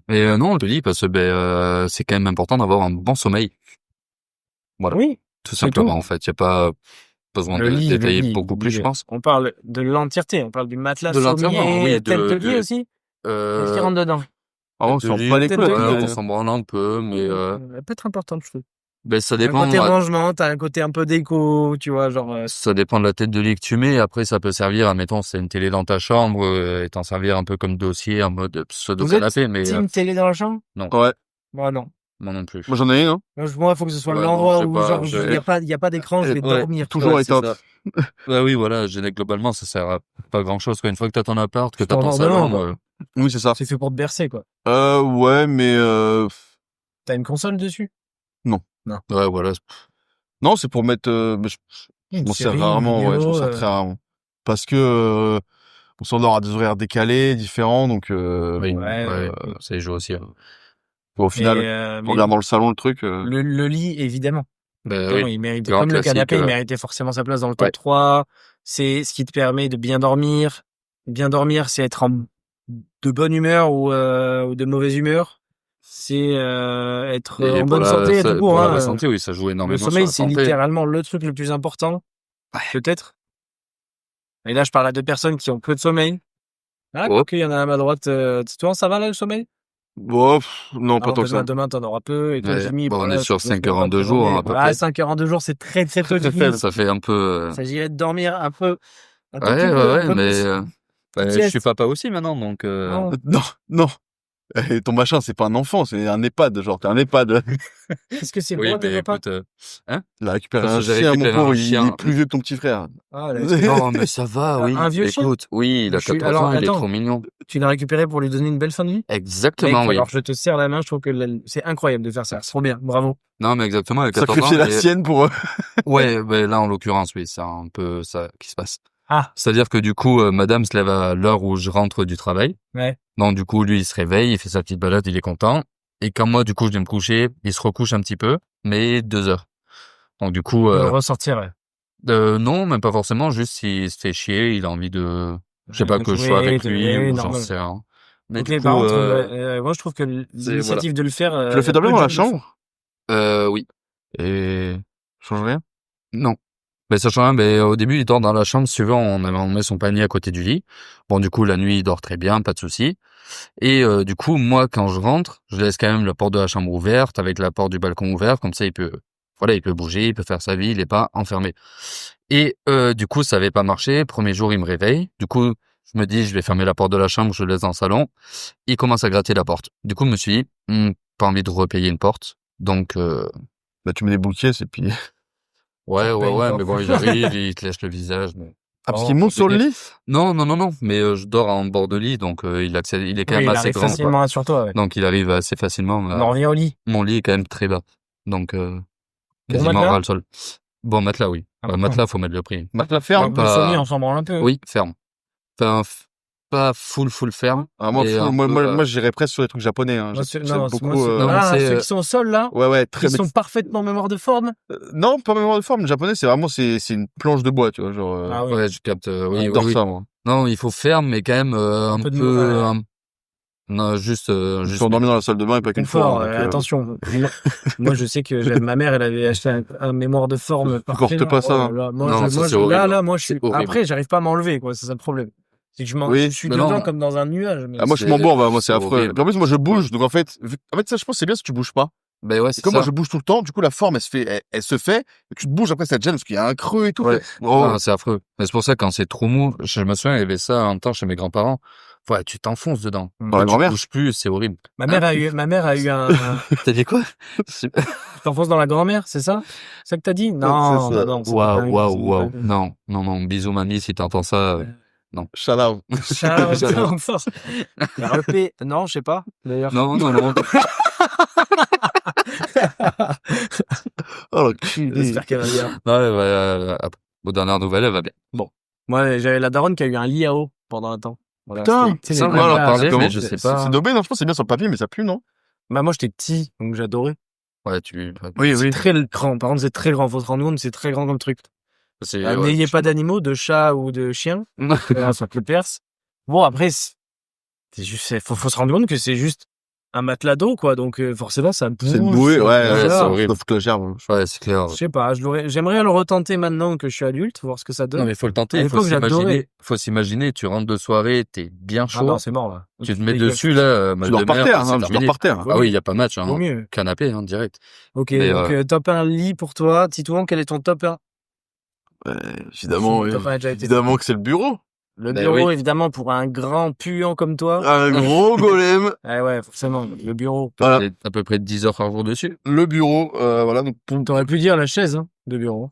Mais non, le lit, parce que c'est quand même important d'avoir un bon sommeil. Voilà. Oui, Tout c'est simplement, tout. en fait. Il n'y a pas besoin de détailler beaucoup plus, je pense. On parle de l'entièreté, on parle du matelas, De l'entièrement, sommier, oui, tête de lit aussi. Qu'est-ce qui rentre dedans? On de s'en lit, bat les tête couilles. de là, lit, tu on sais. s'en branle un peu, mais Ça peut être important, je trouve. ça T'as un dépend. côté rangement, t'as un côté un peu déco, tu vois, genre. Ça dépend de la tête de lit que tu mets. Après, ça peut servir, admettons, c'est une télé dans ta chambre, et t'en servir un peu comme dossier, en mode pseudo-canapé, mais Team télé dans la chambre? Ouais. Moi, non. moi non plus. Moi, j'en ai une, hein. Moi, il faut que ce soit Ouais, l'endroit non, où, je sais pas, genre, il y a pas d'écran, je vais Ouais, dormir. toujours Ouais, éteinte. c'est ça. Bah oui, voilà, globalement, ça sert à pas grand chose, quoi. Une fois que t'as ton appart, que Tu t'as ton t'endors salon, dedans, quoi. Oui, c'est ça. C'est fait pour te bercer, quoi. Ouais, mais T'as une console dessus? ouais, voilà. non, c'est pour mettre. Mais je m'en sers rarement, ouais, je m'en sers très rarement. Parce que on s'endort à des horaires décalés, différents, donc Oui, bon, ouais. ça y joue aussi. Hein. au final, on regarde dans le salon le truc. le lit, évidemment. Bah Évidemment, oui. il mérite, Grand comme le classique, canapé, il méritait forcément sa place dans le top Ouais. 3. C'est ce qui te permet de bien dormir. Bien dormir, c'est être de bonne humeur ou de mauvaise humeur. C'est être Et en pour bonne santé, tout court. pour hein. la santé, oui, ça joue Le énormément sommeil, sur c'est la santé. littéralement le truc le plus important. Peut-être. Et là, je parle à deux personnes qui ont peu de sommeil. Ah, Oh. ok, il y en a à ma droite. Toi, ça va là, le sommeil? Bon, non, pas Alors, tant que ça. demain, t'en auras peu. Et toi, Ouais. Jimmy, Bon, on voilà, est sur tu 5 peux heures en pas 2 te jours, dormir. à peu Ah, près. 5 heures en 2 jours, c'est très, très peu. Jimmy. Ça fait un peu. Il s'agirait de dormir un peu. Ouais, mais Bah, je Yes. suis papa aussi maintenant, donc Non. Non. Et ton machin, c'est pas un enfant, c'est un EHPAD, genre, t'es un EHPAD. Est-ce que c'est le oui, droit des mais repas? écoute, Il a récupéré Parce un que j'ai chien, mon récupéré pauvre, un il chien. est plus vieux que ton petit frère. Ah, là, non, mais ça va, oui. Un vieux chien? Écoute, oui, il a Je suis- 14 alors, ans, il est attends. trop mignon. tu l'as récupéré pour lui donner une belle fin de vie? Exactement, Mec, oui. alors je te serre la main, je trouve que c'est incroyable de faire ça. C'est trop bien, bravo. Non, mais exactement, il a 14 ans. Sacrifier la et- sienne pour eux. Ouais, ben là, en l'occurrence, oui, c'est un peu ça qui se passe. Ah, C'est-à-dire que du coup, madame se lève à l'heure où je rentre du travail. ouais. Donc, du coup, lui, il se réveille, il fait sa petite balade, il est content. Et quand moi, du coup, je viens me coucher, il se recouche un petit peu, mais 2 heures. Donc, du coup, De le ressortir, ouais. non, même pas forcément, juste s'il se fait chier, il a envie de, je sais pas, que je sois avec lui, ou j'en sais rien. Mais Ok, du par coup, contre, moi je trouve que l'initiative de le faire. Tu le fais d'abord dans la peu de gens le chambre? oui. Et, change rien? Non. Mais sachant rien, mais au début, il dort dans la chambre, si tu veux, on met son panier à côté du lit. Bon, du coup, la nuit, il dort très bien, pas de souci. Et du coup, moi, quand je rentre, je laisse quand même la porte de la chambre ouverte, avec la porte du balcon ouverte, comme ça, il peut bouger, il peut faire sa vie, il est pas enfermé. Et du coup, ça avait pas marché. Premier jour, il me réveille. Du coup, je me dis, je vais fermer la porte de la chambre, je le laisse dans le salon. Il commence à gratter la porte. Du coup, je me suis dit, pas envie de repayer une porte. Donc, Bah, tu mets des bouquets, et puis... ouais, paye pas. mais bon, il arrive, il te lèche le visage. Mais... Ah, parce Oh, qu'il monte sur le lit? Non, mais je dors en bord de lit, donc il accède, il est quand Oui, même il assez arrive grand, facilement quoi. sur toi, ouais. Donc il arrive assez facilement. On en revient au lit. Mon lit est quand même très bas, donc Bon quasiment matelas? ras le sol. Bon matelas, oui. Ah, Matelas, faut mettre le prix. Matelas ferme? Le pas- sommier, on s'en branle un peu. Oui, ferme. Enfin, pas full ferme. Ah, moi, Et un moi, peu, moi, j'irais presque sur les trucs japonais, hein. Moi, J'aime non, beaucoup, moi, c'est- Non, ah, c'est, ceux qui sont au sol, là, ouais, très, qui sont parfaitement mémoire de forme. non, pas mémoire de forme. Le japonais, c'est vraiment, c'est une planche de bois, tu vois, genre, Ah oui. Ouais, je capte. Oui, j'adore oui. ça, moi. Non, il faut ferme, mais quand même un peu de peu. ouais. Non, juste. Je suis endormi dans la salle de bain et pas qu'une fois. Confort, hein, donc, attention. Moi, je sais que ma mère, elle avait acheté un mémoire de forme parfait. portes pas ça, hein. Là, moi, Non, je- ça, moi, c'est je- horrible. là, moi, je suis. C'est horrible. Après, j'arrive pas à m'enlever, quoi. C'est ça le problème. C'est que Oui, je suis mais dedans non. comme dans un nuage. Mais Ah, moi, je c'est- m'en bourre, moi, c'est c'est affreux. horrible. Puis en plus, moi, je bouge, donc en fait, ça, je pense, c'est bien si tu bouges pas. Ben ouais, c'est Comme ça. moi, je bouge tout le temps, du coup, la forme, elle se fait, et tu te bouges, après, ça te gêne, parce qu'il y a un creux et tout. Ouais. Oh. Ah, c'est affreux. Mais c'est pour ça, quand c'est trop mou, je me souviens, il y avait ça un temps chez mes grands-parents. Ouais, tu t'enfonces dedans. Dans la Tu grand-mère? bouges plus, c'est horrible. ma mère a eu un. T'as dit quoi? Tu t'enfonces dans la grand-mère, c'est ça? C'est ça que t'as dit? Non, c'est ça. non, c'est pas dingue, c'est Waouh. pas- Non. Bisous, mamie, si t'entends ça. Shout out. Ciao, J'adore. encore. REP, non, je sais pas, d'ailleurs. Non. Oh, le cul. J'espère qu'elle va bien. Aux dernières nouvelles, elle va bien. Moi, j'avais la daronne qui a eu un lit à eau pendant un temps. Voilà, Putain, c'était- tu sais, ça, les on va en matelas, parler, c'est- mais je sais pas. C'est daubé, non? Je pense que c'est bien sur le papier, mais ça pue, non? Bah, moi, j'étais petit, donc j'adorais. Ouais, C'est très grand. Par contre, c'est très grand. Faut se rendre compte, c'est très grand comme truc. c'est, N'ayez pas d'animaux, de chats ou de chiens. Ça te le perce. Bon, après, c'est juste, faut se rendre compte que c'est juste un matelas d'eau, quoi. Donc, forcément, ça bouge. C'est une bouée, ouais, c'est ça horrible. doit foutre la gerbe. Ouais, c'est clair. Je sais pas, j'aimerais le retenter maintenant que je suis adulte, voir ce que ça donne. Non, mais faut le tenter. À Il faut l'époque, j'adorais. s'imaginer, tu rentres de soirée, t'es bien Ah chaud. non, c'est mort, là. Tu te mets dessus, là, Tu dors par terre, hein, tu dors par terre. Ah oui, il y a pas match, hein. Vaut mieux. Canapé, hein, direct. Ok, Mais, donc top 1 lit pour toi. Titouan, quel est ton top 1? Évidemment, Ton top 1 a déjà été évidemment que c'est le bureau. Le Ben bureau, oui. évidemment, pour un grand puant comme toi. Un gros golem. Ah ouais, forcément, le bureau. Voilà. C'est à peu près 10 heures par jour dessus. Le bureau, voilà, donc, T'aurais pu dire la chaise hein, de bureau.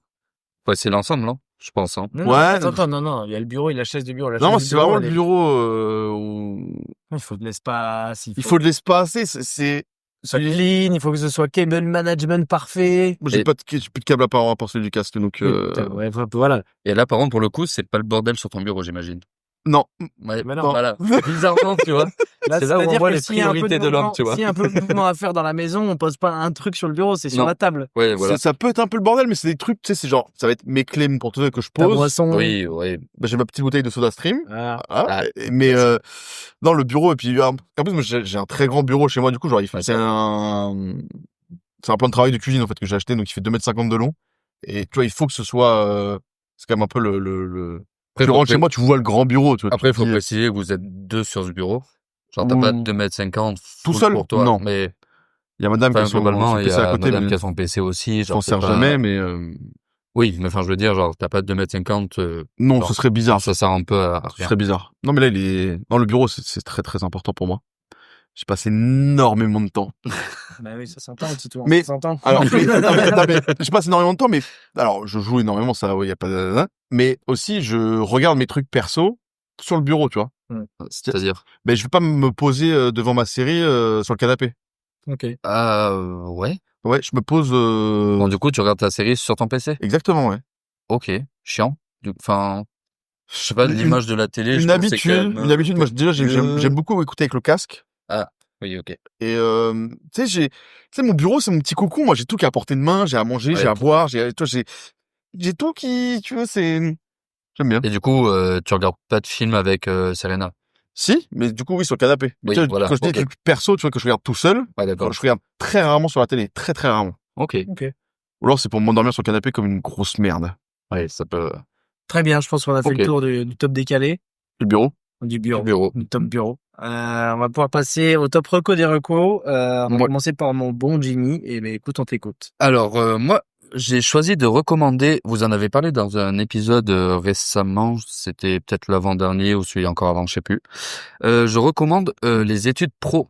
Ouais, c'est l'ensemble, hein, je pense, hein. Non, Ouais. non, attends, non, il y a le bureau et la chaise de bureau. La non, chaise c'est du bureau, vraiment le elle est- bureau, où Il faut de l'espace. il faut de l'espace, c'est, solide, il faut que ce soit cable management parfait. moi, j'ai Et- plus de câble à part pour celui du casque, donc, Ouais, voilà. Et là, par contre, pour le coup, c'est pas le bordel sur ton bureau, j'imagine. non. Ouais, Mais non. voilà. Bizarrement, tu vois. Là, C'est là où on c'est-à-dire voit que les s'il y a un peu priorités de l'homme, tu vois. S'il y a un peu de mouvement à faire dans la maison, on pose pas un truc sur le bureau, c'est sur Non. la table. Ouais, voilà. Ça peut être un peu le bordel, mais c'est des trucs, tu sais, c'est genre, ça va être mes clés pour tout que je Ta pose. boisson. Oui, ouais. Bah, j'ai ma petite bouteille de soda stream. Ah. Ah, mais non, le bureau, et puis en plus moi j'ai un très grand bureau chez moi, du coup genre c'est un plan de travail de cuisine en fait que j'ai acheté, donc il fait 2,50 m de long, et tu vois il faut que ce soit c'est quand même un peu le Après, tu faut rentres chez moi, tu vois le grand bureau, tu vois. Après, il tu faut te dis, préciser que vous êtes deux sur ce bureau. Genre, t'as pas Ouh. 2,50 m Tout full seul pour toi. Non. Mais, il y a madame qui enfin, a son globalement, il y PC à a côté, madame mais qui a son PC aussi. je m'en Genre, c'est sers pas- jamais, mais Oui, mais enfin, je veux dire, genre, t'as pas de 2,50 m, Non, genre, ce serait bizarre. ça sert un peu à Ce rien. serait bizarre. Non, mais là, dans le bureau, c'est très très important pour moi. J'ai passé énormément de temps. Bah oui, ça s'entend, petit tour. Mais- Ça s'entend. Alors, non, mais je passe énormément de temps, mais alors je joue énormément, ça, il y a pas de. Mais aussi, je regarde mes trucs perso sur le bureau, tu vois. C'est-à-dire? Mais je vais pas me poser devant ma série sur le canapé. Ok. Ouais. Ouais, je me pose. Bon, du coup, tu regardes ta série sur ton PC? Exactement, ouais. Ok. Chiant. Enfin, je sais pas, l'image de la télé, je Une trouve que c'est quand habitude, même, une habitude. Moi, déjà, j'aime beaucoup écouter avec le casque. Oui, ok. Et tu sais, mon bureau, c'est mon petit cocon. Moi, j'ai tout qui est à portée de main. J'ai à manger, Ouais. j'ai à boire, j'ai tout qui, tu vois, j'aime bien. Et du coup, tu regardes pas de film avec Serena? Si, mais du coup, oui, sur le canapé. Mais Oui, tu vois, voilà, quand je dis ok. des trucs perso, tu vois, que je regarde tout seul, Ouais, d'accord. je regarde très rarement sur la télé. Très, très rarement. Ok. Ou alors, c'est pour m'endormir sur le canapé comme une grosse merde. Ouais, ça peut... Très bien, je pense qu'on a fait Ok. le tour du top décalé, Le bureau. du bureau. Du bureau. Du top bureau. On va pouvoir passer au top reco des recos. On va Ouais. commencer par mon bon Jimmy. Et ben, écoute, on t'écoute. Alors, moi, j'ai choisi de recommander, vous en avez parlé dans un épisode récemment, c'était peut-être l'avant-dernier ou celui encore avant, je sais plus. Je recommande les études pro,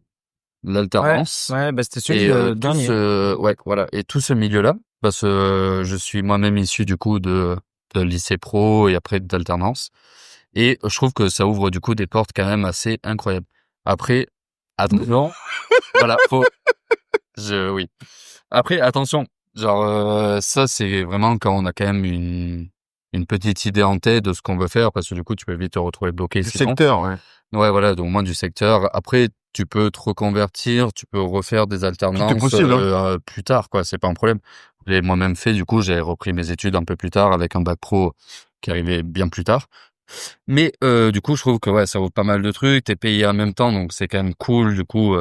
l'alternance. Ouais, bah, c'était celui Et de tout dernier. ouais, voilà, et tout ce milieu-là, parce que je suis moi-même issu du coup de lycée pro et après d'alternance, et je trouve que ça ouvre du coup des portes quand même assez incroyables. Après, attention, voilà, oui. Après, attention, genre ça c'est vraiment quand on a quand même une petite idée en tête de ce qu'on veut faire, parce que du coup tu peux vite te retrouver bloqué Du sinon. secteur, ouais. Ouais, voilà, donc moins du secteur. Après, tu peux te reconvertir, tu peux refaire des alternances possible, hein. plus tard, quoi. C'est pas un problème. Je l'ai moi-même fait, du coup, j'ai repris mes études un peu plus tard avec un bac pro qui arrivait bien plus tard. Mais du coup, je trouve que ouais, ça vaut pas mal de trucs. T'es payé en même temps, donc c'est quand même cool. Du coup,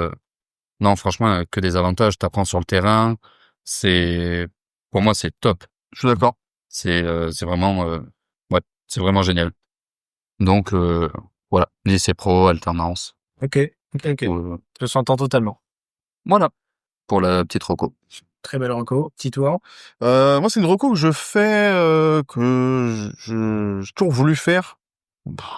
non, franchement, que des avantages. T'apprends sur le terrain. Pour moi, c'est top. Je suis d'accord. C'est vraiment, ouais, c'est vraiment génial. Donc voilà, lycée pro, alternance. Ok. Euh, Je s'entends totalement. Voilà, pour la petite reco. Très belle reco. Petit tour. Moi, c'est une reco que je fais, que j'ai toujours voulu faire.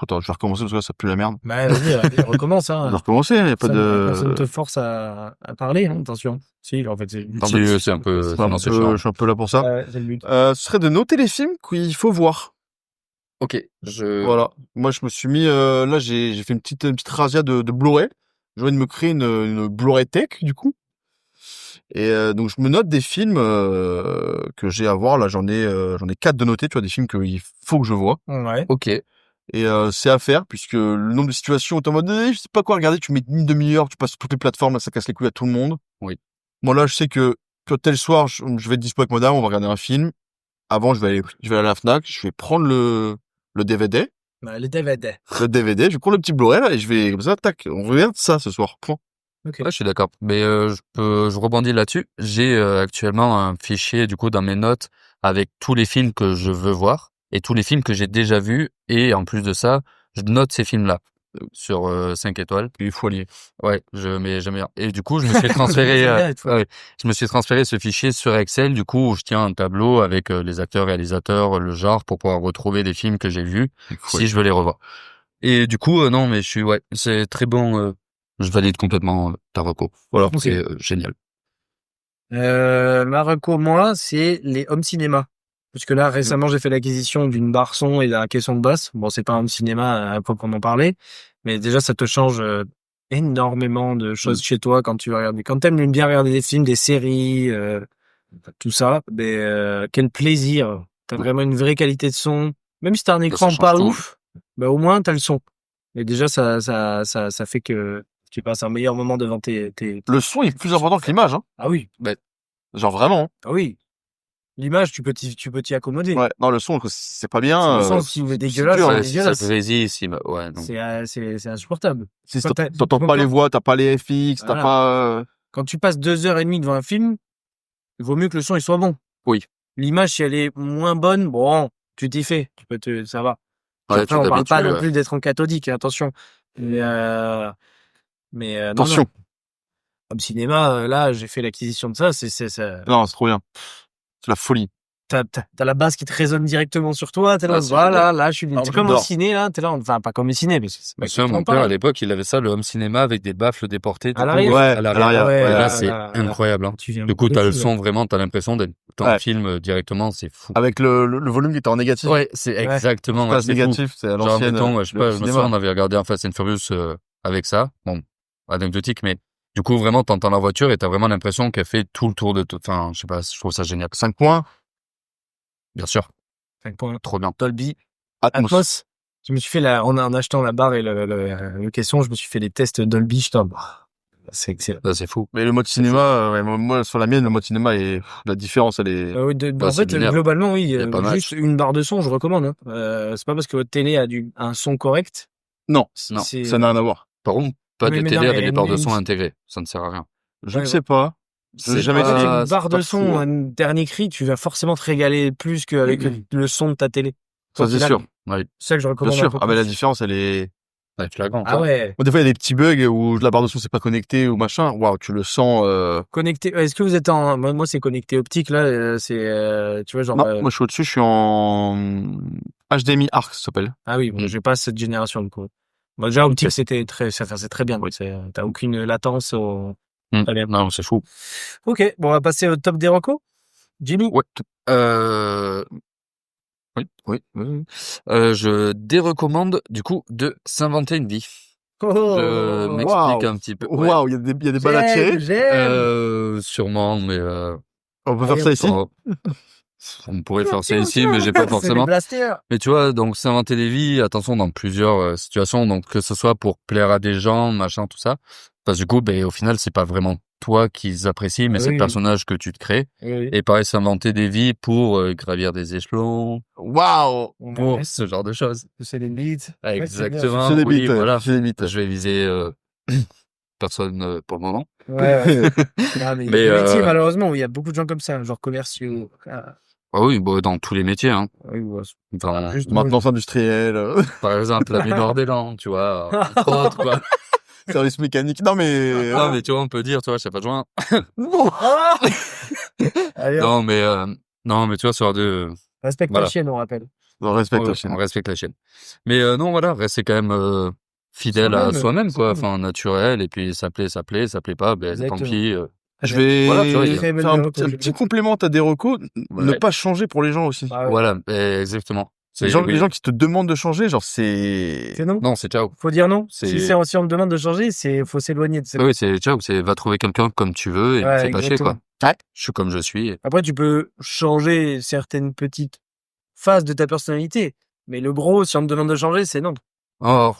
Attends, je vais recommencer parce que là, ça pue la merde. Bah, vas-y, recommence, Je vais hein. recommencer, y a pas Personne de... te force à parler, hein, attention. Si, en fait, c'est En Si, fait, c'est un peu, c'est un non, c'est peu- chiant. je suis un peu là pour ça. c'est le but. Ce serait de noter les films qu'il faut voir. Ok, Voilà. Moi, je me suis mis, là, j'ai fait une petite razzia de Blu-ray. Je viens de me créer une Blu-ray Tech, du coup. Et donc, je me note des films que j'ai à voir. Là, j'en ai 4 de noter, tu vois, des films qu'il faut que je vois. Ouais. ok, Et c'est à faire, puisque le nombre de situations où t'es en mode, je sais pas quoi regarder, tu mets une demi-heure, tu passes sur toutes les plateformes, là, ça casse les couilles à tout le monde. Oui. Moi, là, je sais que tel soir, je vais être dispo avec madame, on va regarder un film. Avant, je vais aller à la Fnac, je vais prendre le DVD. Bah, les DVD. Le DVD, je vais prendre le petit Blu-ray, là, et je vais, comme ça, tac, on regarde ça ce soir. Point. Ok. ouais, je suis d'accord. Mais je rebondis là-dessus. J'ai actuellement un fichier du coup dans mes notes avec tous les films que je veux voir et tous les films que j'ai déjà vus, et en plus de ça, je note ces films-là sur 5 étoiles. Il faut aller. Ouais, mais jamais. Et du coup, je me suis transféré, C'est bien, toi. ouais, je me suis transféré ce fichier sur Excel. Du coup, où je tiens un tableau avec les acteurs, réalisateurs, le genre, pour pouvoir retrouver des films que j'ai vus si je veux les revoir. Et du coup, non, mais ouais, c'est très bon. Je valide complètement ta reco. Voilà, Ok. c'est génial. Ma reco, moi, c'est les home cinéma. Parce que là, récemment, j'ai fait l'acquisition d'une barre son et d'un caisson de basse. Bon, c'est pas un home cinéma à proprement parler, mais déjà, ça te change énormément de choses chez toi quand tu vas regarder. Quand t'aimes bien regarder des films, des séries, tout ça, quel plaisir. T'as vraiment une vraie qualité de son. Même si t'as un écran change pas tout. ouf, au moins, t'as le son. Et déjà, ça fait que tu passes un meilleur moment devant tes... Le son est plus important que l'image, hein. Ah oui, Genre vraiment. Hein. ah oui. L'image, tu peux t'y accommoder. Ouais. Non, le son, c'est pas bien. Le son, si vous êtes dégueulasse, dur, c'est ouais, dégueulasse. Ça grésille, ouais, non. C'est insupportable. Si Quand t'entends tu pas peux les voix, t'as pas les FX, Voilà. t'as pas... Quand tu passes 2h30 devant un film, il vaut mieux que le son il soit bon. Oui. L'image, si elle est moins bonne, bon, tu t'y fais. Ça va. Ouais, Après, tu on parle t'habitues, pas non ouais. plus d'être en cathodique, hein, attention. Mais non, Attention. non. Comme cinéma, là, j'ai fait l'acquisition de ça, ça. Non, c'est trop bien. C'est la folie. t'as la base qui te résonne directement sur toi. T'es là, Ah, c'est voilà, là, je suis bien. Ah, C'est comme au j'adore. ciné, là. T'es là, enfin, pas comme au ciné, mais c'est Parce que mon père, à l'époque, il avait ça, le home cinéma, avec des baffles déportés. À l'arrière. Ouais, à l'arrière. ouais, Et là, là, c'est là, incroyable. Hein. Tu viens Du coup, de t'as le fou, son, vraiment, t'as l'impression d'être dans Ouais. un film directement, c'est fou. Avec le volume qui était en négatif. Ouais, c'est exactement. Passe c'est fou. négatif, c'est à Genre, l'ancienne. mettons, je sais le pas, je me cinéma. souviens, on avait regardé un Fast and Furious avec ça. Bon, anecdotique, mais du coup, vraiment, t'entends la voiture et t'as vraiment l'impression qu'elle fait tout le tour de tout. Enfin, je sais pas, je trouve ça génial. 5 points. Bien sûr, 5 points. trop bien. Dolby Atmos. Atmos. Je me suis fait en achetant la barre et le caisson, je me suis fait les tests Dolby. C'est excellent. Ça, c'est fou. Mais le mode cinéma, ouais, moi, sur la mienne, le mode cinéma la différence, elle est... Oui, Bah, en c'est fait, binaire. globalement, oui, Y a pas juste une barre de son, je recommande. Hein. C'est pas parce que votre télé a un son correct. Non, Non, ça n'a rien à voir. Par contre, pas Mais de non, télé mais avec les barres de une- son intégrées. Ça ne sert à rien. Je Ouais, ne sais pas. C'est J'ai jamais Avec essayé. une c'est barre pas de fou, son, hein. un dernier cri, tu vas forcément te régaler plus qu'avec le son de ta télé. Ça, Au c'est final, sûr. Ouais, C'est ça que je Bien recommande. un sûr. peu Ah, mais la plus. différence, elle est... ouais, flagrant. Ah ouais. Bon, des fois, il y a des petits bugs où la barre de son s'est pas connectée ou machin. Waouh, tu le sens, Connecté. Est-ce que vous êtes moi, c'est connecté optique, là. Tu vois, genre. Non, moi, je suis au-dessus, je suis en HDMI ARC, ça s'appelle. Ah oui, bon, j'ai pas cette génération, du coup. Bon, déjà, optique, c'est très bien. Oui. T'as aucune latence. Très bien. Non, c'est fou. Ok, bon, on va passer au top des recos. Jimmy. Ouais. Oui. Je dérecommande, du coup, de s'inventer une vie. Je m'explique waouh. un petit peu. Ouais. Waouh, il y a des balles à tirer. J'aime. Sûrement, mais On peut faire ça ici. on pourrait faire ça ici, mais j'ai pas C'est des forcément. blasters. Mais tu vois, donc s'inventer des vies, attention, dans plusieurs situations, donc que ce soit pour plaire à des gens, machin, tout ça. Parce que du coup, ben, au final, c'est pas vraiment toi qu'ils apprécient, mais c'est Oui. le personnage que tu te crées. Oui. Et pareil, s'inventer des vies pour gravir des échelons, Waouh. pour ce genre de choses. C'est les beats. Exactement. C'est des Oui, bites. voilà. C'est des bites. Je vais viser personne pour le moment. Ouais. Non, mais Mais, le métier, malheureusement, il y a beaucoup de gens comme ça, genre commerciaux. Ah oui, bon, dans tous les métiers, hein. Oui, ouais. Enfin, Juste Maintenance industrielle, par exemple, la baignoire des Landes, tu vois, entre autres, quoi. service mécanique. Non, mais... Non, mais tu vois, on peut dire, tu vois, je sais pas joint. Allez, Non, mais tu vois, sur de, respecte voilà. la chienne, on rappelle. On respecte Ouais, la chaîne. on respecte la chaîne. Mais non, voilà, rester quand même fidèle à Soi-même. soi-même, quoi. Enfin, naturel, et puis ça plaît pas, ben tant Exactement. pis. Je vais Voilà, tu vois, il y a très belle faire un reco, petit complément à des recos. Ne Ouais. pas changer pour les gens aussi. Ah ouais. Voilà, exactement. Les gens, oui. les gens qui te demandent de changer, genre, c'est... C'est non. Non, c'est ciao. Faut dire non. C'est- Si on te demande de changer, faut s'éloigner de ça. Oui, c'est ciao, c'est va trouver quelqu'un comme tu veux et Ouais, fais pas chier, quoi. exactement. Je suis comme je suis. Après, tu peux changer certaines petites phases de ta personnalité. Mais le gros, si on te demande de changer, c'est non. Oh,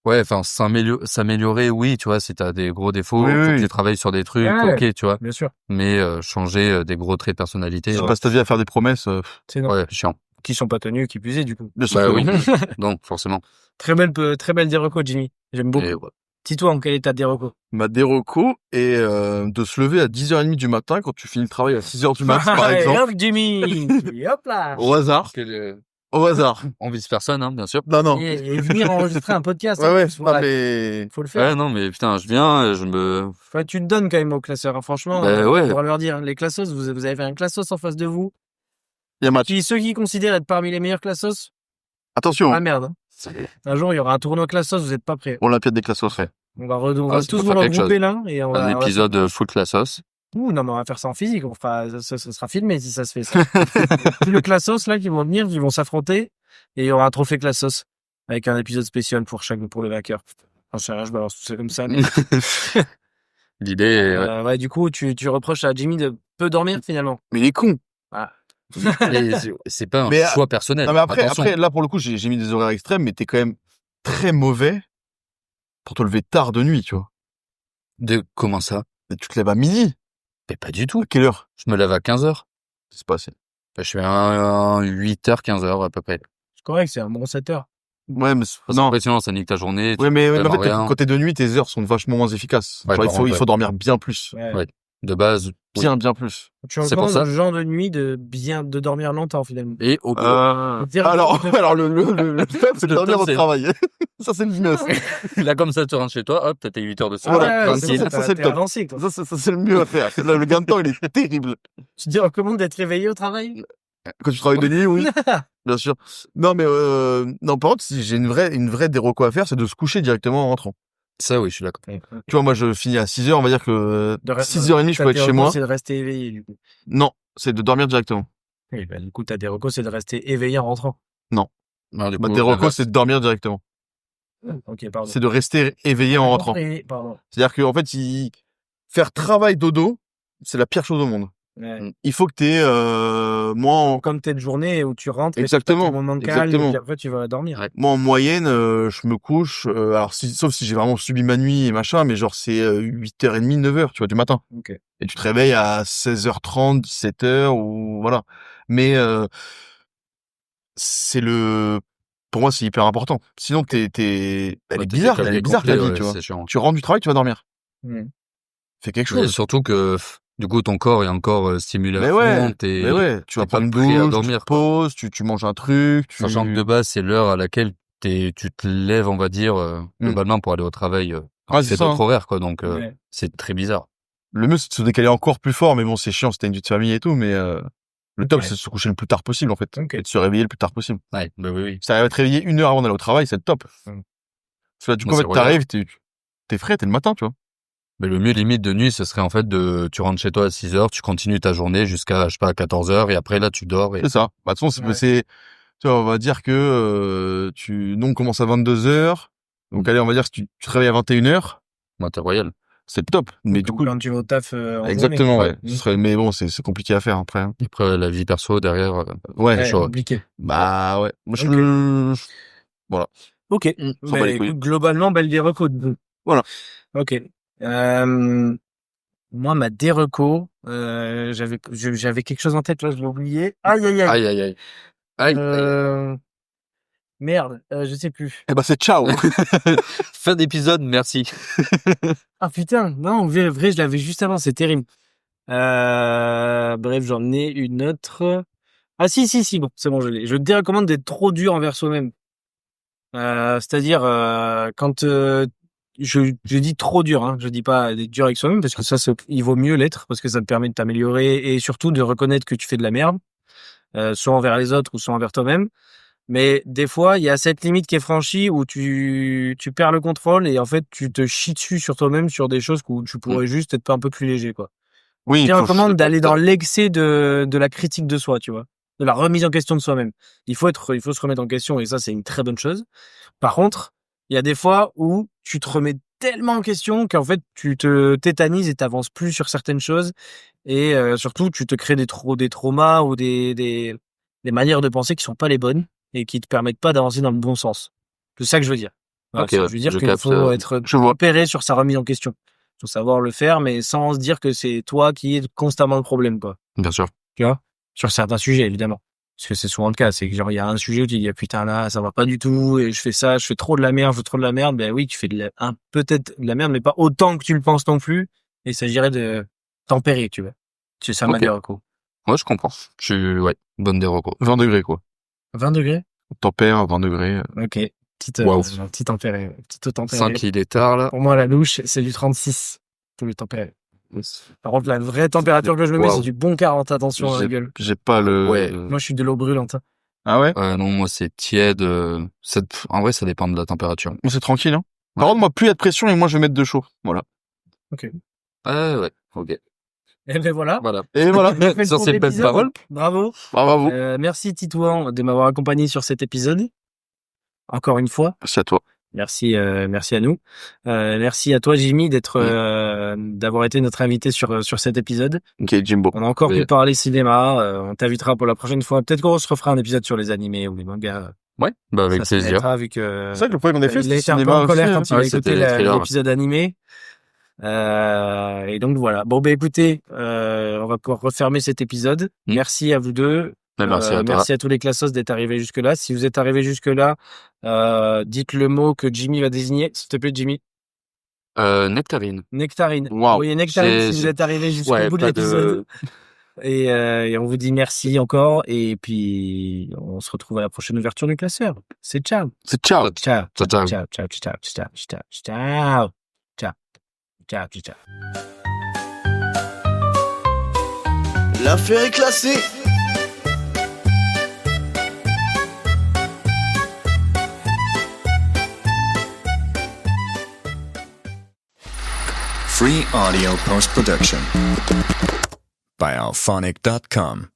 ouais, enfin, s'améliorer, oui, tu vois, si t'as des gros défauts, Oui, faut oui. que tu travailles sur des trucs, Ouais. ok, tu vois. Bien sûr. Mais changer des gros traits de personnalité, Tu passes ta vie à faire des promesses. C'est non. ouais, chiant. Qui sont pas tenus, qui plus est, du coup. Bien sûr Bah que oui, non. donc forcément. Très belle déreco, Jimmy. J'aime beaucoup. Et voilà. Dis-toi en quel état déreco. Ma déreco est de se lever à 10h30 du matin quand tu finis le travail à 6h du matin, par exemple. Hop, Jimmy. Hop là. Au hasard. Au hasard. On vise personne, hein, bien sûr. Non, non. Et venir enregistrer un podcast. Ouais, hein. ouais. Voilà. Non, mais... Faut le faire. Ouais, non, mais putain, je viens, je me... Enfin, tu te donnes quand même aux classeurs, hein. Franchement. Bah ouais. On pourra leur dire, hein, les classos, vous avez fait un classos en face de vous. Il y a match. Ceux qui considèrent être parmi les meilleurs classos, Attention. ah merde. Hein. Un jour, il y aura un tournoi classos, vous êtes pas prêts. Olympiade des classes frais. On va c'est tous pour vous faire quelque regrouper là et on va. Un épisode full la sauce. Ouh, non, mais on va faire ça en physique. Ça sera filmé si ça se fait. Ça. Tous les classos là qui vont venir, ils vont s'affronter et il y aura un trophée classos avec un épisode spécial pour le vainqueur. Enfin, je balance tout ça comme ça. Mais... L'idée est... ouais. ouais, du coup, tu reproches à Jimmy de peu dormir finalement. Mais il est con. Et c'est pas un Mais, choix personnel. Non, mais après, Attention. là, pour le coup, j'ai mis des horaires extrêmes, mais t'es quand même très mauvais pour te lever tard de nuit, tu vois. De comment ça? Et tu te lèves à midi. Mais pas du tout. À quelle heure? Je me lève à 15h. C'est pas assez. Je fais un 8h, 15h à peu près. C'est correct, c'est un bon 7 heures. Ouais, mais Non. non. Sinon, ça nique ta journée. Ouais, mais t'aimes en fait, rien. quand t'es de nuit, tes heures sont vachement moins efficaces. Ouais, Genre, par contre, il faut dormir bien plus. Ouais. De base, oui. Bien plus. Tu C'est pour recommandes ça. le genre de nuit de dormir longtemps finalement. Et au boulot. Alors, le fait, c'est de Le dormir top, au c'est- travail. Ça, c'est le mieux. Là, comme ça, tu rentres chez toi, hop, t'as tes 8 heures de Ah sommeil. Voilà, ouais, tranquille. Ça, c'est le t'es top. avancé, quoi. Ça, c'est le mieux à faire. Là, le gain de temps, il est terrible. Tu te recommandes d'être réveillé au travail? Quand tu travailles de nuit, oui. Bien sûr. Non, mais non, par contre, si j'ai une vraie déroco à faire, c'est de se coucher directement en rentrant. Ça, oui, je suis d'accord. Tu vois, moi, je finis à 6h, on va dire que De reste- 6h30, je peux être chez moi. C'est de rester éveillé, du coup. Non, c'est de dormir directement. Oui, bah, du coup, ta déreco, c'est de rester éveillé en rentrant. Alors, du Ma coup, déroco, l'inverse. c'est de dormir directement. Ok, pardon. C'est de rester éveillé en rentrant. Pardon. C'est-à-dire qu'en fait, faire travail dodo, c'est la pire chose au monde. Ouais. Il faut que t'aies moi, Comme telle journée où tu rentres, Exactement, et tu moment de calme, exactement. et puis après tu vas dormir. Ouais. moi en moyenne, je me couche, alors sauf si j'ai vraiment subi ma nuit et machin, mais genre c'est 8h30, 9h, tu vois, du matin. Ok. Et tu te réveilles à 16h30, 17h ou voilà. Mais pour moi c'est hyper important. Sinon elle est Ouais, bizarre, t'es elle est bizarre ta complet, vie, ouais, tu vois. c'est chiant. Tu rentres du travail, tu vas dormir. Hmm. Fais quelque Mais chose. surtout que, du coup, ton corps est encore stimulé à Mais fond. ouais, T'es, mais ouais, tu vas t'es pas prendre une prêt à douche, tu dormir, te quoi. poses, tu manges un truc, Sachant que de base, c'est l'heure à laquelle tu te lèves, on va dire, globalement, pour aller au travail, quand Ouais, tu c'est fais ça, d'autres horaires, quoi. Donc, Ouais. c'est très bizarre. Le mieux, c'est de se décaler encore plus fort, mais bon, c'est chiant, c'était une vie de famille et tout, mais le top, Ok. c'est de se coucher le plus tard possible, en fait. Ok. Et de se réveiller le plus tard possible. Ouais, bah oui, oui. Si t'arrives à te réveiller 1 heure avant d'aller au travail, c'est le top. Mm. Parce que là, du coup, Ouais, en c'est fait, royal. t'arrives, t'es frais, t'es le matin, tu vois. Mais le mieux limite de nuit, ce serait en fait tu rentres chez toi à 6h, tu continues ta journée jusqu'à, je sais pas, 14h, et après, là, tu dors et C'est ça. Bah, de toute façon, Ouais. tu vois, on va dire que, nous, on commence à 22h. Donc, allez, on va dire que tu te réveilles à 21h, moi, t'es royal. c'est le top. Mais du Comme coup, quand tu vas au taf en exactement, journée. ouais. Ce serait, mais bon, c'est compliqué à faire après, hein. Après, la vie perso, derrière, Ouais. Ouais, chaud. compliqué. Bah, ouais. Moi, voilà. Ok. s'en bat les couilles. Écoute, globalement, belle déreco. Voilà. Ok. Moi, ma déreco, j'avais quelque chose en tête, là, je l'ai oublié. Aïe, aïe, aïe. Aïe, aïe, aïe. Aïe, aïe, aïe. Merde, je sais plus. Eh ben, c'est ciao. Fin d'épisode, merci. Ah putain, non, en vrai, je l'avais juste avant, c'est terrible. Bref, j'en ai une autre. Ah si, bon, c'est bon, je l'ai. Je te dérecommande d'être trop dur envers soi-même. C'est-à-dire, quand je dis trop dur, hein, je dis pas d'être dur avec soi-même, parce que ça, il vaut mieux l'être, parce que ça te permet de t'améliorer et surtout de reconnaître que tu fais de la merde, soit envers les autres ou soit envers toi-même. Mais des fois, il y a cette limite qui est franchie où tu perds le contrôle et en fait, tu te chies dessus sur toi-même sur des choses où tu pourrais juste être un peu plus léger, quoi. Oui, Je te faut- recommande d'aller dans l'excès de la critique de soi, tu vois, de la remise en question de soi-même. Il faut se remettre en question et ça, c'est une très bonne chose. Par contre, il y a des fois où tu te remets tellement en question qu'en fait, tu te tétanises et t'avances plus sur certaines choses et surtout, tu te crées des traumas ou des manières de penser qui sont pas les bonnes et qui te permettent pas d'avancer dans le bon sens. C'est ça que je veux dire. Voilà, Ok, ouais, je veux dire je qu'il capte, faut être je vois. opéré sur sa remise en question. Faut savoir le faire, mais sans se dire que c'est toi qui es constamment le problème, quoi. Bien sûr. Tu vois? Sur certains sujets, évidemment. Parce que c'est souvent le cas. C'est que genre, il y a un sujet où tu dis, ah, putain, là, ça va pas du tout, et je fais trop de la merde, je fais trop de la merde. Ben oui, tu fais peut-être de la merde, mais pas autant que tu le penses non plus. Et il s'agirait de tempérer, tu vois. C'est ça, ma Ok. déreco. Ouais, je comprends. Ouais, bonne déroco. 20 degrés, quoi. 20 degrés? Tempère à 20 degrés. Ok. Petite, Waouh. petit tempéré. Petite eau tempérée. 5, il est tard, là. Pour moi, la louche, c'est du 36. Pour le tempérer. Par contre, la vraie température que je me mets, Waouh. c'est du bon 40. Attention à la gueule. J'ai pas le... Ouais. Moi, je suis de l'eau brûlante. Hein. Ah ouais? Non, moi, c'est tiède. En vrai, ça dépend de la température. Bon, c'est tranquille, hein. Par contre, moi, plus il y a de pression et moi, je vais mettre de chaud. Voilà. Ouais, ok. Et ben voilà. Voilà. Et voilà. On fait le Sur tour ces de belles l'épisode. paroles. Bravo. Bravo. Merci Titouan de m'avoir accompagné sur cet épisode. Encore une fois. Merci à toi. Merci à nous. Merci à toi Jimmy d'avoir été notre invité sur cet épisode. Ok, Jimbo. On a encore Oui. pu parler cinéma. On t'invitera pour la prochaine fois. Peut-être qu'on se refera un épisode sur les animés ou les mangas. Ouais, bah, avec Ça plaisir. s'arrêtera vu que C'est vrai que le premier qu'on a fait, il a c'était été un peu cinéma en colère aussi, quand il a Ouais, écouté c'était les trailers. l'épisode animé. Et donc voilà. Bon, ben écoutez, on va pouvoir refermer cet épisode. Merci à vous deux. Merci à toi. Merci à tous les classos d'être arrivés jusque-là. Si vous êtes arrivés jusque-là, dites le mot que Jimmy va désigner. S'il te plaît, Jimmy. Nectarine. Nectarine. Waouh. Oui, Nectarine, C'est- si vous êtes arrivés jusqu'au Ouais, bout de pas l'épisode. de... Et on vous dit merci encore. Et puis, on se retrouve à la prochaine ouverture du classeur. C'est ciao. C'est ciao. Ciao. Ciao, ciao. Ciao. Ciao. Ciao. Ciao. Ciao. Ciao. Ciao. Ciao. Ciao. L'affaire est classée. Free audio post-production by alphonic.com.